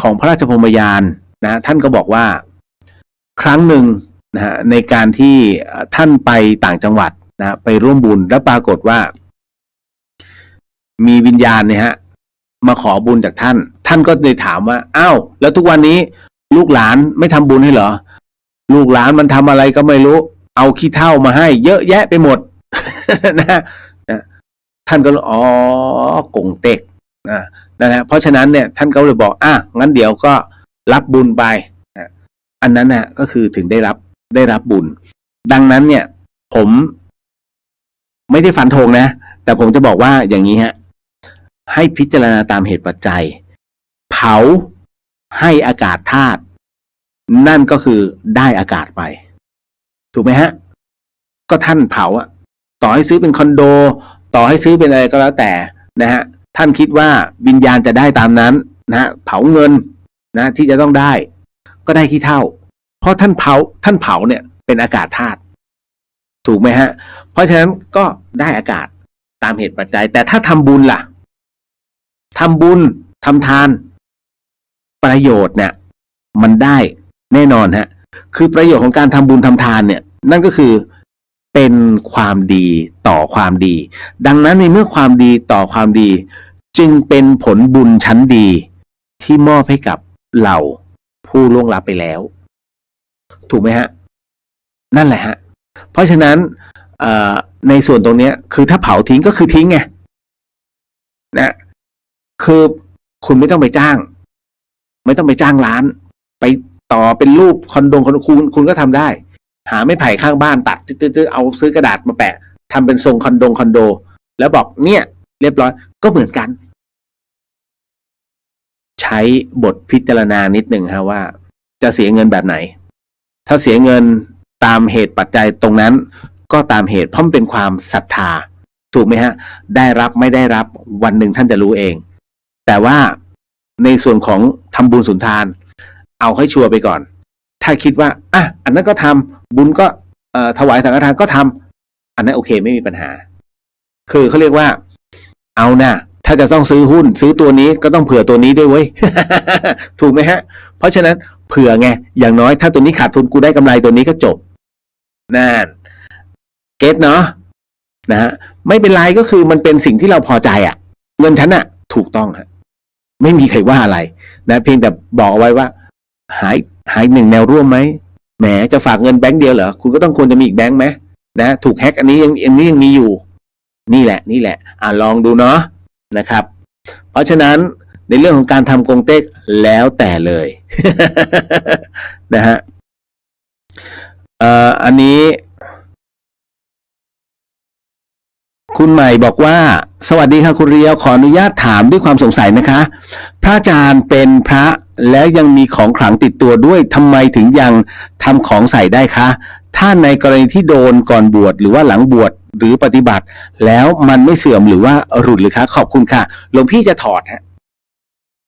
ของพระราชพรหมยานนะท่านก็บอกว่าครั้งหนึ่งนะฮะในการที่ท่านไปต่างจังหวัด นะไปร่วมบุญแล้วปรากฏว่ามีวิญญาณเนี่ยฮะมาขอบุญจากท่านท่านก็เลยถามว่าอ้าวแล้วทุกวันนี้ลูกหลานไม่ทำบุญให้เหรอลูกหลานมันทำอะไรก็ไม่รู้เอาขี้เถ้ามาให้เยอะแยะไปหมด นะท่านก็อ๋อกงเต็กนะฮะเพราะฉะนั้นเนี่ยท่านก็เลยบอกงั้นเดี๋ยวก็รับบุญไปอันนั้นน่ะก็คือถึงได้รับบุญดังนั้นเนี่ยผมไม่ได้ฟันธงนะแต่ผมจะบอกว่าอย่างนี้ฮะให้พิจารณาตามเหตุปัจจัยเผาให้อากาศธาตุนั่นก็คือได้อากาศไปถูกไหมฮะก็ท่านเผาต่อให้ซื้อเป็นคอนโดต่อให้ซื้อเป็นอะไรก็แล้วแต่นะฮะท่านคิดว่าวิญญาณจะได้ตามนั้นนะเผาเงินนะที่จะต้องได้ก็ได้ขี้เถ้าเพราะท่านเผาเนี่ยเป็นอากาศธาตุถูกไหมฮะเพราะฉะนั้นก็ได้อากาศตามเหตุปัจจัยแต่ถ้าทำบุญล่ะทำบุญทำทานประโยชน์เนี่ยมันได้แน่นอนฮะคือประโยชน์ของการทำบุญทำทานเนี่ยนั่นก็คือเป็นความดีต่อความดีดังนั้นในเมื่อความดีต่อความดีจึงเป็นผลบุญชั้นดีที่มอบให้กับเหล่าผู้ล่วงลับไปแล้วถูกไหมฮะนั่นแหละฮะเพราะฉะนั้นในส่วนตรงนี้คือถ้าเผาทิ้งก็คือทิ้งไงนะคือคุณไม่ต้องไปจ้างร้านไปต่อเป็นรูปคอนโดคุณก็ทำได้หาไม้ไผ่ข้างบ้านตัดเอาซื้อกระดาษมาแปะทำเป็นทรงคอนโดแล้วบอกเนี่ยเรียบร้อยก็เหมือนกันใช้บทพิจารณานิดหนึ่งฮะว่าจะเสียเงินแบบไหนถ้าเสียเงินตามเหตุปัจจัยตรงนั้นก็ตามเหตุเพราะมันเป็นความศรัทธาถูกไหมฮะได้รับไม่ได้รับวันหนึ่งท่านจะรู้เองแต่ว่าในส่วนของทำบุญสุนทานเอาให้ชัวร์ไปก่อนถ้าคิดว่าอันนั้นก็ทำบุญก็ถวายสังฆทานก็ทำอันนั้นโอเคไม่มีปัญหาคือเขาเรียกว่าเอานะถ้าจะต้องซื้อหุ้นซื้อตัวนี้ก็ต้องเผื่อตัวนี้ด้วยเว้ย ถูกไหมฮะเพราะฉะนั้นเผื่อไงอย่างน้อยถ้าตัวนี้ขาดทุนกูได้กำไรตัวนี้ก็จบนั่นเก็ตเนาะนะฮะไม่เป็นไรก็คือมันเป็นสิ่งที่เราพอใจเงินฉันถูกต้องฮะไม่มีใครว่าอะไรนะเพียงแต่บอกเอาไว้ว่าหายหนึ่งแนวร่วมไหมแหมจะฝากเงินแบงค์เดียวเหรอคุณก็ต้องควรจะมีอีกแบงค์ไหมนะถูกแฮกอันนี้ยังมีอยู่นี่แหละลองดูเนาะนะครับเพราะฉะนั้นในเรื่องของการทำกงเต็กแล้วแต่เลย นะฮะอันนี้คุณใหม่บอกว่าสวัสดีค่ะคุณเรียวขออนุญาตถามด้วยความสงสัยนะคะพระอาจารย์เป็นพระแล้วยังมีของขลังติดตัวด้วยทำไมถึงยังทำของใส่ได้คะถ้าในกรณีที่โดนก่อนบวชหรือว่าหลังบวชหรือปฏิบัติแล้วมันไม่เสื่อมหรือว่าหลุดหรือคะขอบคุณค่ะหลวงพี่จะถอดฮะ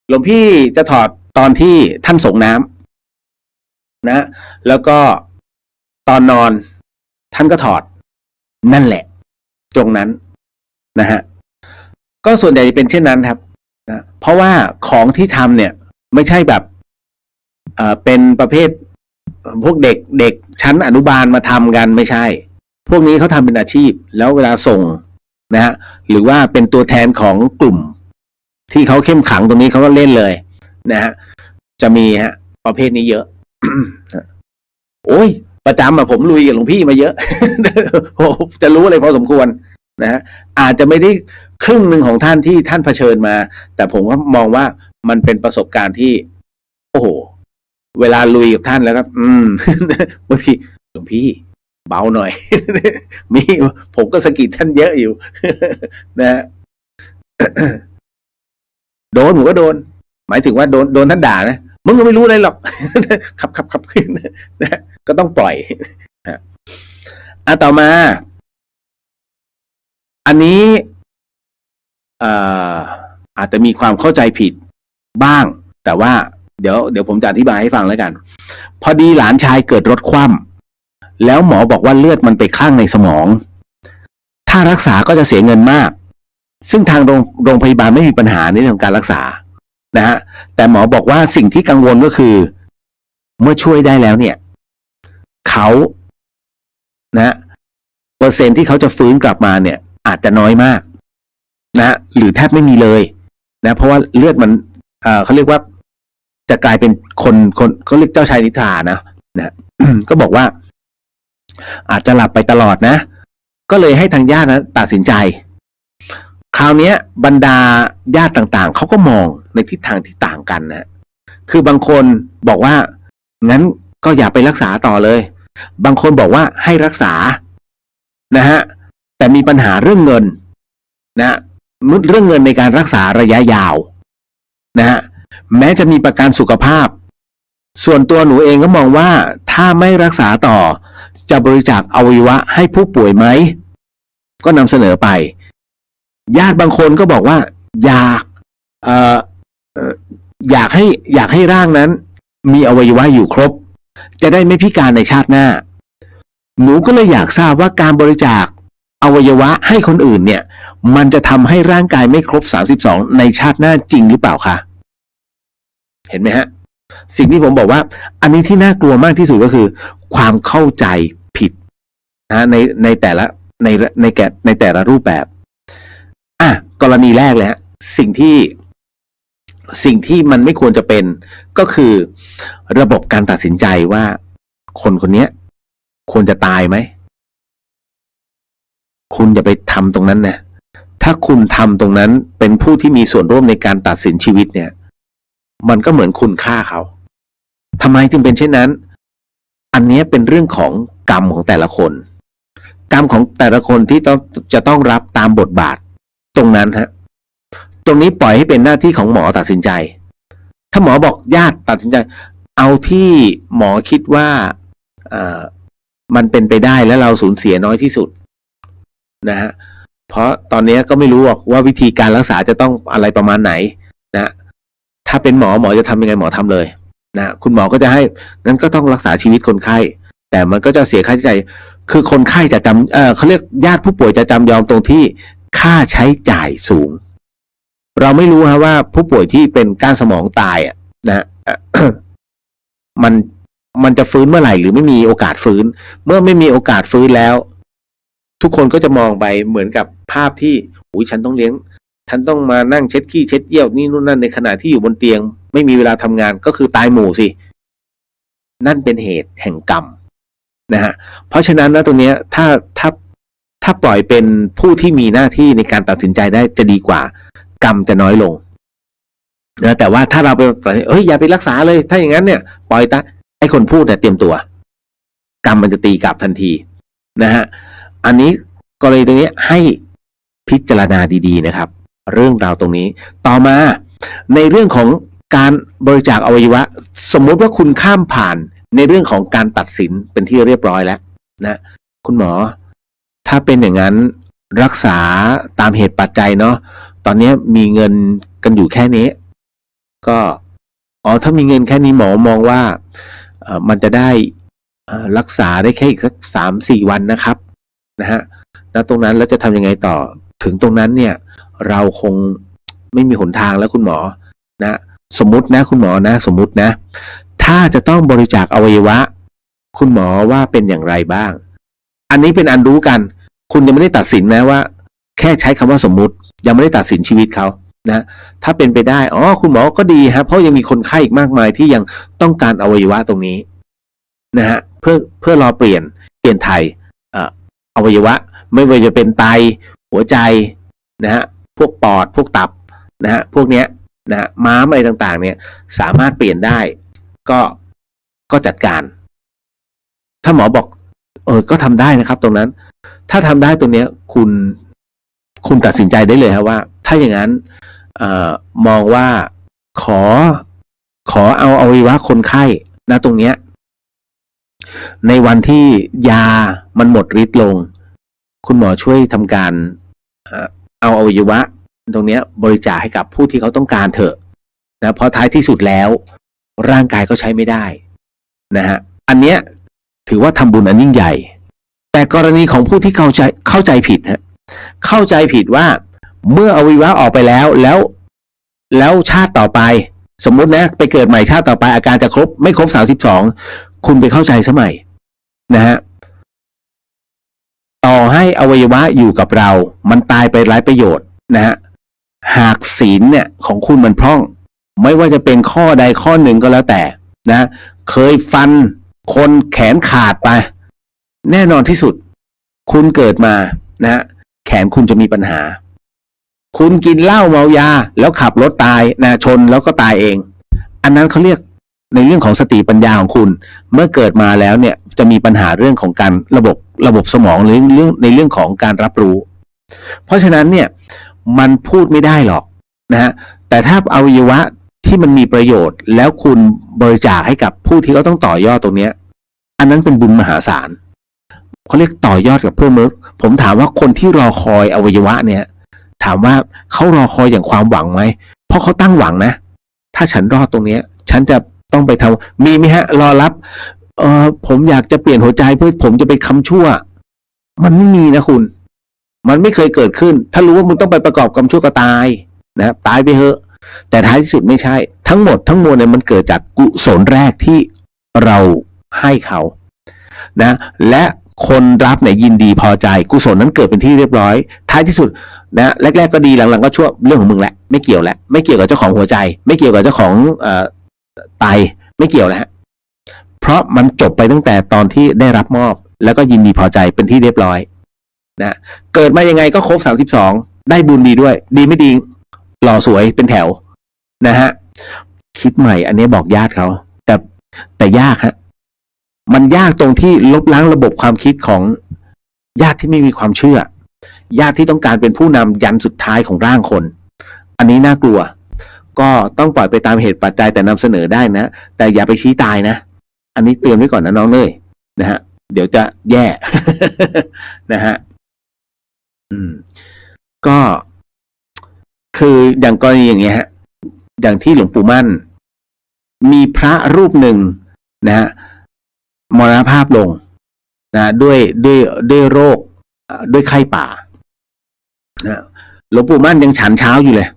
หลวงพี่จะถอดตอนที่ท่านส่งน้ำนะแล้วก็ตอนนอนท่านก็ถอดนั่นแหละตรงนั้นนะฮะก็ส่วนใหญ่จะเป็นเช่นนั้นครับนะเพราะว่าของที่ทำเนี่ยไม่ใช่แบบเป็นประเภทพวกเด็กชั้นอนุบาลมาทำกันไม่ใช่พวกนี้เขาทำเป็นอาชีพแล้วเวลาส่งนะฮะหรือว่าเป็นตัวแทนของกลุ่มที่เขาเข้มขังตรงนี้เขาก็เล่นเลยนะฮะจะมีฮะประเภทนี้เยอะ โอ้ยประจำผมลุยกับหลวงพี่มาเยอะ จะรู้อะไรพอสมควรนะฮะอาจจะไม่ได้ครึ่งหนึ่งของท่านที่ท่านเผชิญมาแต่ผมก็มองว่ามันเป็นประสบการณ์ที่โอ้โหเวลาลุยกับท่านแล้วครับบางทีหลวงพี่เบาหน่อย มีผมก็สะกิดท่านเยอะอยู่ นะฮะ โดนผมก็โดนหมายถึงว่าโดนท่านด่านะมึงก็ไม่รู้อะไรหรอก ขับขึ้นนะก็ต้องปล่อยต่อมาอันนี้อาจจะมีความเข้าใจผิดบ้างแต่ว่าเดี๋ยวผมจะอธิบายให้ฟังแล้วกันพอดีหลานชายเกิดรถคว่ำแล้วหมอบอกว่าเลือดมันไปคลั่งในสมองถ้ารักษาก็จะเสียเงินมากซึ่งทางโรงพยาบาลไม่มีปัญหาในเรื่องของการรักษานะฮะแต่หมอบอกว่าสิ่งที่กังวลก็คือเมื่อช่วยได้แล้วเนี่ยเขานะ เปอร์เซ็นต์ที่เขาจะฟื้นกลับมาเนี่ยอาจจะน้อยมากนะหรือแทบไม่มีเลยนะเพราะว่าเลือดมันเขาเรียกว่าจะกลายเป็นคนเขาเรียกเจ้าชายนิทรานะ ก็บอกว่าอาจจะหลับไปตลอดนะก็เลยให้ทางญาตินะตัดสินใจคราวนี้บรรดาญาติต่างๆเขาก็มองในทิศทางที่ต่างกันนะคือบางคนบอกว่างั้นก็อย่าไปรักษาต่อเลยบางคนบอกว่าให้รักษานะฮะแต่มีปัญหาเรื่องเงินนะเรื่องเงินในการรักษาระยะยาวนะฮะแม้จะมีประกันสุขภาพส่วนตัวหนูเองก็มองว่าถ้าไม่รักษาต่อจะบริจาคอวัยวะให้ผู้ป่วยไหมก็นำเสนอไปญาติบางคนก็บอกว่าอยากให้ร่างนั้นมีอวัยวะอยู่ครบจะได้ไม่พิการในชาติหน้าหนูก็เลยอยากทราบว่าการบริจาคอวัยวะให้คนอื่นเนี่ยมันจะทำให้ร่างกายไม่ครบ32ในชาติหน้าจริงหรือเปล่าคะเห็นไหมฮะสิ่งที่ผมบอกว่าอันนี้ที่น่ากลัวมากที่สุดก็คือความเข้าใจผิดนะในแต่ละรูปแบบกรณีแรกเลยฮะสิ่งที่มันไม่ควรจะเป็นก็คือระบบการตัดสินใจว่าคนนี้ควรจะตายไหมคุณอย่าไปทำตรงนั้นนะถ้าคุณทำตรงนั้นเป็นผู้ที่มีส่วนร่วมในการตัดสินชีวิตเนี่ยมันก็เหมือนคุณฆ่าเขาทำไมจึงเป็นเช่นนั้นอันนี้เป็นเรื่องของกรรมของแต่ละคนกรรมของแต่ละคนที่จะต้องรับตามบทบาทตรงนั้นฮะตรงนี้ปล่อยให้เป็นหน้าที่ของหมอตัดสินใจถ้าหมอบอกญาติตัดสินใจเอาที่หมอคิดว่ามันเป็นไปได้และเราสูญเสียน้อยที่สุดนะฮะเพราะตอนนี้ก็ไม่รู้ว่าวิธีการรักษาจะต้องอะไรประมาณไหนนะถ้าเป็นหมอจะทำยังไงหมอทำเลยนะคุณหมอก็จะให้งั้นก็ต้องรักษาชีวิตคนไข้แต่มันก็จะเสียค่าใช้จ่ายคือคนไข้จะจำเขาเรียกญาติผู้ป่วยจะจำยอมตรงที่ค่าใช้จ่ายสูงเราไม่รู้ฮะว่าผู้ป่วยที่เป็นก้านสมองตายนะ มันจะฟื้นเมื่อไหร่หรือไม่มีโอกาสฟื้นเมื่อไม่มีโอกาสฟื้นแล้วทุกคนก็จะมองไปเหมือนกับภาพที่ฉันต้องเลี้ยงฉันต้องมานั่งเช็ดขี้เช็ดเยี่ยวนี่นู่นนั่นในขณะที่อยู่บนเตียงไม่มีเวลาทำงานก็คือตายหมู่สินั่นเป็นเหตุแห่งกรรมนะฮะเพราะฉะนั้นนะตรงนี้ถ้าปล่อยเป็นผู้ที่มีหน้าที่ในการตัดสินใจได้จะดีกว่ากรรมจะน้อยลงนะแต่ว่าถ้าเราไปอย่าไปรักษาเลยถ้าอย่างนั้นเนี่ยปล่อยให้คนพูดเนี่ยเตรียมตัวกรรมมันจะตีกลับทันทีนะฮะอันนี้กรณีตรงนี้ให้พิจารณาดีๆนะครับเรื่องราวตรงนี้ต่อมาในเรื่องของการบริจาคอวัยวะสมมุติว่าคุณข้ามผ่านในเรื่องของการตัดสินเป็นที่เรียบร้อยแล้วนะคุณหมอถ้าเป็นอย่างนั้นรักษาตามเหตุปัจจัยเนาะตอนนี้มีเงินกันอยู่แค่นี้ก็ถ้ามีเงินแค่นี้หมอมองว่ามันจะได้รักษาได้แค่อีกสัก 3-4 วันนะครับนะฮะแล้วตรงนั้นแล้วจะทำยังไงต่อถึงตรงนั้นเนี่ยเราคงไม่มีหนทางแล้วคุณหมอนะสมมุตินะคุณหมอนะสมมุตินะถ้าจะต้องบริจาคอวัยวะคุณหมอว่าเป็นอย่างไรบ้างอันนี้เป็นอันรู้กันคุณยังไม่ได้ตัดสินนะว่าแค่ใช้คำว่าสมมุติยังไม่ได้ตัดสินชีวิตเขานะถ้าเป็นไปได้คุณหมอก็ดีครับเพราะยังมีคนไข้อีกมากมายที่ยังต้องการอวัยวะตรงนี้นะฮะเพื่อรอเปลี่ยนถ่ายอวัยวะไม่ว่าจะเป็นไตหัวใจนะฮะพวกปอดพวกตับนะฮะพวกเนี้ยนะม้ามอะไรต่างๆเนี่ยสามารถเปลี่ยนได้ก็จัดการถ้าหมอบอกก็ทำได้นะครับตรงนั้นถ้าทำได้ตรงเนี้ยคุณตัดสินใจได้เลยครับว่าถ้าอย่างนั้นมองว่าขอเอาอวัยวะคนไข้นะตรงเนี้ยในวันที่ยามันหมดฤทธิ์ลงคุณหมอช่วยทำการเอาอวัยวะตรงเนี้ยบริจาคให้กับผู้ที่เขาต้องการเถอะนะเพราะท้ายที่สุดแล้วร่างกายก็ใช้ไม่ได้นะฮะอันเนี้ยถือว่าทำบุญอันยิ่งใหญ่แต่กรณีของผู้ที่เข้าใจผิดฮะเข้าใจผิดว่าเมื่ออวัยวะออกไปแล้วชาติต่อไปสมมุตินะไปเกิดใหม่ชาติต่อไปอาการจะไม่ครบ32คุณไปเข้าใจซะใหม่นะฮะ ต่อให้อวัยวะอยู่กับเรามันตายไปไร้ประโยชน์นะฮะหากศีลเนี่ยของคุณมันพร่องไม่ว่าจะเป็นข้อใดข้อหนึ่งก็แล้วแต่นะเคยฟันคนแขนขาดไปแน่นอนที่สุดคุณเกิดมานะแขนคุณจะมีปัญหาคุณกินเหล้าเมายาแล้วขับรถตายนะชนแล้วก็ตายเองอันนั้นเขาเรียกในเรื่องของสติปัญญาของคุณเมื่อเกิดมาแล้วเนี่ยจะมีปัญหาเรื่องของการระบบสมองหรือในเรื่องของการรับรู้เพราะฉะนั้นเนี่ยมันพูดไม่ได้หรอกนะฮะแต่ถ้าอวัยวะที่มันมีประโยชน์แล้วคุณบริจาคให้กับผู้ที่เขาต้องต่อยอดตรงนี้อันนั้นเป็นบุญมหาศาลเขาเรียกต่อยอดกับเพิ่มมผมถามว่าคนที่รอคอยอวัยวะเนี่ยถามว่าเขารอคอยอย่างความหวังไหมเพราะเขาตั้งหวังนะถ้าฉันรอดตรงนี้ฉันจะต้องไปทำมีไหมฮะรอรับผมอยากจะเปลี่ยนหัวใจเพื่อผมจะไปคำชั่วมันไม่มีนะคุณมันไม่เคยเกิดขึ้นถ้ารู้ว่ามึงต้องไปประกอบกรรมชั่วก็ตายนะตายไปเถอะแต่ท้ายที่สุดไม่ใช่ทั้งหมดทั้งมวลเนี่ยมันเกิดจากกุศลแรกที่เราให้เขานะและคนรับเนี่ยยินดีพอใจกุศลนั้นเกิดเป็นที่เรียบร้อยท้ายที่สุดนะแรกๆก็ดีหลังๆก็ชั่วเรื่องของมึงแหละไม่เกี่ยวแล้วไม่เกี่ยวกับเจ้าของหัวใจไม่เกี่ยวกับเจ้าของไตไม่เกี่ยวแล้วเพราะมันจบไปตั้งแต่ตอนที่ได้รับมอบแล้วก็ยินดีพอใจเป็นที่เรียบร้อยนะเกิดมายังไงก็ครบ32ได้บุญดีด้วยดีไม่ดีหล่อสวยเป็นแถวนะฮะคิดใหม่อันนี้บอกญาติเขาแต่ยากฮะมันยากตรงที่ลบล้างระบบความคิดของญาติที่ไม่มีความเชื่อญาติที่ต้องการเป็นผู้นำยันสุดท้ายของร่างคนอันนี้น่ากลัวก็ต้องปล่อยไปตามเหตุปัจจัยแต่นำเสนอได้นะแต่อย่าไปชี้ตายนะอันนี้เตือนไว้ก่อนนะน้องเนยนะฮะเดี๋ยวจะแย่ นะฮะก็คืออย่างกรณีอย่างเงี้ยฮะอย่างที่หลวงปู่มั่นมีพระรูปหนึ่งนะฮะมรณภาพลงนะด้วยโรคด้วยไข้ป่านะหลวงปู่มั่นยังฉันเช้าอยู่เลย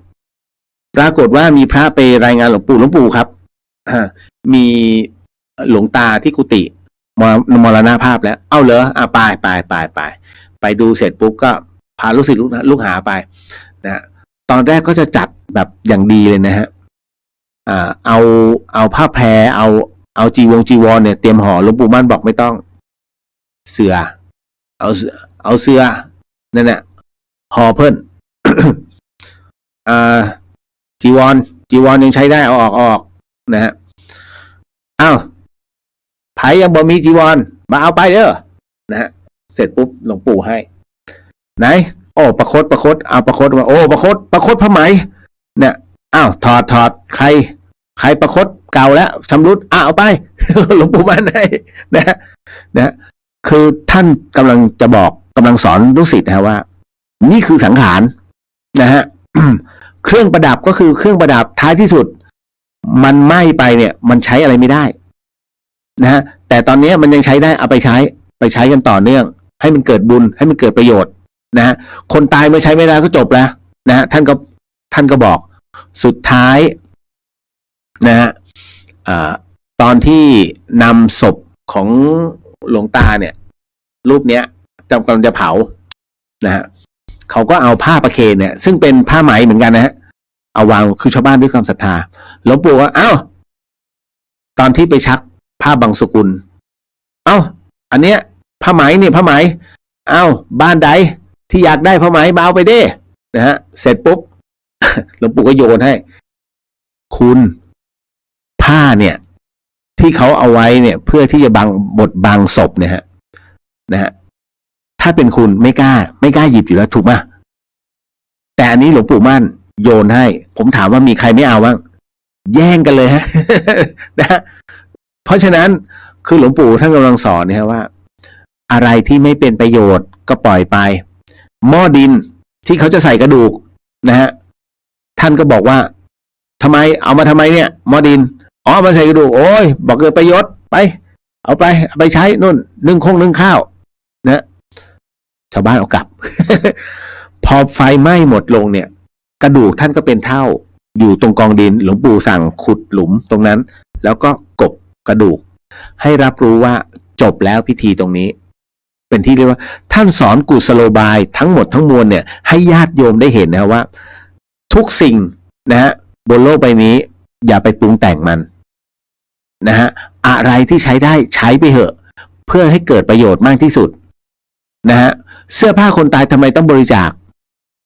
ปรากฏว่ามีพระไปรายงานหลวงปู่ครับมีหลวงตาที่กุฏิมรณภาพแล้วเอาเหรอไปดูเสร็จปุ๊บก็พาลูกศิษย์ลูกหาไปนะตอนแรกก็จะจัดแบบอย่างดีเลยนะฮะเอาผ้าแพรเอาจีวรเนี่ยเตรียมห่อหลวงปู่มั่นบอกไม่ต้องเสือเอาเสือนั่นแหละห่อเพิ่น จีวรยังใช้ได้เอาออกนะฮะอ้าวไผยังบ่มีจีวรมาเอาไปเด้อนะฮะเสร็จปุ๊บหลวงปู่ให้ไหนโอ้ประคตเอาประคตมาโอ้ประคตผ้าไหมเนี่ยอ้าวถอดใครประคตเก่าแล้วชำรุดเอาไป หลวงปู่มั่นให้นะคือท่านกำลังสอนลูกศิษย์นะว่านี่คือสังขารนะฮะ เครื่องประดับก็คือเครื่องประดับท้ายที่สุดมันไหม้ไปเนี่ยมันใช้อะไรไม่ได้นะฮะแต่ตอนนี้มันยังใช้ได้เอาไปใช้กันต่อเนื่องให้มันเกิดบุญให้มันเกิดประโยชน์นะฮะคนตายไม่ใช้ไม่ได้ก็จบแล้วนะฮะท่านก็บอกสุดท้ายนะฮะตอนที่นำศพของหลวงตาเนี่ยรูปเนี้ยกำลังจะเผานะฮะเขาก็เอาผ้าประเคนเนี่ยซึ่งเป็นผ้าไหมเหมือนกันนะฮะเอาวางคือชาวบ้านด้วยความศรัทธาหลวงปู่ว่าตอนที่ไปชักผ้าบางสกุลอันเนี้ยผ้าไหมเนี่ยผ้าไหมบ้านใดที่อยากได้ผ้าไหมมาเอาไปด้นะฮะเสร็จปุ๊บ หลวงปู่ก็โยนให้คุณผ้าเนี่ยที่เขาเอาไว้เนี่ยเพื่อที่จะบังศพเนี่ยฮะนะฮะถ้าเป็นคุณไม่กล้าหยิบอยู่แล้วถูกไหมแต่อันนี้หลวงปู่มั่นโยนให้ผมถามว่ามีใครไม่เอาบ้างแย่งกันเลยฮะ นะฮะเพราะฉะนั้นคือหลวงปู่ท่านกำลังสอนเนี่ยว่าอะไรที่ไม่เป็นประโยชน์ก็ปล่อยไปหม้อดินที่เขาจะใส่กระดูกนะฮะท่านก็บอกว่าทำไมเอามาทำไมเนี่ยหม้อดินเอามาใส่กระดูกโอ้ยบอกเกิดประโยชน์ไปเอาไปใช้นู่นนึ่งข้าวนะชาวบ้านเอากลับ พอไฟไหม้หมดลงเนี่ยกระดูกท่านก็เป็นเท่าอยู่ตรงกองดินหลวงปู่สั่งขุดหลุมตรงนั้นแล้วก็กบกระดูกให้รับรู้ว่าจบแล้วพิธีตรงนี้ เป็นที่เรียกว่าท่านสอนกุศโลบายทั้งหมดทั้งมวลเนี่ยให้ญาติโยมได้เห็นนะว่า ทุกสิ่งนะฮะบนโลกใบนี้อย่าไปปรุงแต่งมันนะฮะอะไรที่ใช้ได้ใช้ไปเถอะเพื่อให้เกิดประโยชน์มากที่สุดนะฮะเสื้อผ้าคนตายทำไมต้องบริจาค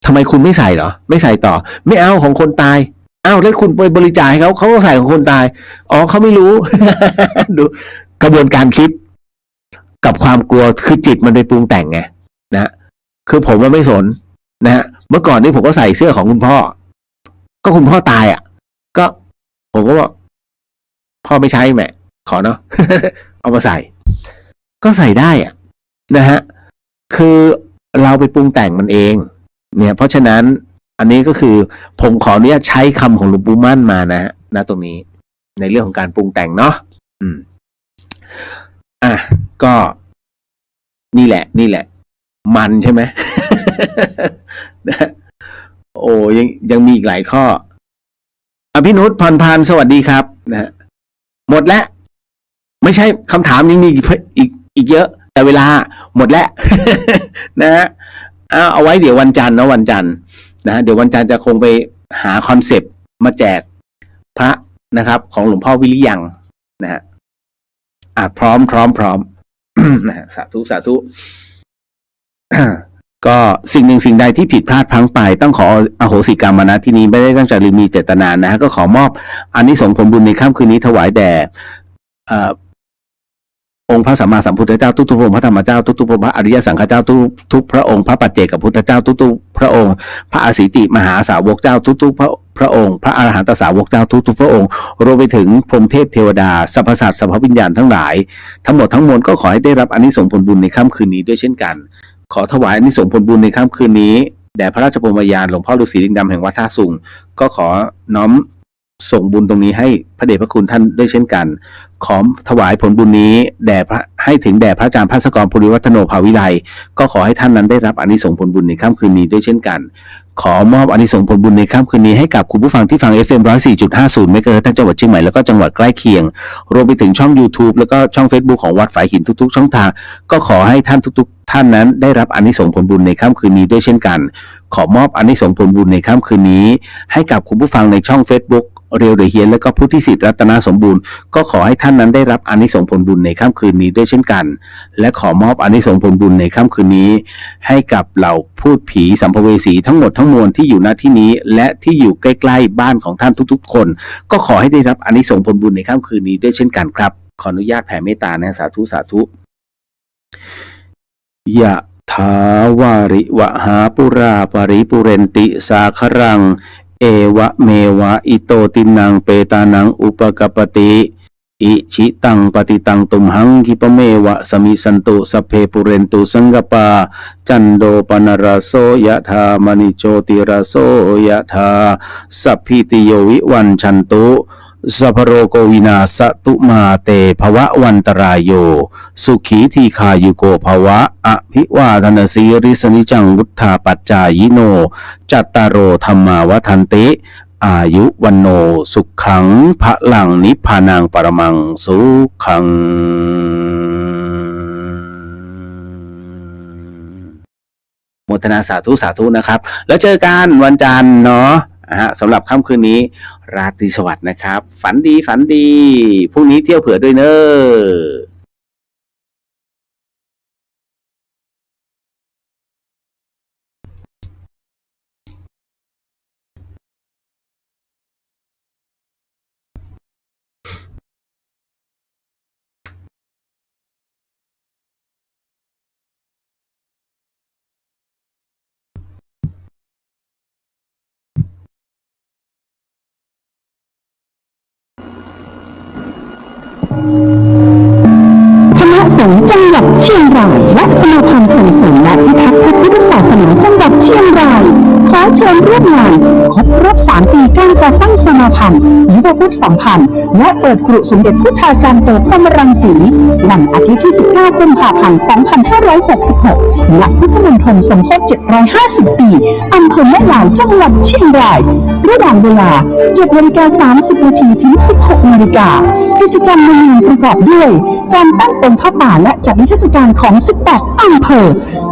ทำไมคุณไม่ใส่เหรอไม่ใส่ต่อไม่เอาของคนตายอ้าวแล้วคุณไปบริจาคให้เขาก็ใส่ของคนตายอ๋อเขาไม่รู้ ดูกระบวนการคิดกับความกลัวคือจิตมันไปปรุงแต่งไงนะคือผมมันไม่สนนะฮะเมื่อก่อนนี้ผมก็ใส่เสื้อของคุณพ่อก็คุณพ่อตายอ่ะก็ผมก็บอกพ่อไม่ใช้แม่ขอเนาะ เอามาใส่ก็ใส่ได้อ่ะนะฮะคือเราไปปรุงแต่งมันเองเนี่ยเพราะฉะนั้นอันนี้ก็คือผมขออนุญาตใช้คำของหลวงปู่มั่นมานะฮะณตรงนี้ในเรื่องของการปรุงแต่งเนาะก็นี่แหละมันใช่ไหม โอ้ยังมีอีกหลายข้อพี่นุชพรพันธ์สวัสดีครับนะฮะหมดแล้วไม่ใช่คำถามยังมีอีกเยอะแต่เวลาหมดแล้ว นะฮะเอาไว้เดี๋ยววันจันทร์นะวันจันทร์นะเดี๋ยววันจันทร์จะคงไปหาคอนเซปต์มาแจกพระนะครับของหลวงพ่อวิริยังนะฮะพร้อม นะสาธุ ก็สิ่งหนึ่งสิ่งใดที่ผิดพลาดพลั้งไปต้องขออโหสิกรรมนะที่นี้ไม่ได้ตั้งใจหรือมีเจตนานะก็ขอมอบอานิสงส์ผลบุญในค่ำคืนนี้ถวายแด่องค์พระสัมมาสัมพุทธเจ้าทุกๆพระองค์พระธรรมเจ้าทุกๆพระอริยสังฆเจ้าทุกพระองค์พระปัจเจกพุทธเจ้าทุกๆพระองค์พระอสิติมหาสาวกเจ้าทุกๆพระองค์พระอรหันตสาวกเจ้าทุกๆพระองค์รวมไปถึงพรหมเทพเทวดาสรรพสัตว์สรรพวิญญาณทั้งหลายทั้งหมดทั้งมวลก็ขอให้ได้รับอานิสงส์ผลบุญในค่ำคืนนี้ด้วยเช่นกันขอถวายอานิสงส์ผลบุญในค่ำคืนนี้แด่พระราชพรหมยานหลวงพ่อฤาษีลิงดำแห่งวัดท่าสุงก็ขอน้อมส่งบุญตรงนี้ให้พระเดชพระคุณท่านด้วยเช่นกันขอถวายผลบุญนี้ให้ถึงแด่พระอาจารย์ภาสกรภูริวัฒโนภาวิไลก็ขอให้ท่านนั้นได้รับอานิสงส์ผลบุญในค่ำคืนนี้ด้วยเช่นกันขอมอบอานิสงส์ผลบุญในค่ำคืนนี้ให้กับคุณผู้ฟังที่ฟัง FM 104.50 เมกะเฮิรตซ์ทั้งจังหวัดเชียงใหม่แล้วก็จังหวัดใกล้เคียงรวมไปถึงช่อง YouTube แล้วก็ช่อง Facebook ของวัดฝายหินทุกๆช่องทางก็ขอให้ท่านทุกๆท่านนั้นได้รับอานิสงส์ผลบุญในค่ำคืนนี้ด้วยเช่นกันขอมอบอานิสงส์ผลบุญในค่ำคืนนี้ให้กับคุณผู้ฟังในช่อง Facebookเรียวเดอะเฮียนและก็พุทธิสิทธิ์รัตนสมบูรณ์ก็ขอให้ท่านนั้นได้รับอานิสงส์ผลบุญในค่ำคืนนี้ด้วยเช่นกันและขอมอบอานิสงส์ผลบุญในค่ำคืนนี้ให้กับเหล่าพูดผีสัมภเวสีทั้งหมดทั้งมวลที่อยู่ณที่นี้และที่อยู่ใกล้ๆบ้านของท่านทุกๆคนก็ขอให้ได้รับอานิสงส์ผลบุญในค่ำคืนนี้ด้วยเช่นกันครับขออนุญาตแผ่เมตตานะสาธุยะถาวาริวหาปุราปริปุเรนติสาครังเอวะเมวะอิโตตินังเปตานังอุปกปติอิชิตังปฏิตังตุมหังคิปเมวะสมิสันตุสัพเพปุเรนตุสังกปาจันโดปนรโสยะธามณิโชติรโสยะธาสัพพิติโยวิวันชันตุสัพพโรโกวินาสตุมาเตภวะวันตรายโยสุขีทีคายุโกภวะอภิวาทนาสีริสนิจังวุฒาปัจจายโนจัตตารโอธรรมาวัฏันติอายุวันโนสุขังพะลังนิพพานังปรมังสุขังโมทนาสาธุนะครับแล้วเจอกันวันจันทร์เนาะสำหรับค่ำคืนนี้ราตรีสวัสดิ์นะครับฝันดีพรุ่งนี้เที่ยวเผื่อด้วยเนอะคณะสงฆ์จังหวัดเชียงรายและสมาพันธ์ส่งเสริมและพิทักษ์พระพุทธศาสนาจังหวัดเชียงรายขอเชิญร่วมงานครบรอบ3 ปีการก่อตั้งสมาพันธ์ยุวพุทธสัมพันธ์และเปิดกรุสมเด็จพุทธาจารย์โตพรหมรังสีวันอาทิตย์ที่19 กุมภาพันธ์ 2566 ณ พุทธมณฑลสมโภช750 ปีอำเภอแม่ลาวจังหวัดเชียงรายระหว่างเวลา 7:30 น. ถึง 16:00 น. กิจกรรมในงานประกอบด้วย การตั้งองค์พระป่าและจัดนิทรรศการของ 18 อำเภอ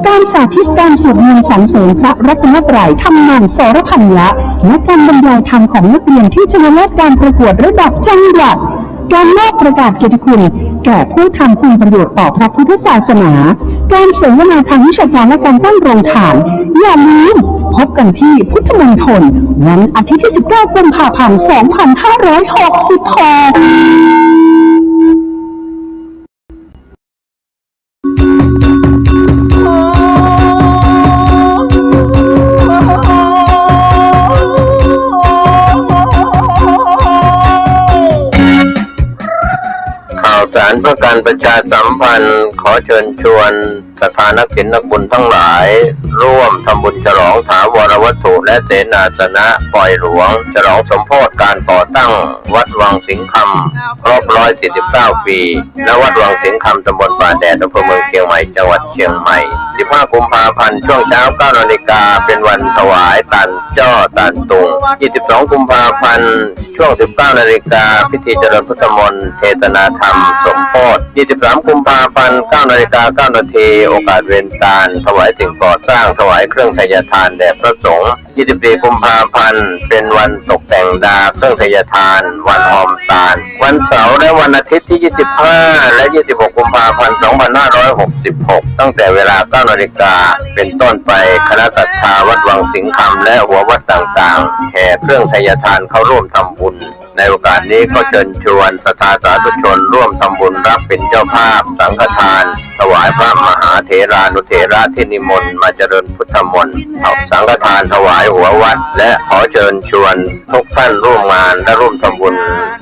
การสาธิตการสวดมนต์สรรเสริญพระรัตนตรัยทำนานสรพันละและการบรรยายธรรมของนักเรียนที่ชนะเลิศการประกวดระดับจังหวัดการมอบประกาศเกียรติคุณแก่ผู้ทำคุณประโยชน์ต่อพระพุทธศาสนาการเสวนาทางวิชาการและการตั้งโรงทานอย่าลืมพบกันที่พุทธมณฑลวันอาทิตย์ที่ 19 กุมภาพันธ์ 2566สารเพื่อการประชาสัมพันธ์ขอเชิญชวนศรัทธานักศิลป์นักบุญทั้งหลายร่วมทำบุญฉลองถาวรวัตถุและเสนาสนะปล่อยหลวงฉลองสมโภชการก่อตั้งวัดวังสิงห์คำครบ149 ปีณวัดวังสิงห์คำตำบลป่าแดดอำเภอเมืองเชียงใหม่จังหวัดเชียงใหม่15 กุมภาพันธ์ช่วงเช้า 9 นาฬิกาเป็นวันถวายตันจ้อตันตุง22 กุมภาพันธ์ช่วง 19 นาฬิกาพิธีเจริญพุทธมนต์เทศนาธรรมสมโภช23 กุมภาพันธ์ 9 นาฬิกา 9 นาทีโอกาสเวรตาลถวายสิ่งก่อสร้างถวายเครื่องไทยทานแด่พระสงฆ์24 กุมภาพันธ์เป็นวันตกแต่งดาเครื่องไทยทานวันหอมตาลวันเสาร์และวันอาทิตย์ที่ 25 และ 26 กุมภาพันธ์ 2566 ตั้งแต่เวลา 9 นาฬิกาเป็นต้นไปคณะศรัทธาวัดวังสิงห์คำและหัววัดต่างๆแห่เครื่องไทยทานเข้าร่วมทำบุญในโอกาสนี้ก็เชิญชวนศรัทธาสาธุชนร่วมทำบุญรับเป็นเจ้าภาพสังฆทานถวายพระมหาเถรานุเถระที่นิมนต์มาเจริญพุทธมนต์สังฆทานถวายหัววัดและขอเชิญชวนทุกท่านร่วมงานและร่วมทำบุญ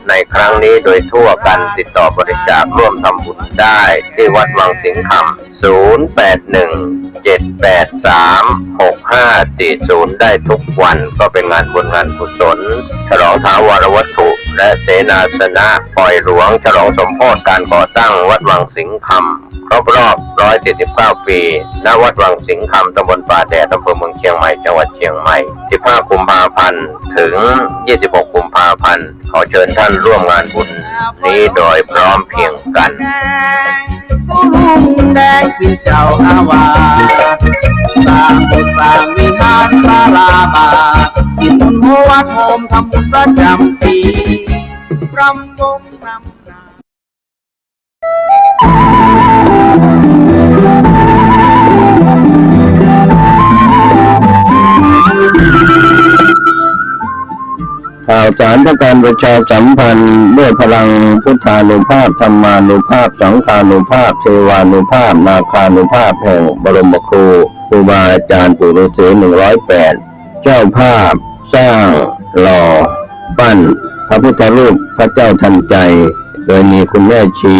ในครั้งนี้โดยทั่วกันติดต่อบริจาคร่วมทำบุญได้ที่วัดวังสิงห์คำ081-783-6540 ได้ทุกวันก็เป็นงานบุญงานกุศลฉลองถาวรวัตถุและเสนาสนะปล่อยหลวงฉลองสมโภชการก่อตั้งวัดวังสิงห์คำครบรอบ179 ปีณวัดวังสิงห์คำตำบลป่าแดดอำเภอเมืองเชียงใหม่จังหวัดเชียงใหม่15 กุมภาพันธ์ถึง 26 กุมภาพันธ์ขอเชิญท่านร่วมงานบุญนี้โดยพร้อมเพรียงกันแดงปิ่นเจ้าอาวาสร้างโบสถ์สร้างวิหารศาลาบากินหัววัดโฮมทำบุญประจำปีรำวงรำนา ข่าวสารเพื่อการประชาสัมพันธ์ด้วยพลังพุทธานุภาพธรรมานุภาพสังฆานุภาพเทวานุภาพนาคานุภาพแห่งบรมครูครูบาอาจารย์ปู่ฤาษี108เจ้าภาพสร้างหล่อปั้นพระพุทธรูปพระเจ้าทันใจโดยมีคุณแม่ชี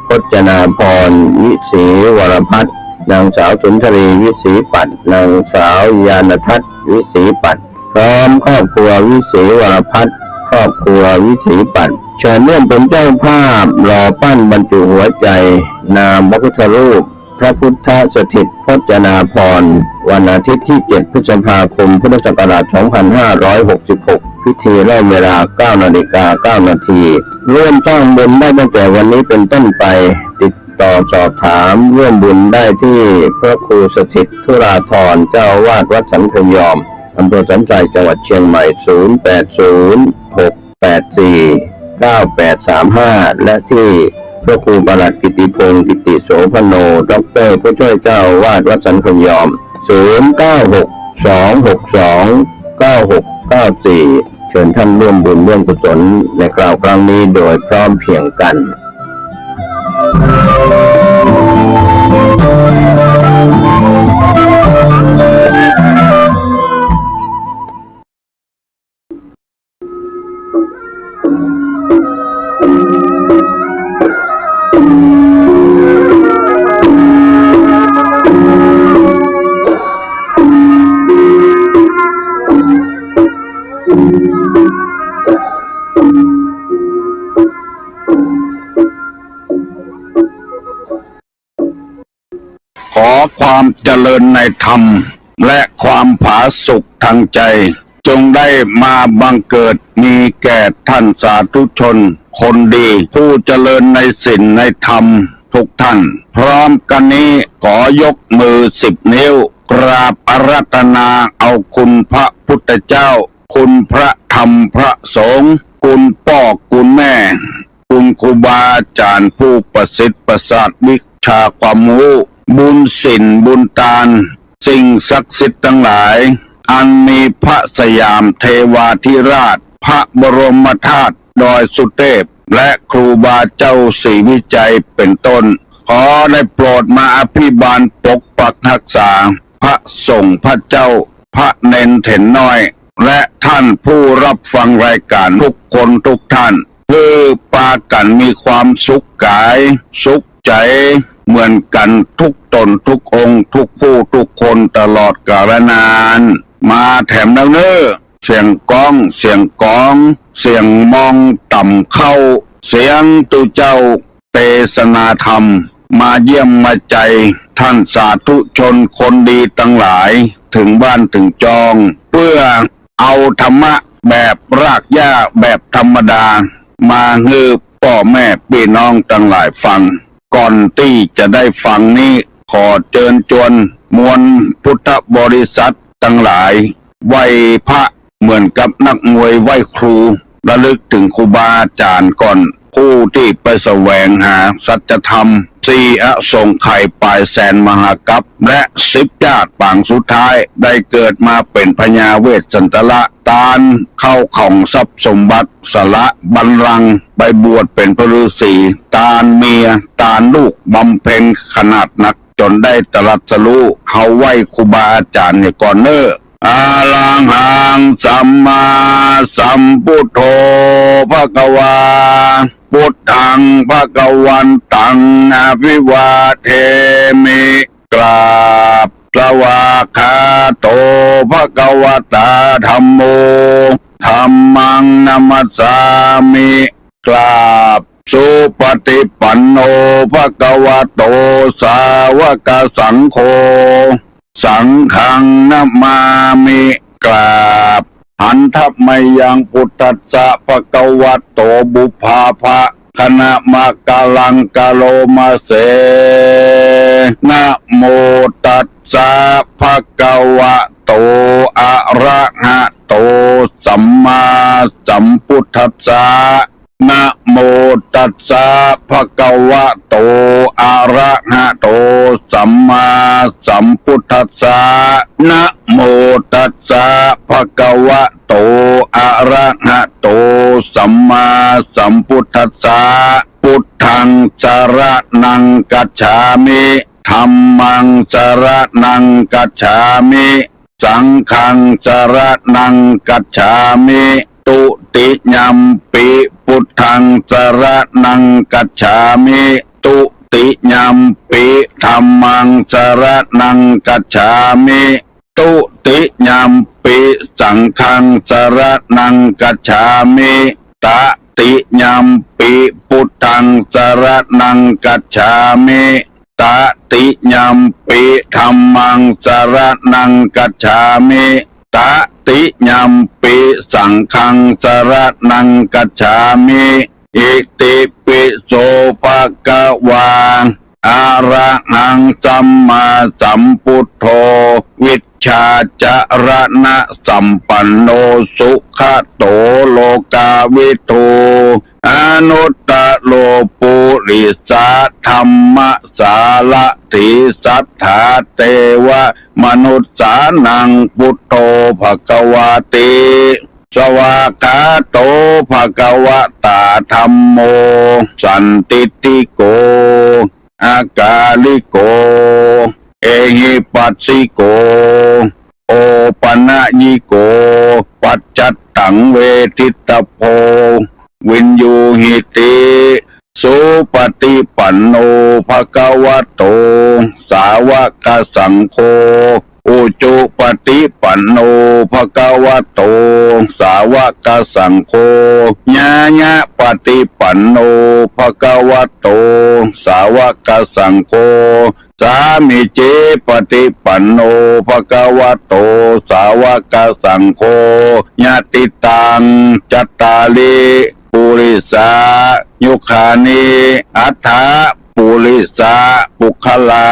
พจนาพรวิศรีวรพัฒน์นางสาวสุนทรีวิศรีปัตย์นางสาวยานทัศน์วิศรีปัตย์พร้อมครอบครัววิศรีวรพัฒน์ครอบครัววิศรีปัตย์เชิญร่วมเป็นเจ้าภาพหล่อปั้นบรรจุหัวใจนามพระพุทธรูปพระพุทธสถิตพจนาพรวันอาทิตย์ที่ 7 พฤษภาคม พุทธศักราช 2566 พิธีเริ่มเวลา 9 นาฬิกา 9 นาทีร่วมสร้างบุญได้ตั้งแต่วันนี้เป็นต้นไปติดต่อสอบถามร่วมบุญได้ที่พระครูสถิตธุราธรเจ้าอาวาสวัดสันคยอมอำเภอสันทรายจังหวัดเชียงใหม่ 0806849835 และที่พระครูประหลัดกิติพงศ์กิติโสพโนด็อกเตอร์ผู้ช่วยเจ้าอาวาสวัดสันคยอม 0962629694 เชิญท่านร่วมบุญร่วมกุศลในคราวครั้งนี้โดยพร้อมเพรียงกันขอความเจริญในธรรมและความผาสุกทางใจจงได้มาบังเกิดมีแก่ท่านสาธุชน คนดีผู้เจริญในศีลในธรรมทุกท่านพร้อมกันนี้ขอยกมือ10 นิ้วกราบอาราธนาเอาคุณพระพุทธเจ้าคุณพระธรรมพระสงฆ์คุณพ่อคุณแม่คุณครูบาอาจารย์ผู้ประสิทธิ์ประสาทวิชาความรู้บุญศีลบุญทานสิ่งศักดิ์สิทธิ์ทั้งหลายอันมีพระสยามเทวาธิราชพระบรมธาตุดอยสุเทพและครูบาเจ้าศรีวิจัยเป็นต้นขอได้โปรดมาอภิบาลปกปักรักษาพระสงฆ์พระเจ้าพระเนนเถนน้อยและท่านผู้รับฟังรายการทุกคนทุกท่านเพื่อปากันมีความสุขกายสุขใจเหมือนกันทุกตนทุกองค์ทุกผู้ทุกคนตลอดกาลนานมาแถมแล้วเน้อเสียงก้องเสียงกองเสียงมองต่ำเข้าเสียงตุเจ้าเทศนาธรรมมาเยี่ยมมาใจท่านสาธุชนคนดีทั้งหลายถึงบ้านถึงจองเพื่อเอาธรรมะแบบรากหญ้าแบบธรรมดามาฮือพ่อแม่พี่น้องทั้งหลายฟังก่อนที่จะได้ฟังนี้ขอเชิญชวนมวลพุทธบริษัททั้งหลายไหว้พระเหมือนกับนักมวยไหว้ครูระลึกถึงครูบาอาจารย์ก่อนผู้ที่ไปแสวงหาสัจธรรม4 อสงไขยปลายแสนมหากัปและ10 ชาติปางสุดท้ายได้เกิดมาเป็นพญาเวสสันตละตาลเข้าของทรัพย์สมบัติสละบัลลังก์ไปบวชเป็นพระฤาษีตาลเมียตาลลูกบำเพ็ญขนาดหนักจนได้ตรัสรู้เขาไหว้ครูบาอาจารย์เนี่ยก่อนเน้ออาลังหังสัมมาสัมพุทโธภควาพุทธังภควันตังอภิวาเทมิกราบสวากขาโตภควตาธัมโมธัมมังนัมสสามิกราบสุปฏิปันโนภควโตสาวกสังโฆสังฆังนามามิกราบหันทัพมายังพุทธัสสะภควโตบุพาภะคณะมะกาลังกาโลมาเสนะโมตัสสะภควโตอะระหะโตสัมมาสัมพุทธัสสะนะโมตัสสะภควโตอะระหะโตสัมมาสัมพุทธัสสะนะโมตัสสะภควโตอะระหะโตสัมมาสัมพุทธัสสะพุทธังสรณังกัจฉามิธัมมังสรณังกัจฉามิสังฆังสรณังกัจฉามิตุติยัมปิพุทธังสรณังกัจฉามิตุติยัมปิธัมมังสรณังกัจฉามิตุติยัมปิสังฆังสรณังกัจฉามิตติยัมปิพุทธังสรณังกัจฉามิตติยัมปิธัมมังสรณังกัจฉามิตติยัมปิสังฆังสรณังกัจฉามิอิติปิโสภะคะวาอะระหังสัมมาสัมพุทโธวิชชาจารณะสัมปันโนสุขโตโลกาวิทูอนุตตโลปุริสาธรรมสารถิสัทธาเทวมนุษสานังพุทโธภควาติสวากขาโตภควตาธัมโมสันติติโกอากาลิโกเอหิปัสสิโกโอปนะยิโกปัจจัตตังเวทิตโพวินยูหิติสุปฏิปันโนภควโตสาวกสังโฆอุจุปฏิปันโนภควโตสาวกสังโฆญาญะปฏิปันโนภควโตสาวกสังโฆสามิเจปฏิปันโนภควโตสาวกสังโฆญาติตังจัตตาลิ ปุริสายุคานิอัฏฐาปุริสาปุคลา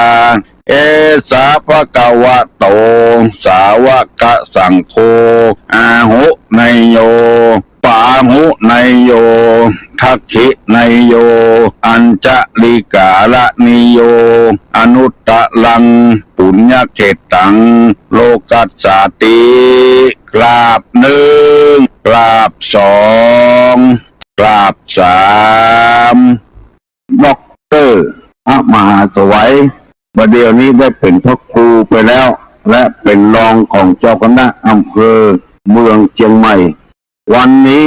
เอสาภะคะวะโตสาวกสังโฆอาหุไนโยปาหุไนโยทักขิไนโยอัญจลิกาละนิโยอนุตตะลังปุญญเขตังโลกัสสาติกราบหนึ่งกราบสองกราบสามด็อกเตอร์มหาสวัยประเดี๋ยวนี้ได้เป็นพระครูไปแล้วและเป็นรองของเจ้าคณะอำเภอเมืองเชียงใหม่วันนี้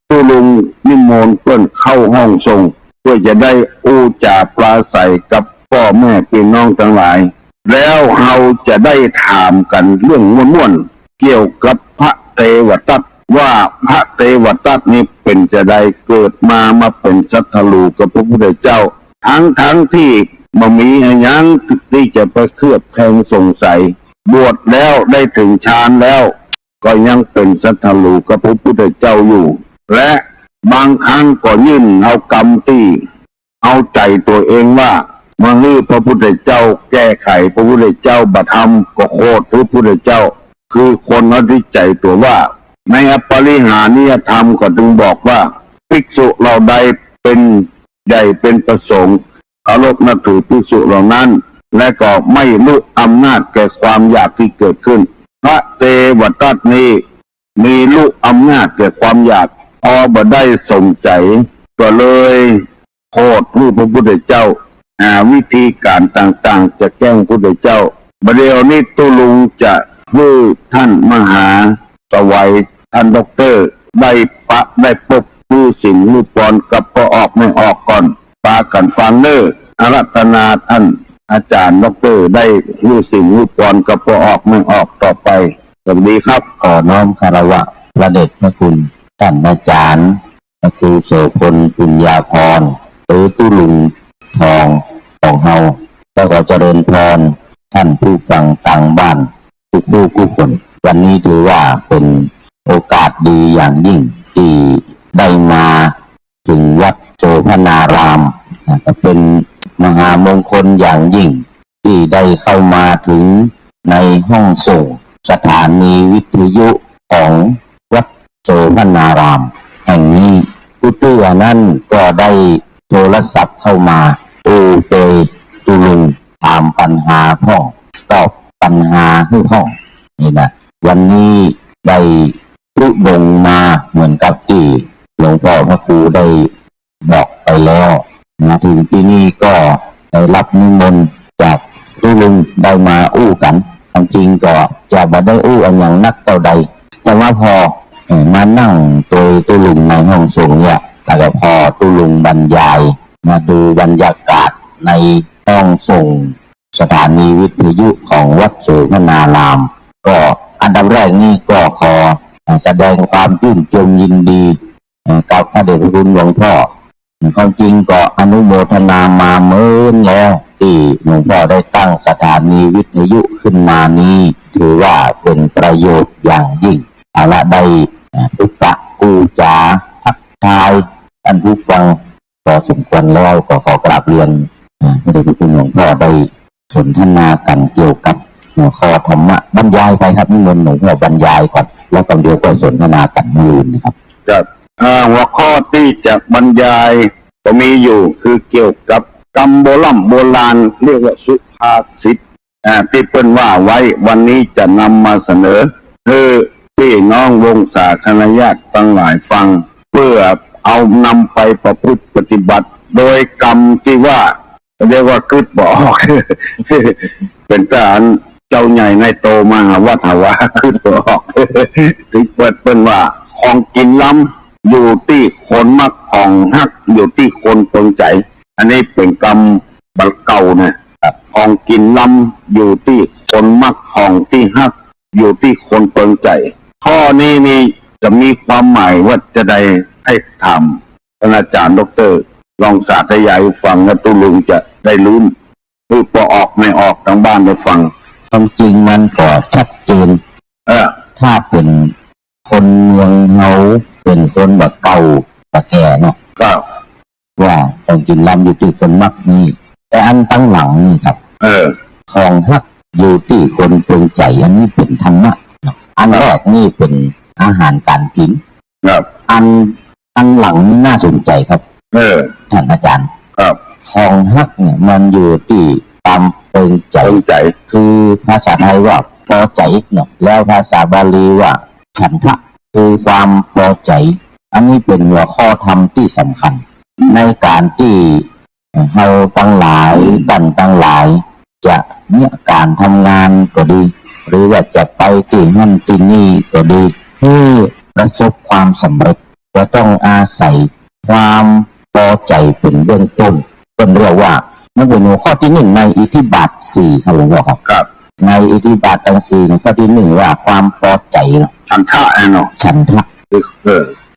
ผู้ลุงนิมนต์เพื่อนเข้าห้องส่งเพื่อจะได้อู้จาปราศัยกับพ่อแม่พี่น้องทั้งหลายแล้วเราจะได้ถามกันเรื่องม่วนๆเกี่ยวกับพระเทวทัตว่าพระเทวทัตนี้เป็นจะได้เกิดมาเป็นสัตลูกับพระพุทธเจ้าทั้งที่บ่มีอะไรยังที่จะไปเคลือบแคลงสงสัยบวชแล้วได้ถึงฌานแล้วก็ยังเป็นสัตลูกับพระพุทธเจ้าอยู่และบางครั้งก็ยื่นเอากรรมที่เอาใจตัวเองว่ามาฮื้อพระพุทธเจ้าแก้ไขพระพุทธเจ้าบัตธรรมก็โคตรพระพุทธเจ้าคือคนเอาที่ใจตัวว่าในอปริหานิยธรรมก็จึงบอกว่าภิกษุเราใดเป็นใหญ่เป็นประสงค์เคารพนับถือภิกษุเหล่านั้นและก็ไม่ลุกอำนาจแก่ความอยากที่เกิดขึ้นพระเทวทัตนี้มีลุกอำนาจแก่ความอยากบ่ได้สมใจก็เลยโทษพระพุทธเจ้าหาวิธีการต่างๆจะแก้พระพุทธเจ้าประเดี๋ยวนี้ตุลุงจะให้ท่านมหาสวัยท่านด็อกเตอร์ได้พบผู้สิ่งผู้ปอนกับก็ออกไม่ออกก่อนปากันฟังเนออารัตนาท่านอาจารย์ด็อกเตอร์ได้รู้สิ่งรู้ปอนกับก็ออกไม่ออกต่อไปสวัสดีครับขอน้อมคารวะพระเดชพระคุณท่านอาจารย์พระครูโสพลปุญญาภรณ์หรือตุลุงทองของเฮาแล้วก็เจริญพรท่านผู้ฟังต่างบ้านทุกคนวันนี้ถือว่าเป็นโอกาสดีอย่างยิ่งที่ได้มาถึงวัดโสภณารามก็เป็นมหามงคลอย่างยิ่งที่ได้เข้ามาถึงในห้องส่งสถานีวิทยุของวัดโสภณารามแห่งนี้ผู้เตื้อนั้นก็ได้โทรศัพท์เข้ามาโดยตุลุงถามปัญหาพ่อตอบปัญหาให้พ่อนี่นะวันนี้ได้ทุดงมาเหมือนกับที่หลวงพ่อพระครูได้บอกไปแล้วมาถึงที่นี่ก็ได้รับนิมนต์จากตุลุงได้มาอู้กันความจริงก็จะบ่ได้อู้อันอย่างนักเท่าใดแต่ว่าพอมานั่งตัวตุลุงในห้องส่งเนี่ยแต่ก็พอตุลุงบรรยายมาดูบรรยากาศในห้องส่งสถานีวิทยุของวัดโสภณารามก็อันดับแรกนี่ก็ขอแสดงความชื่นชมยินดีกับพระเดชพระคุณหลวงพ่อความจริงก็อนุโมทนามาเมื่อแล้วที่หลวงพ่อได้ตั้งสถานีวิทยุขึ้นมานี้ถือว่าเป็นประโยชน์อย่างยิ่งเอาละได้พุทธกูจาทักทายท่านผู้ฟังพอสมควรแล้วก็ขอกราบเรียนพระเดชพระคุณหลวงพ่อได้สนทนากันเกี่ยวกับหัวข้อธรรมะบรรยายไปครับนิมนต์หลวงพ่อบรรยายก่อนแล้วก็เดี๋ยวก็สนทนากันมือนะครับครับหัวข้อที่จะบรรยายก็มีอยู่คือเกี่ยวกับกรรมโบราณเรียกว่าสุภาษิตที่เพิ่นว่าไว้วันนี้จะนำมาเสนอคือพี่น้องวงศาคณะญาติทั้งหลายฟังเพื่อเอานำไปประพฤติปฏิบัติโดยกรรมที่ว่าเรียกว่าคืดบอก เป็นทหารเจ้าใหญ่ในโตมหาวัฒวะคืดบอกที่เปิดเป็นว่าของกินล้ำอยู่ที่คนมักของฮักอยู่ที่คนตรงใจอันนี้เป็นกรรมบัลเก่าเนี่ยของกินล้ำอยู่ที่คนมักของที่ฮักอยู่ที่คนตรงใจข้อนี้นี่จะมีความหมายว่าจะได้ให้ทำท่านอาจารย์ดร.ลองสาธยายฟังและตุลุงจะได้รู้คือพอออกไม่ออกทางบ้านได้ฟังความจริงมันก็ชัดเจนถ้าเป็นคนเมืองเฮาเป็นคนแบบเก่า ตะแก่เนาะ ครับ ว่าต้องกินลำอยู่ที่คนมักนี่แต่อันตั้งหลังนี่ครับ ของฮักอยู่ที่คนเปลืองใจอันนี้เป็นธรรมะเนาะอันแรกนี่เป็นอาหารการกิน ครับ อันหลังนี่น่าสนใจครับท่านอาจารย์ ครับ ของฮักเนี่ยมันอยู่ที่ความเปลืองใจ เปลืองใจ คือภาษาไทยว่าพอใจเนาะแล้วภาษาบาลีว่าฉันทะคือความพอใจ อันนี้เป็นหัวข้อธรรมที่สำคัญ ในการที่เราตั้งหลายตั้งหลายจะเนี่ยการทำงานก็ดี หรือว่าจะไปที่นั่นที่นี่ก็ดีให้ประสบความสำเร็จจะต้องอาศัยความพอใจเป็นเบื้องต้นเป็นเรียกว่ามันเป็นหัวข้อที่หนึ่งในอิทธิบาทสี่ครับหลวงพ่อครับ ครับ ในอิทธิบาททั้งสี่ข้อที่หนึ่งว่าความพอใจเนาะ ฉันทะเนาะ ฉันทะ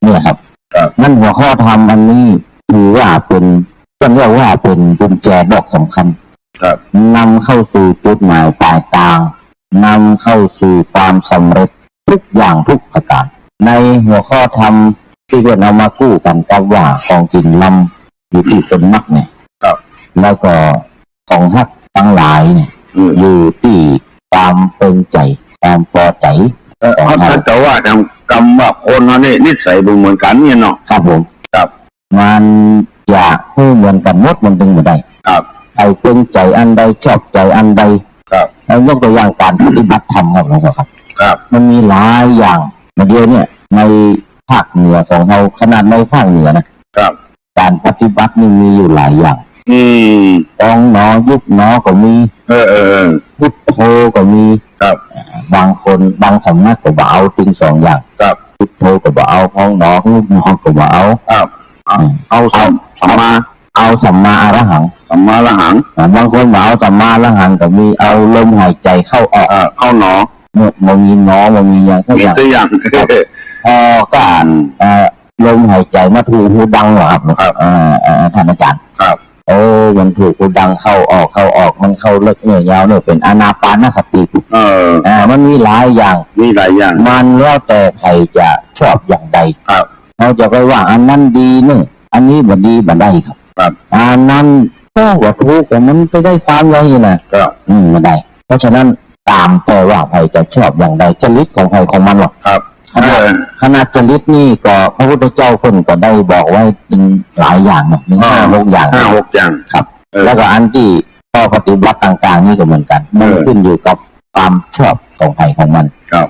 เนี่ยครับ ครับ นั่นหัวข้อธรรมอันนี้ถือว่าเป็นต้องเรียกว่าเป็นกุญแจดอกสำคัญ ครับ นำเข้าสู่จุดหมายปลายทางนำเข้าสู่ความสำเร็จทุกอย่างทุกประการในหัวข้อธรรมที่เรียกเอามากู้กันกับว่าของกินลำอยู่ที่คนมักเนี่ย ครับ แล้วก็ของฮักทั้งหลายเนี่ยอยู่ที่ความเปิงใจความพอใจ เขาแต่ว่าทำกรรมว่าคนเราเนี่ยนิสัยดูเหมือนกันเนี่ยเนาะ ครับผม ครับ มันอยากให้เหมือนกันหมดมันดึงมาได้ ครับ ใครเป็นใจอันใดชอบใจอันใด ครับ แล้วยกตัวอย่างการปฏิบัติธรรมครับหลวงพ่อครับ ครับ มันมีหลายอย่างมาเดียวเนี่ยในภาคเหนือของเราขนาดในภาคเหนือนะครับ การปฏิบัตินี่มีอยู่หลายอย่างต้องหนอยุบหนอก็มีพุทโธก็มี ครับ บางคนบางสำนักก็บ่เอาถึงสองอย่าง ครับ พุทโธก็บ่เอาพ้องหนอยุบหนอก็บ่เอา ครับเอาสัมมา เอาสัมมาอรหัง สัมมาละหัง บางคนบ่เอาสัมมาอรหังก็มีเอาลมหายใจเข้าออก เข้าหนอ เนี่ยมันมีหนอมันมีอย่างสัก มี อย่าง ตัวอย่าง พอการลมหายใจมาถูกหูดังเหรอครับท่านอาจารย์ ครับ มันถูกหูดังเข้าออกมันเข้าเลิกเนี่ยยาวเนี่ยเป็นอานาปานสติมันมีหลายอย่าง มีหลายอย่าง มันแล้วแต่ใครจะชอบอย่างใด ครับ เราจะไปว่าอันนั้นดีเนี่ยอันนี้บ่ดีบ่ได้ครับ ครับ อันนั้นก็ว่าถูกแต่มันไปได้ความยังไงนะครับ บ่ได้ เพราะฉะนั้นตามแต่ว่าใครจะชอบอย่างใดจริตของใครของมันหรอก ครับ ขนาดจริตนี่ก็พระพุทธเจ้าคนก็ได้บอกไว้เป็นหลายอย่างเนาะมี5-6 อย่าง 5-6 อย่าง ครับ แล้วก็อันที่ข้อปฏิบัติต่างๆนี่ก็เหมือนกันมันขึ้นอยู่กับความชอบของใครของมัน ครับ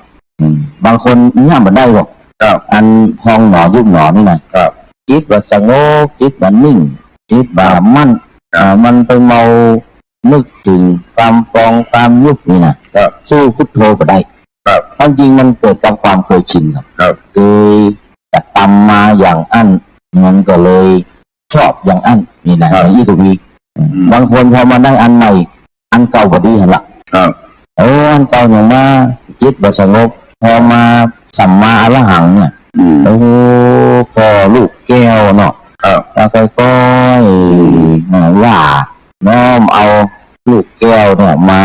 บางคนเนี่ยมันได้หรอก ครับ อันพองหนอยุบหนอนี่นะครับ จิตว่าสงบจิตว่านิ่งจิตว่ามั่นมันไปเมานึกถึงความปองความยุบนี่นะสู้พุทโธก็ได้ ครับ ความจริงมันเกิดจากความเคยชินครับ ครับ เคยจะตำมาอย่างอั้นมันก็เลยชอบอย่างอั้นนี่นะอย่างนี้ก็มีบางคนพอมาได้อันใหม่อันเก่าก็ดีหั่นล่ะ ครับ อันเก่าอย่างว่าจิตบ่สงบพอมาสัมมาอรหังเนี่ยพอลูกแก้วเนาะ ครับ แล้วก็ว่าน้อมเอาลูกแก้วเนี่ยมา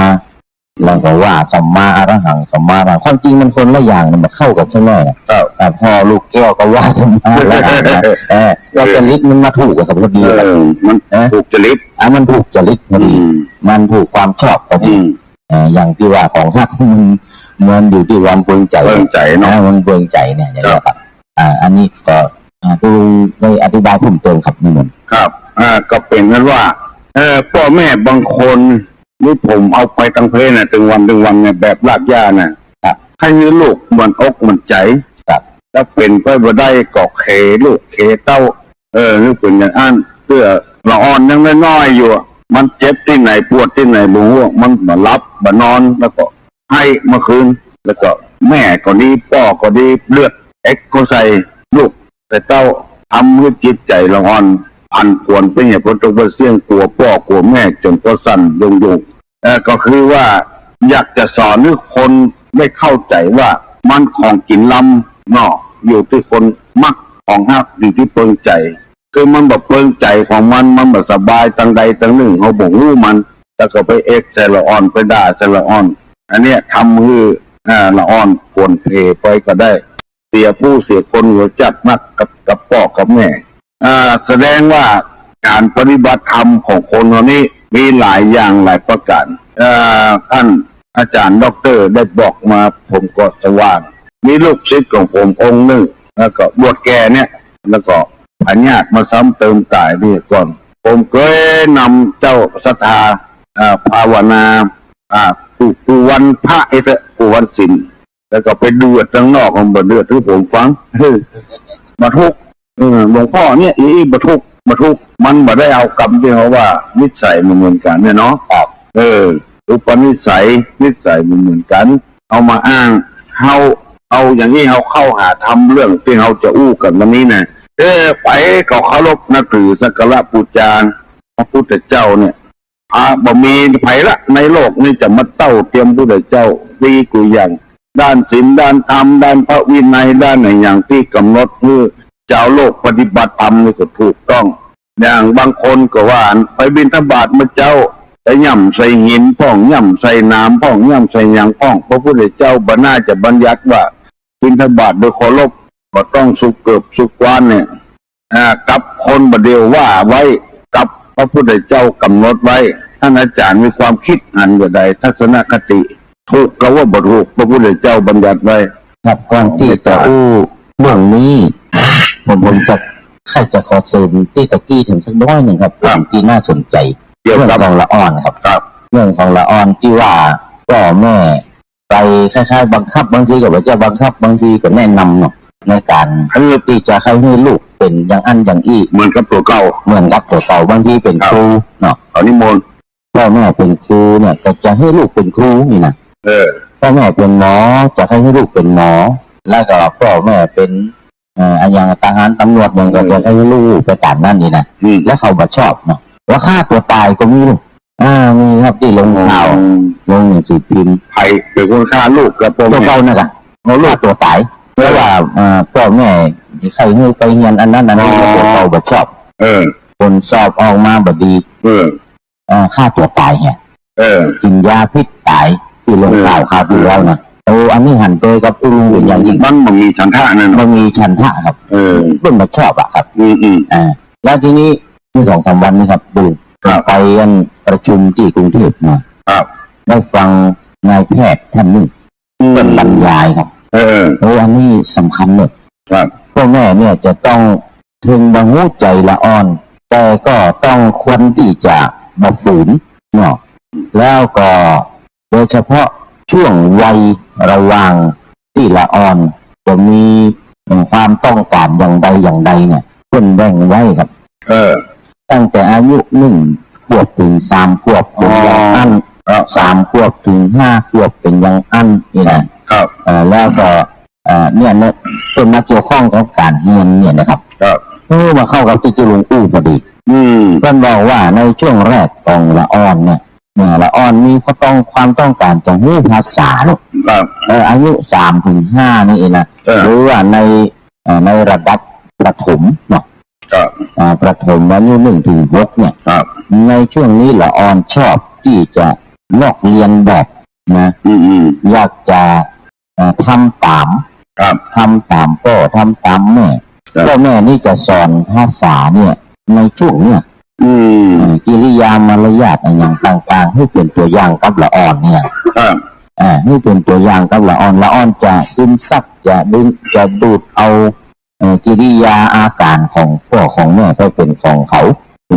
แล้วก็ว่าสัมมาอรหังสัมมาอรหังความจริงมันคนละอย่างมันเข้ากันใช่ไหมนะครับแต่พอลูกแก้วก็ว่าสัมมาอรหังนะแล้วจริตมันมาถูกกับพอดี มันถูกจริต มันถูกจริตพอดีมันถูกความชอบพอดีอย่างที่ว่าของฮักมันอยู่ที่ความเปิงใจ เบิ่งใจเนาะ มันเปิงใจเนี่ยอย่างนี้ครับอันนี้ก็ดูในอธิบายเพิ่มเติมครับนี่มัน ครับ ก็เป็นนั้นว่าพ่อแม่บางคนนี่ผมเอาไปตั้งเพลน่ะถึงวันเนี่ยแบบลากย่าน่ะให้ลูกมันอกมันใจ ครับ ถ้าเป็นไปบ่ได้ก็เคลูกเคเต้านี่เป็นอย่างอันเพื่อละอ่อนยังน้อยๆอยู่มันเจ็บที่ไหนปวดที่ไหนบ่รู้มันมารับมานอนแล้วก็ให้เมื่อคืนแล้วก็แม่ก็ดีพ่อก็ดีเลือดก็ใส่ลูกแต่เต้าทำให้จิตใจละอ่อนพันควรเป็นอย่างพระตเสียงกลัวพ่อกลัวแม่จนก็สั่นยงก็คือว่าอยากจะสอนให้คนได้เข้าใจว่ามันของกินลำเนาะอยู่ที่คนมักของฮักอยู่ที่เปิงใจคือมันแบบเปิงใจของมันแบบสบายตั้งใดตั้งหนึ่งเขาบอกรู้มันแล้วก็ไปใส่ละอ่อนไปด่าใส่ละอ่อนอันเนี้ยทำมือละอ่อนควรเพไปก็ได้ เสียผู้เสียคนหัวจัดมากกับพ่อกับแม่แสดงว่าการปฏิบัติธรรมของคนเรานี้มีหลายอย่างหลายประการท่านอาจารย์ด็อกเตอร์ได้บอกมาผมก็สว่างมีลูกศิษย์ของผมองค์หนึ่งแล้วก็บวชแก่เนี่ยแล้วก็อัญญาตมาซ้ำเติมตายนี่ก่อนผมเคยนำเจ้าศรัทธาภาวนากูวันพระเอตกูวันศิลแล้วก็ไปเดือดข้างนอกของบ่เดือดที่ผมฟังมาทุกหลวงพ่อเนี่ยมาทุกมันมาได้เอากรรมที่เขาว่านิสัยมันเหมือนกันเนี่ยเนาะอุปนิสัยนิสัยมันเหมือนกันเอามาอ้างเอาอย่างนี้เขาเข้าหาทำเรื่องที่เขาจะอู้กันวันนี้นะไปเขาเคารพนับถือสักการะบูชาพระพุทธเจ้าเนี่ยบ่มีไผละในโลกนี้จะมาเต้าเตรียมพระพุทธเจ้าดีกุอย่างด้านศีลด้านธรรมด้านพระวินัยด้านไหนอย่างที่กำหนดคือเจ้าโลกปฏิบัติธรรมนี่ก็ถูกต้องอย่างบางคนก็ว่าไปบิณฑบาตมาเจ้าแต่ย่ำใส่หินพ่องย่ำใส่น้ำพ่องย่ำใส่ยางพ่องพระพุทธเจ้าบ่น่าจะบัญญัติว่าบิณฑบาตโดยเคารพก็ต้องสุกเกิบสุกวานเนี่ยกับคนบ่เดียวว่าไว้กับพระพุทธเจ้ากำหนดไว้ท่านอาจารย์มีความคิดอันใดทัศนคติถูกก็ว่าบ่ถูกพระพุทธเจ้าบัญญัติไว้ครับก่อนที่จะอู้เรื่องนี้ผมจะขอเสริมที่ตะกี้ถึงสักน้อยหนึ่งครับที่น่าสนใจเรื่องของละอ่อนครับเรื่องของละอ่อนที่ว่าพ่อแม่ไปคล้ายๆบังคับบางทีก็ว่าจะบังคับบางทีก็แนะนำเนาะในการที่จะให้ลูกเป็นอย่างอันอย่างอี้เหมือนกับตัวเก่าบางทีเป็นครูเนาะเอานิมนต์พ่อแม่เป็นครูเนี่ยก็จะให้ลูกเป็นครูนี่นะพ่อแม่เป็นหมอจะให้ลูกเป็นหมอแล้วก็พ่อแม่เป็นอย่างทหารตำรวจเนี่ยก็จะให้ลูกไปตามนั่นนี่นะแล้วเขาบ่ชอบเนาะว่าฆ่าตัวตายก็มีลูกมีครับที่ลงข่าวลงหนังสือพิมพ์ใครเป็นคนฆ่าลูกกับตัวเขานะครับเขาลูกตัวตายเพราะว่าพ่อแม่ใครให้ไปเรียนอันนั้นตัวเขาบ่ชอบผลสอบออกมาบ่ดีฆ่าตัวตายเนี่ยกินยาพิษตายที่ลงข่าวครับอยู่แล้วนะอันนี้หันไปกับลุงเป็นอย่างยิ่งมันมีฉันทะนั่นมันมีฉันทะครับเรื่องมันชอบอะครับแล้วทีนี้เมื่อ2-3 วันนี้ครับดูไปกันประชุมที่กรุงเทพมาได้ฟังนายแพทย์ท่านหนึ่งเป็นบรรยายครับอันนี้สำคัญเลยพ่อแม่เนี่ยจะต้องถึงบังหูใจละอ่อนแต่ก็ต้องควรที่จะมาฝืนเนาะแล้วก็โดยเฉพาะช่วงวัยระหว่างที่ละอ่อนจะมีความต้องการอย่างใดเนี่ยเพิ่นแบ่งไว้ครับตั้งแต่อายุ1 ขวบถึง3 ขวบเป็นอย่างอัน3 ขวบถึง5 ขวบเป็นอย่างอันนี่นะครับแล้วก็เนี่ยเป็นมาเกี่ยวข้องกับการเรียนเนี่ยนะครับมาเข้ากับที่ลุงอู้พอดีเพิ่นบอกว่าในช่วงแรกของละอ่อนเนี่ยละอ่อนมีความต้องการจะรู้ภาษาลูกอายุ3 ถึง 5นี่เองนะหรือว่าในระดับประถมเนาะประถมอายุ1 ถึง 6เนี่ยในช่วงนี้ละอ่อนชอบที่จะลอกเรียนแบบนะอยากจะทำตามพ่อทำตามแม่พ่อแม่นี่จะสอนภาษาเนี่ยในช่วงเนี่ยกิริยามารยาทอย่างต่างๆให้เป็นตัวอย่างกับละอ่อนเนี่ยให้เป็นตัวอย่างกับละอ่อนจะซึมซับจะดูดเอากิริยาอาการของพ่อของแม่ไปเป็นของเขา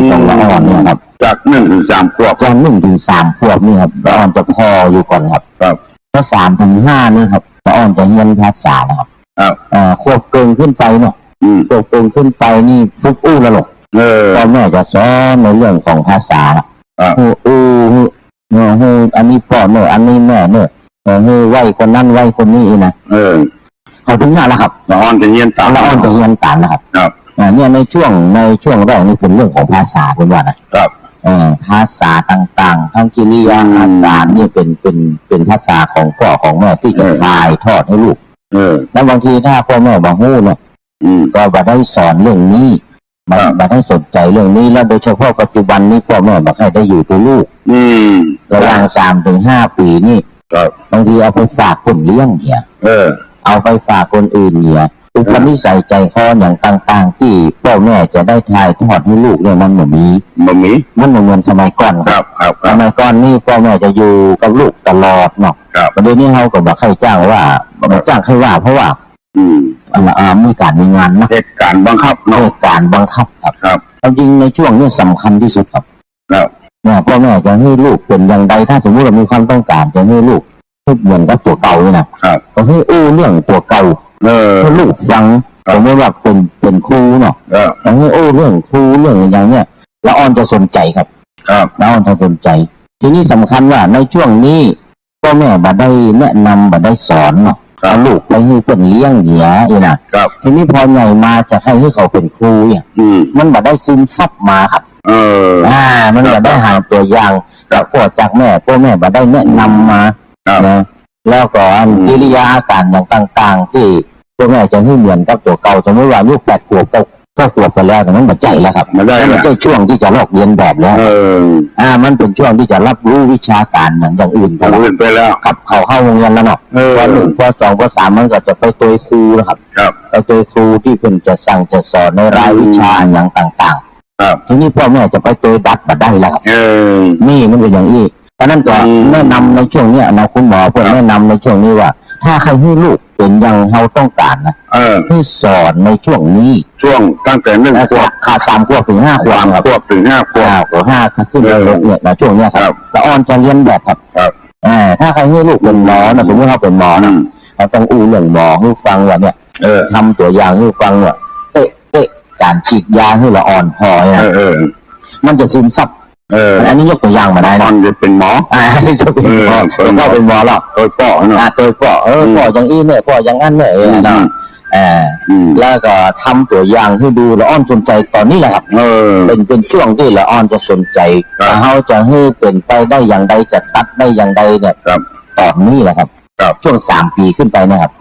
ของละอ่อนเนี่ยครับจาก1 ถึง 3 ขวบจาก1 ถึง 3 ขวบนี่ครับละอ่อนจะพออยู่ก่อนครับถ้า3 ถึง 5นี่ครับละอ่อนจะเรียนภาษานะครับขวบเกินขึ้นไปเนาะขวบเกินขึ้นไปนี่ฟุกอู้ละหรอกพ่อแม่จะสอนในเรื่องของภาษาอันนี้พ่อเนอะอันนี้แม่เนอะไหวคนนั้นไหวคนนี้นะเขาถึงนั่นแหละครับละอ่อนจะเรียนตามนะครับเนี่ยในช่วงแรกนี่เป็นเรื่องของภาษาเป็นว่านะครับภาษาต่างๆทั้งกิริยาอาการนี่เป็นภาษาของพ่อของแม่ที่จะถ่ายทอดให้ลูกแล้วบางทีถ้าพ่อแม่บางหู้เนี่ยก็บ่ได้สอนเรื่องนี้มาได้สนใจเรื่องนี้แล้วโดยเฉพาะปัจจุบันนี้พ่อแม่บอกให้ได้อยู่ตัวลูกระหว่าง3 ถึง 5 ปีนี่บางทีเอาไปฝากคนเลี้ยงเนี่ย เอาไปฝากคนอื่นเนี่ยอุปนิสัยใจคออย่างต่างๆ ที่พ่อแม่จะได้ถ่ายทอดให้ลูกเนี่ยมันเหมือนมี บ่มี มันเหมือนสมัยก่อน ครับครับค ส รับ มัยก่อนนี่พ่อแม่จะอยู่กับลูกตลอดเนาะ ครับ ประเดี๋ยวนี้เขาก็บอกใครจ้างว่าบอกจ้างใครว่าเพราะว่า อืม มีการมีงานนะ เหตุการณ์บังคับ เรื่ เนาะ องการบังคับครับ ครับ ความจริงในช่วงนี้สำคัญที่สุดครับ ครับ เนี่ยพ่อแม่จะให้ลูกเป็นอย่างไรถ้าสมมติเรามีความต้องการจะให้ลูกเหมือนกับตัวเก่าเนี่ยนะครับ ก็ให้เรื่องตัวเก่า ให้ลูกฟังสมมติว่าเป็นครูเนาะ ให้เรื่องครูเรื่องอย่างเนี้ยละอ่อนจะสนใจครับ ครับ ละอ่อนจะสนใจ ทีนี้สำคัญว่าในช่วงนี้พ่อแม่บ่ได้แนะนำบ่ได้สอนเนาะเอาลูกไปให้เพิ่นเลี้ยงเหยียอีนะครับ ทีนี้พอใหญ่มาจะให้เขาเป็นครูเนี่ย อืม มันบ่ได้ซึมซับมาครับ มันบ่ได้หาตัวอย่างจากพ่อจากแม่พ่อแม่บ่ได้แนะนำมา ครับ นะแล้วก็กิริยาอาการอย่างต่างๆ ที่พ่อแม่จะให้เหมือนกับตัวเก่าสมมติว่าลูก8 ขวบ9 ขวบไปแล้วแต่มันบ่ใจแล้วครับ ไม่ได้ มัน นะ ใช่ช่วงที่จะลอกเรียนแบบแล้ว มันเป็นช่วงที่จะรับรู้วิชาการอย่างอื่นไป เอา แล้ว เงินไปแล้ว กับเข้าโรงเรียนแล้วเนาะป .1 ป .2 ป .3 มันก็จะไปตัวครูแล้วครับ ครับ ไปตัวครูที่เป็นจะสั่งจะสอนในรายวิชาอย่างต่าง ครับ ๆ ทีนี้พ่อแม่จะไปตัวดัดมาได้แล้วครับ นี่มันเป็นอย่างนี้เพราะนั้นก็แนะนำในช่วงนี้นะคุณหมอเพื่อแนะนำในช่วงนี้ว่า ถ้าใครให้ลูกเป็นอย่างเราต้องการนะให้สอนในช่วงนี้ ช่วงตั้งแต่1 ขวบ ขาด3 ขวบถึง 5 ขวบครับ 3 ขวบถึง 5 ขวบ ขวบ5ขึ้นไป6เนี่ยนะช่วงเนี้ยค ครั รับบ ละอ่อนจะเรียนแบบครับ ครับ ถ้าใครให้ลูกเป็นหมอนะสมมติเราเป็นหมอนะเราต้องอู้เรื่องหมอให้ฟังว่าเนี่ยทำตัวอย่างให้ฟังว่าการฉีดยาให้ละอ่อนพอเนี่ยมันจะซึมซับอันนี้ยกตัวอย่างมาได้ ตอ นะ นจะเป็นหมอ จะเป็นหมอก็เป็นหมอหรอก โดยป่อเนาะ โดยพ่อพ่ออย่างอี้เนี่ยพ่ออย่างนั้นเนี่ยนะแล้วก็ทำตัวอย่างให้ดูละอ่อนสนใจตอนนี้แหละครับเป็นช่วงที่ละอ่อนจะสนใจเขาจะให้เป็นไปได้อย่างใดจะตัดได้อย่างใดเนี่ยตอนนี้แหละครับช่วง3 ปีขึ้นไปนะครับ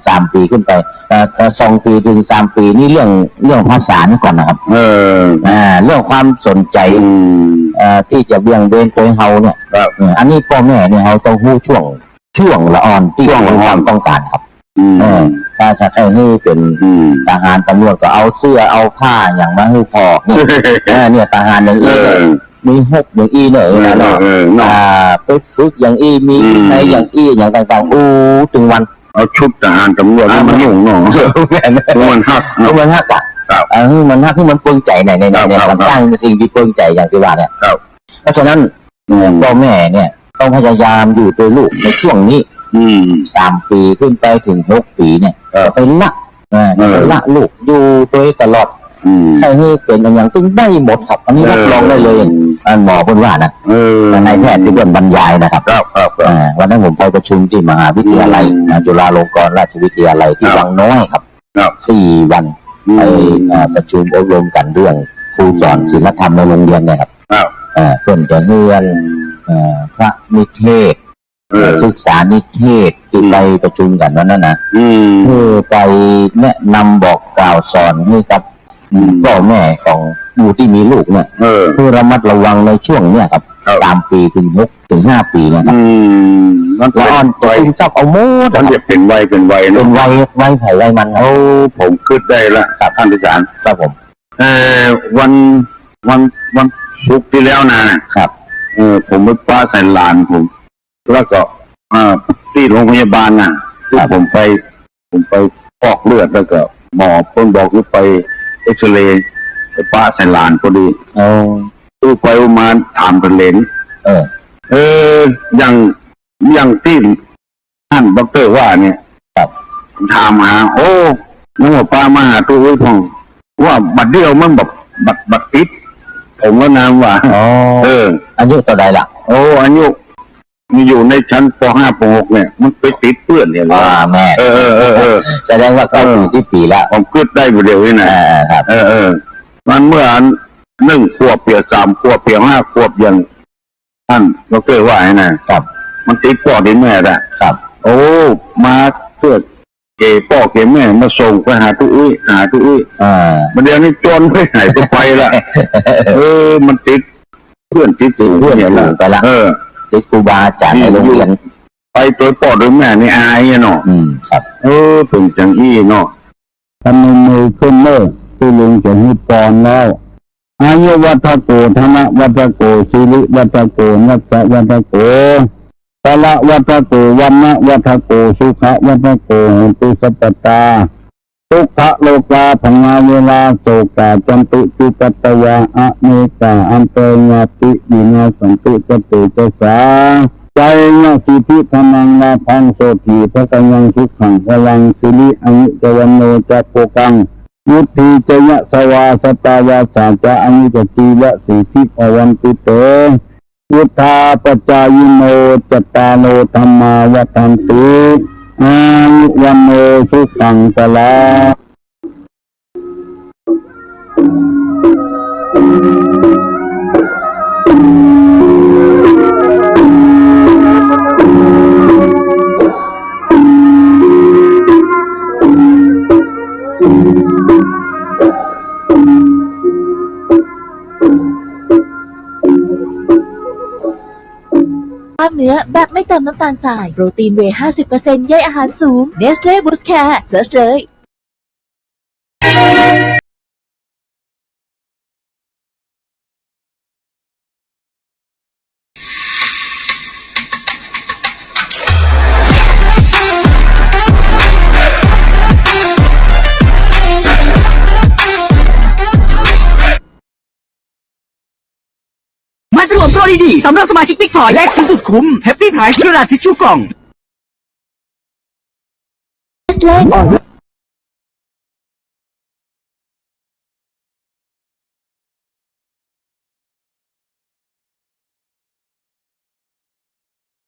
3 ปีขึ้นไป2 ปีถึง3 ปีนี่เรื่องภาษานี่ก่อนนะครับเรื่องความสนใจที่จะเบี่ยงเบนไปเฮาเนี่ยอันนี้พ่อแม่เนี่ยเขาต้องรู้ช่วงละอ่อนที่มีความต้องการครับถ้าจะให้เป็นทหารตำรวจก็เอาเสื้อเอาผ้าอย่างมาให้พอเนี่ยทหารอย่างนี้มี6อย่างอีเนี่ยเนาะไปฝึกอย่างอีมีในอย่างอีอย่างต่างๆถึงวัน เอาชุดทหารตำรวจมาหนุ่งเนาะมันฮัก มันฮักอ่ะมันฮักที่มันปลื้มใจในมันสร้างสิ่งที่ปลื้มใจอย่างที่ว่าเนี่ยเพราะฉะนั้นพ่อแม่เนี่ยต้องพยายามอยู่ตัวลูกในช่วงนี้3 ปีขึ้นไปถึง6 ปีเนี่ยไปละลูกอยู่ตัวตลอดให้เป็นอย่างตึงได้หมดครับอันนี้รับรองได้เลยหมอพูดว่านะนายแพทย์ที่เป็นบรรยายนะครับวันนั้นผมไปประชุมที่มหาวิทยาลัยจุฬาลงกรณราชวิทยาลัยที่วังน้อยครับ4 วันไปประชุมอบรมกันเรื่องครูสอนศิลธรรมในโรงเรียนเนี่ยครับเพื่อนจะเรียนพระนิเทศศึกษานิเทศที่ไปประชุมกันนั้นนะเพื่อไปแนะนำบอกกล่าวสอนให้กับพ่อแม่ของผู้ที่มีลูกเนี่ยเพื่อระมัดระวังในช่วงเนี่ยครับ3 ปีถึง6 ถึง 5 ปีนะครับมันละอ่อนจะซึมซับเอาหมดมันจะเป็นวัยเป็นวัยไผ่วัยมันครับผมคิดได้ละท่านอาจารย์ ครับผมวันศุกร์ที่แล้วนะครับผมไปป้าใส่หลานผมแล้วก็ที่โรงพยาบาลที่ผมไปฟอกเลือดแล้วก็หมอเพิ่นบอกว่าไปเอ็กซเรย์ไปป้าใส่หลานพอดีตู้ไปมาถามเป็นเลนอย่างที่ท่านด็อกเตอร์ว่าเนี่ยถามหานึกว่าป้ามาหาตู้อุ้ยพงว่าบัดเดียวมันบัดติดผมก็นามว่าอายุต่อใดล่ะอายุมีอยู่ในชั้นป .5 ป .6 เนี่ยมันไปติดเปื้อนเนี่ยแม่แสดงว่าก็40 ปีแล้วผมคิดได้เร็วๆนี่นะครับมันเมื่อ1 ขวบเปีย3 ขวบเปีย5 ขวบอย่างท่านดร.ว่าให้นะครับมันติดพ่อติดแม่แหละครับมาเพื่อพ่อแม่มาส่งไปหาตู้อุ้ยมันเดี๋ยวนี้จนไม่หายไปละมันติดเพื่อนติดเพื่อนไปละติดครูบาอาจารย์ในโรงเรียน ไปตัวปอดหรือแม่นี่อายเนาะ ครับ เป็นจังอี้เนาะทำมือขึ้นเมื่อที่ลุงจะให้ปอนแล้วอายุวัฏโกธนวัฏโกสิริวัฏโกนัสสะวัฏโกตละวัฏโกวันนะวัฏโกสุขะวัฏโกหุตุสัพพตาทุกขโลกาพังงาเวลาโสกาจันติจิปัตตยาอเนกาอันเตญาติวินาสันติจตุจสาใจยะสิพิธนังลาพังโสถีพระกัญญังทุกขังพลังสิริอนิจวันโนจักโปกังยุทธีจยะสวาสตาวาสาจะอนิจจีวะสีทิภวันติเตยุทธาปจายโนจตาโลธรรมาวัฏันติอายุวันโนสุขังตลา กล้ามเนื้อแบบไม่เติมน้ำตาลทรายโปรตีนเวย์ 50% ใยอาหารสูง Nestle Boost Care เสิร์ชเลย มารวมโปรดีๆสำหรับสมาชิกบิ๊กพอยแลกซื้อสุดคุ้มแฮปปี้ไพรส์กระดาษทิชชู่กล่อง Nestle